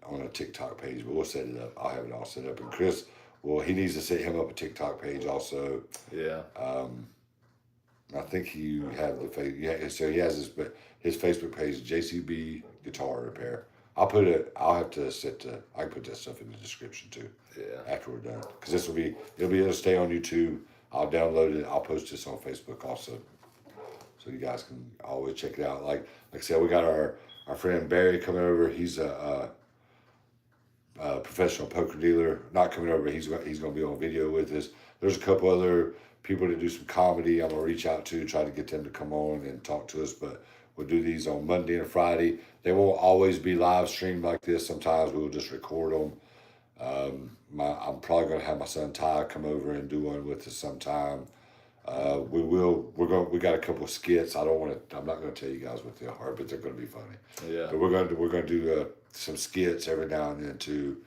on a TikTok page, but we'll set it up. I'll have it all set up. And Chris, well, he needs to set him up a TikTok page also. Yeah. I think you have the face. Yeah, so he has his Facebook page, JCB Guitar Repair. I'll have to I can put that stuff in the description too. Yeah. After we're done, because it'll be able to stay on YouTube. I'll download it. I'll post this on Facebook also, so you guys can always check it out. Like I said, we got our friend Barry coming over. He's a professional poker dealer. Not coming over. He's going to be on video with us. There's a couple other people that do some comedy. I'm gonna reach out to try to get them to come on and talk to us. But we'll do these on Monday and Friday. They won't always be live streamed like this. Sometimes we'll just record them. I'm probably gonna have my son Ty come over and do one with us sometime. We got a couple of skits. I'm not gonna tell you guys what they are, but they're gonna be funny. Yeah. But we're gonna do some skits every now and then too.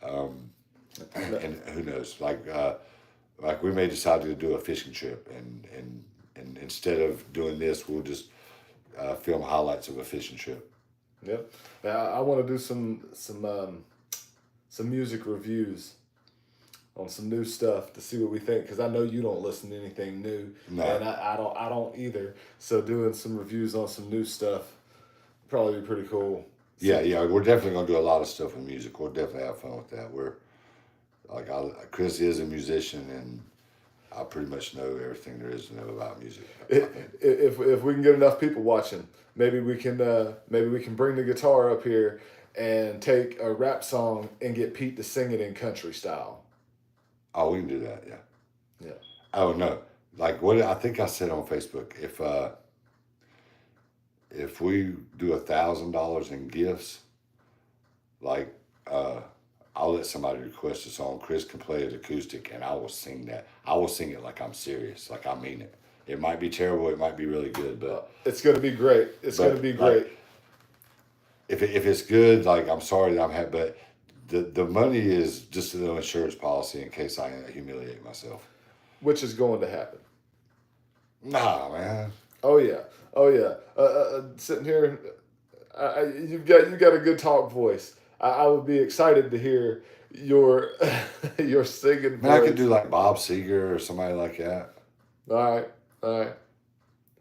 And who knows? Like we may decide to do a fishing trip, and instead of doing this, we'll just film highlights of a fishing trip. Yep. Now I want to do some music reviews on some new stuff to see what we think, because I know you don't listen to anything new, No. and I don't either. So doing some reviews on some new stuff probably be pretty cool. Yeah, we're definitely gonna do a lot of stuff with music. We'll definitely have fun with that. Chris is a musician, and I pretty much know everything there is to know about music. If we can get enough people watching, maybe we can bring the guitar up here and take a rap song and get Pete to sing it in country style. Oh, we can do that. Yeah. Yeah. Oh no, like what I think I said on Facebook. If we do $1,000 in gifts, like I'll let somebody request a song. Chris can play it acoustic, and I will sing that. I will sing it like I'm serious, like I mean it. It might be terrible. It might be really good, but it's gonna be great. It's gonna be great. Like, if it's good, like I'm sorry that I'm happy, but the money is just an insurance policy in case I humiliate myself. Which is going to happen. Nah, man. Oh yeah. Sitting here, you've got a good talk voice. I would be excited to hear your your singing voice. Man, I could do like Bob Seger or somebody like that. All right.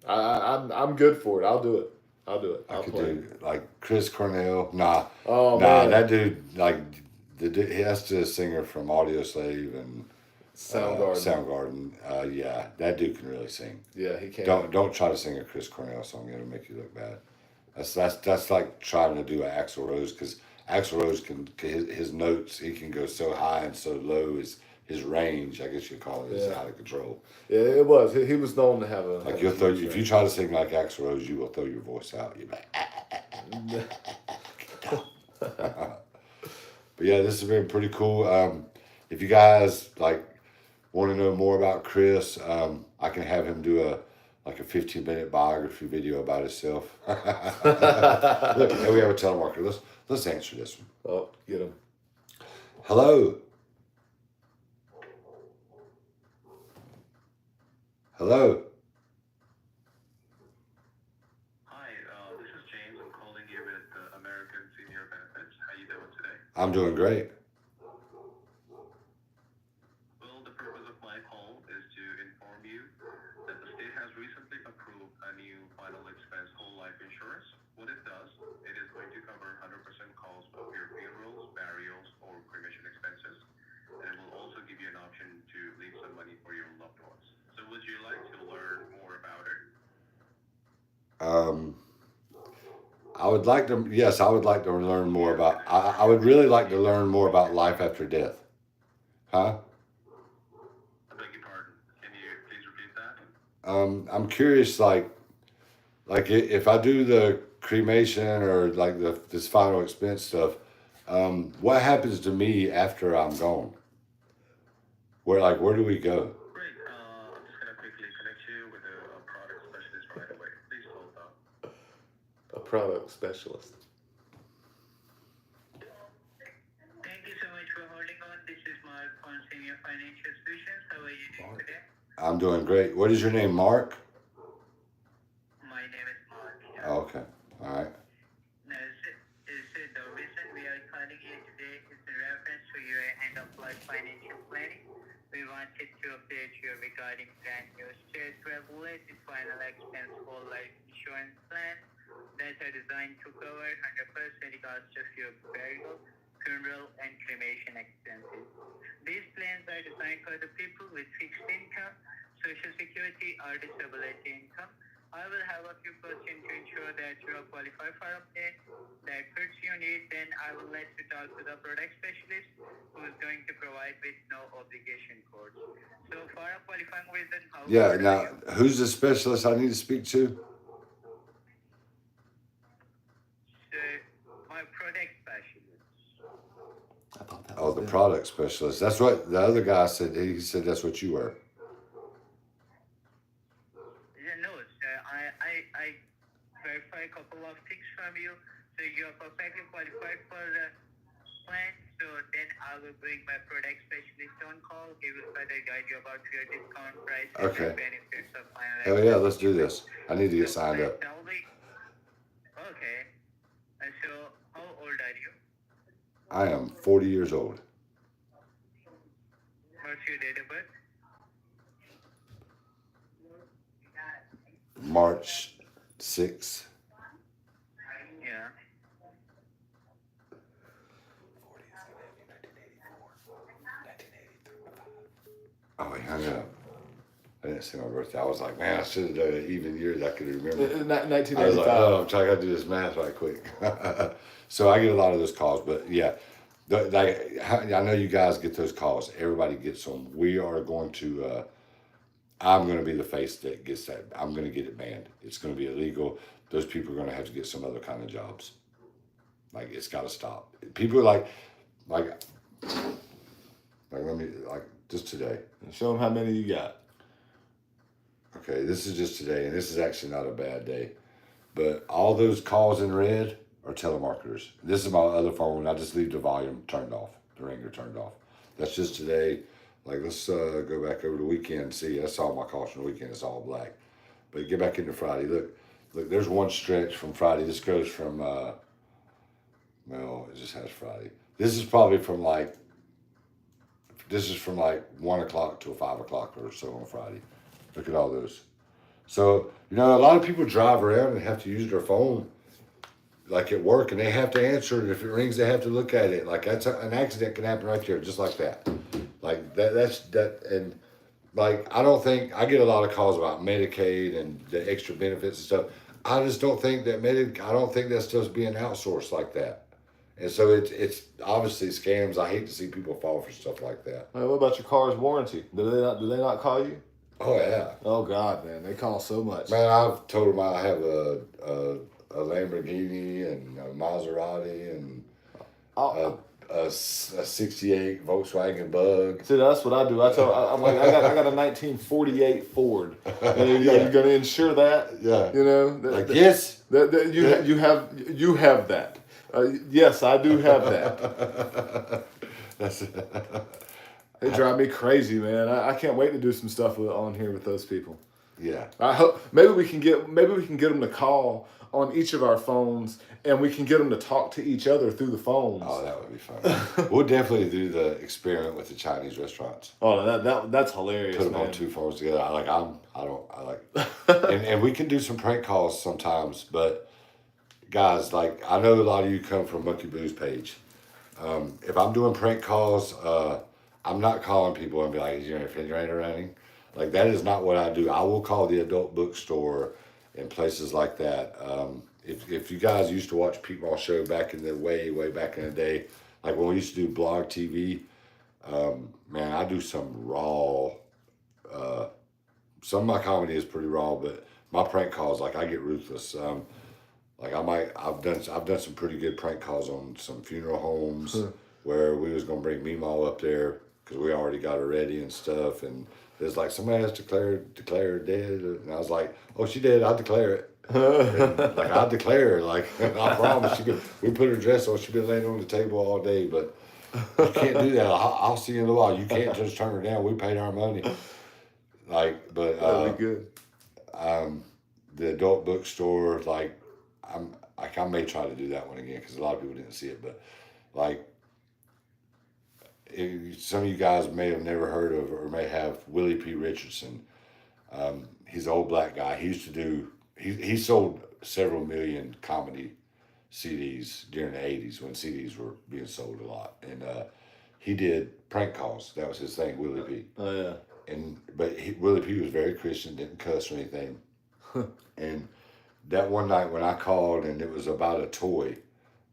I'm good for it. I'll do it. I could do like Chris Cornell. Nah. Oh nah, man. that dude, like that's the singer from Audio Slave and Soundgarden. Yeah, that dude can really sing. Yeah, he can. Don't try to sing a Chris Cornell song; it'll make you look bad. That's like trying to do an Axl Rose, because Axl Rose can his notes, he can go so high and so low. His range, I guess you'd call it, is out of control. Yeah, it was. He was known to have a like you'll throw if you try to sing like Axl Rose, you will throw your voice out. You'll be like, But yeah, this has been pretty cool. If you guys like want to know more about Chris, I can have him do a 15-minute biography video about himself. Look, here we have a telemarketer. Let's answer this one. Oh, get him. Hello. Hello. Hi, this is James. I'm calling you with American Senior Benefits. How you doing today? I'm doing great. Well, the purpose of my call is to inform you that the state has recently approved a new final expense whole life insurance. What it does, it is going to cover 100% cost of your funerals, burials, or cremation expenses. And it will also give you an option to leave some Um, I would like to. Yes, I would like to learn more about. I would really like to learn more about life after death. Huh? I beg your pardon. Can you please repeat that? I'm curious, if I do the cremation or like this final expense stuff, what happens to me after I'm gone? Where do we go? Great. I'm just gonna quickly connect you with a product specialist right away. Please hold on. A product specialist. Thank you so much for holding on. This is Mark from Senior Financial Solutions. How are you doing today? I'm doing great. What is your name, Mark? My name is Mark. Oh, okay. All right. Now, the reason we are calling you today is in reference to your end-of-life financial planning. We wanted to update you regarding brand new state-regulated final expense whole life insurance plan that are designed to cover 100% cost of your burial, funeral, and cremation expenses. These plans are designed for the people with fixed income, social security, or disability income. I will have a few questions to ensure that you are qualified for a plan that fits your needs. Then I will let you talk to the product specialist who is going to provide with no obligation quotes. So for a qualifying reason, how Yeah. old are Now, you? who's the specialist I need to speak to? So my product specialist. I thought that Oh, was the them. product specialist. That's what the other guy said. He said that's what you were. Yeah, no, sir. I verify a couple of things from you. So you are perfectly qualified for the plan. So then I will bring my product specialist on call. He will further guide you about your discount prices Okay. and benefits of final Hell yeah, let's do this. I need to get signed up. Okay. So how old are you? I am 40 years old. What's your date of birth? March 6th. Yeah. Oh, he hung up. I didn't see my birthday. I was like, man, I should have done an even year that I could remember. 1985. I was like, oh, I'm trying to do this math right quick. So I get a lot of those calls, but yeah, I know you guys get those calls. Everybody gets them. We are going to. I'm going to be the face that gets that. I'm going to get it banned. It's going to be illegal. Those people are going to have to get some other kind of jobs. Like it's got to stop. People are like let me just today. Show them how many you got. Okay, this is just today, and this is actually not a bad day. But all those calls in red are telemarketers. This is my other phone. I just leave the volume turned off, the ringer turned off. That's just today. Like, let's go back over the weekend. See, that's all my calls from the weekend. It's all black. But get back into Friday. Look, there's one stretch from Friday. This goes from, well, it just has Friday. This is probably from like 1 o'clock till 5 o'clock or so on Friday. Look at all those. So, a lot of people drive around and have to use their phone like at work, and they have to answer it. If it rings, they have to look at it. Like an accident can happen right there, just like that. Like and like I don't think I get a lot of calls about Medicaid and the extra benefits and stuff. I just don't think that I don't think that stuff's being outsourced like that. And so it's obviously scams. I hate to see people fall for stuff like that. Hey, what about your car's warranty? Do they not call you? Oh yeah. Oh God, man, they call so much. Man, I've told them I have a Lamborghini and a Maserati and a 68 Volkswagen Bug. See, that's what I do. I'm like, I got a 1948 Ford. You're gonna insure that? Yeah. Yes. You have that. Yes, I do have that. That's They drive me crazy, man. I can't wait to do some stuff on here with those people. Yeah. I hope maybe we can get them to call on each of our phones, and we can get them to talk to each other through the phones. Oh, that would be fun. We'll definitely do the experiment with the Chinese restaurants. Oh, that's hilarious. Put them man. on two phones together. And we can do some prank calls sometimes. But guys, like I know a lot of you come from Monkey Boo's page. If I'm doing prank calls, I'm not calling people and be like, "Is your refrigerator running?" Like that is not what I do. I will call the adult bookstore and places like that. If you guys used to watch PeteMossShow back in the way back in the day, like when we used to do blog TV, man, I do some raw. Some of my comedy is pretty raw, but my prank calls, like I get ruthless. Like I've done some pretty good prank calls on some funeral homes where we was gonna bring Meemaw up there because we already got her ready and stuff, and there's like somebody has declared her dead, and I was like, oh, she dead, I'll declare it. And, like I declare her, like I promise she could. We put her dress on, she'd been laying on the table all day, but you can't do that. I'll see you in a while. You can't just turn her down. We paid our money. Like, but That'd be good. The adult bookstore, like I may try to do that one again because a lot of people didn't see it, but like some of you guys may have never heard of or may have Willie P. Richardson. He's an old black guy. He used to do. He sold several million comedy CDs during the 80s when CDs were being sold a lot, and he did prank calls. That was his thing, Willie P. Oh yeah. But Willie P was very Christian, didn't cuss or anything. And that one night when I called and it was about a toy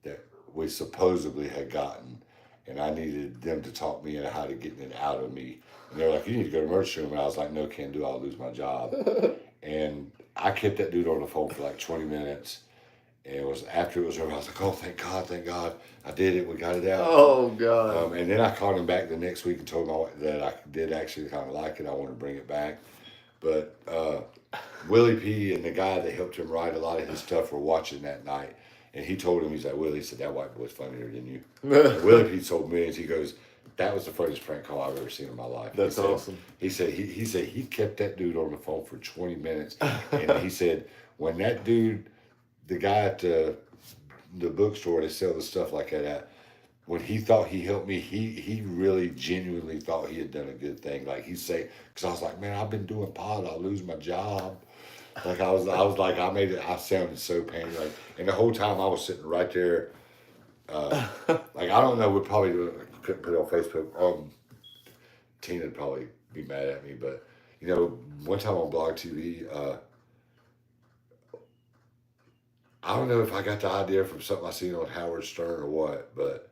that we supposedly had gotten, and I needed them to talk me into how to get it out of me. And they're like, you need to go to the emergency room. And I was like, no, can't do it. I'll lose my job. And I kept that dude on the phone for like 20 minutes. And it was after it was over, I was like, oh, thank God. I did it. We got it out. Oh, God. And then I called him back the next week and told him that I did actually kind of like it. I want to bring it back. But Willie P. and the guy that helped him write a lot of his stuff were watching that night. And he told him, he's like, Willie, he said, that white boy's funnier than you. And Willie P. told millions. He goes, that was the funniest prank call I've ever seen in my life. That's awesome. He said he kept that dude on the phone for 20 minutes. And he said, when that dude, the guy at the bookstore that sell the stuff like that, when he thought he helped me, he really genuinely thought he had done a good thing. Like he said, because I was like, man, I've been doing pod, I'll lose my job. Like I was like, I sounded so pained. Like, and the whole time I was sitting right there. Like I don't know, we probably couldn't put it on Facebook. Tina'd probably be mad at me, but you know, one time on Blog TV, I don't know if I got the idea from something I seen on Howard Stern or what, but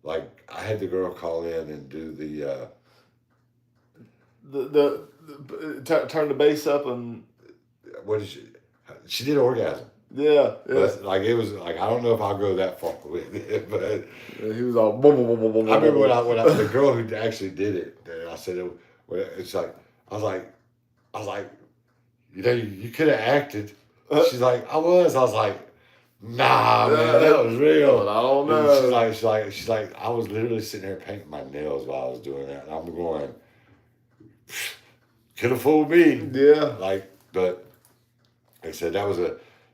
like I had the girl call in and do turn the bass up and what did she did orgasm. Yeah. But like it was like I don't know if I'll go that far with it, but he was all boom, boom, boom, boom, boom. I remember when I the girl who actually did it, I said it's like I was like, you know, you could have acted. She's like, I was like, nah, man, that was real. I don't know. And she's like, I was literally sitting there painting my nails while I was doing that, and I'm going, could have fooled me. Yeah. Like, but like I said, that was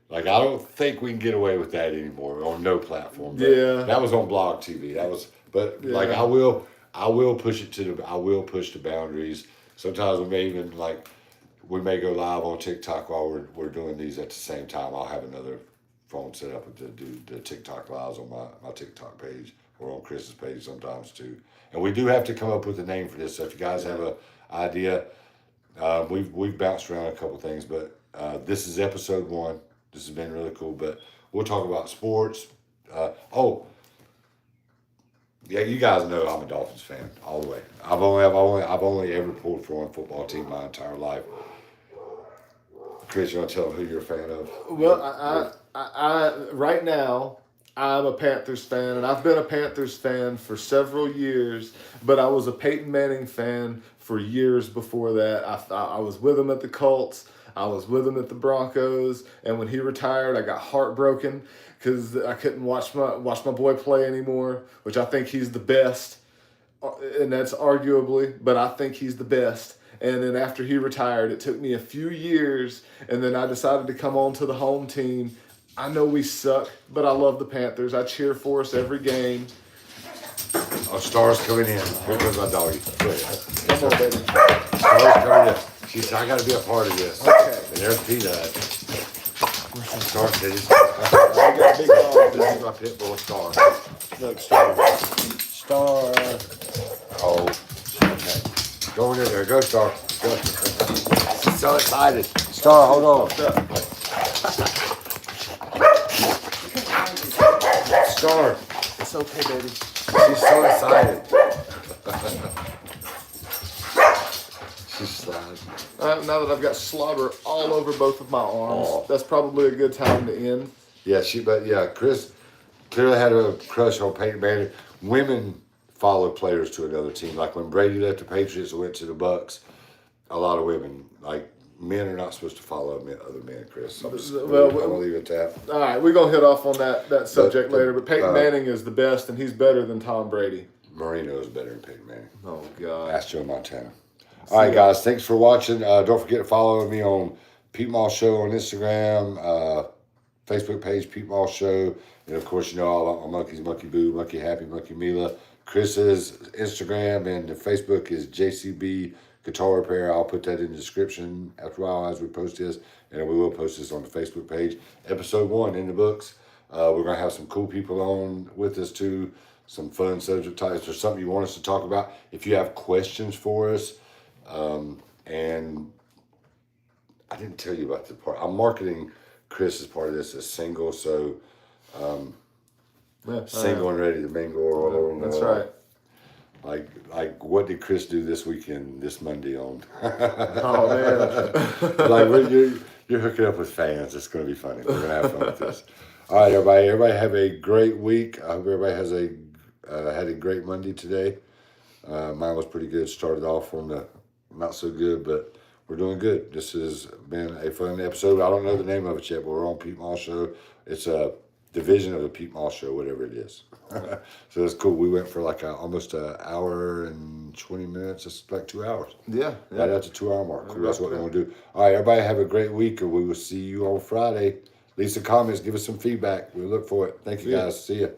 like I don't think we can get away with that anymore on no platform. But yeah. That was on Blog TV. That was, but like I will push the boundaries. Sometimes we may go live on TikTok while we're doing these at the same time. I'll have another phone set up to do the TikTok lives on my TikTok page or on Chris's page sometimes too. And we do have to come up with a name for this. So if you guys have an idea, we've bounced around a couple things, but this is episode 1. This has been really cool, but we'll talk about sports. Yeah, you guys know I'm a Dolphins fan all the way. I've only ever pulled for one football team my entire life. Chris, you want to tell them who you're a fan of? Well, I right now I'm a Panthers fan, and I've been a Panthers fan for several years. But I was a Peyton Manning fan for years before that. I was with him at the Colts. I was with him at the Broncos, and when he retired, I got heartbroken because I couldn't watch my boy play anymore, which I think he's the best, and that's arguably, but I think he's the best. And then after he retired, it took me a few years, and then I decided to come on to the home team. I know we suck, but I love the Panthers. I cheer for us every game. Oh, Star's coming in. Here comes my doggy. Come on, baby. Star's coming in. She said, I got to be a part of this. Okay. And there's Peanut. Star said, I got a big dog. this is my pit bull, Star. Look, Star. Oh, okay. Go in there. Go, Star. Go. She's so excited. Star, hold on. Star. It's okay, baby. She's so excited. She's sliding. Now that I've got slobber all over both of my arms, that's probably a good time to end. Yeah, Chris clearly had a crush on Peyton Manning. Women follow players to another team. Like when Brady left the Patriots and went to the Bucks, a lot of women, like men are not supposed to follow other men, Chris. I'm gonna leave it at that. All right, we're going to hit off on that subject later, but Peyton uh, Manning is the best, and he's better than Tom Brady. Marino is better than Peyton Manning. Oh, God. Ask Joe Montana. All right, guys. Thanks for watching. Don't forget to follow me on PeteMossShow on Instagram, Facebook page PeteMossShow, and of course, you know all about my monkeys: Monkey Boo, Monkey Happy, Monkey Mila. Chris's Instagram and the Facebook is JCB Guitar Repair. I'll put that in the description after a while as we post this, and we will post this on the Facebook page. Episode 1 in the books. We're gonna have some cool people on with us too. Some fun subject types or something you want us to talk about. If you have questions for us. And I didn't tell you about the part. I'm marketing Chris as part of this as single, so single and ready to mingle or whatever. That's right. Like what did Chris do this weekend, this Monday on? Oh, man. Like you're hooking up with fans. It's going to be funny. We're going to have fun with this. All right, everybody. Everybody have a great week. I hope everybody has had a great Monday today. Mine was pretty good. Started off on the not so good, but we're doing good. This has been a fun episode. I don't know the name of it yet, but we're on PeteMossShow. It's a division of the PeteMossShow, whatever it is. So it's cool. We went for like almost an hour and 20 minutes. It's like 2 hours. Yeah. Right at the 2 hour mark. Cool. That's what we're going to do. All right, everybody have a great week, and we will see you on Friday. Leave some comments. Give us some feedback. We look for it. Thank you, guys. See ya.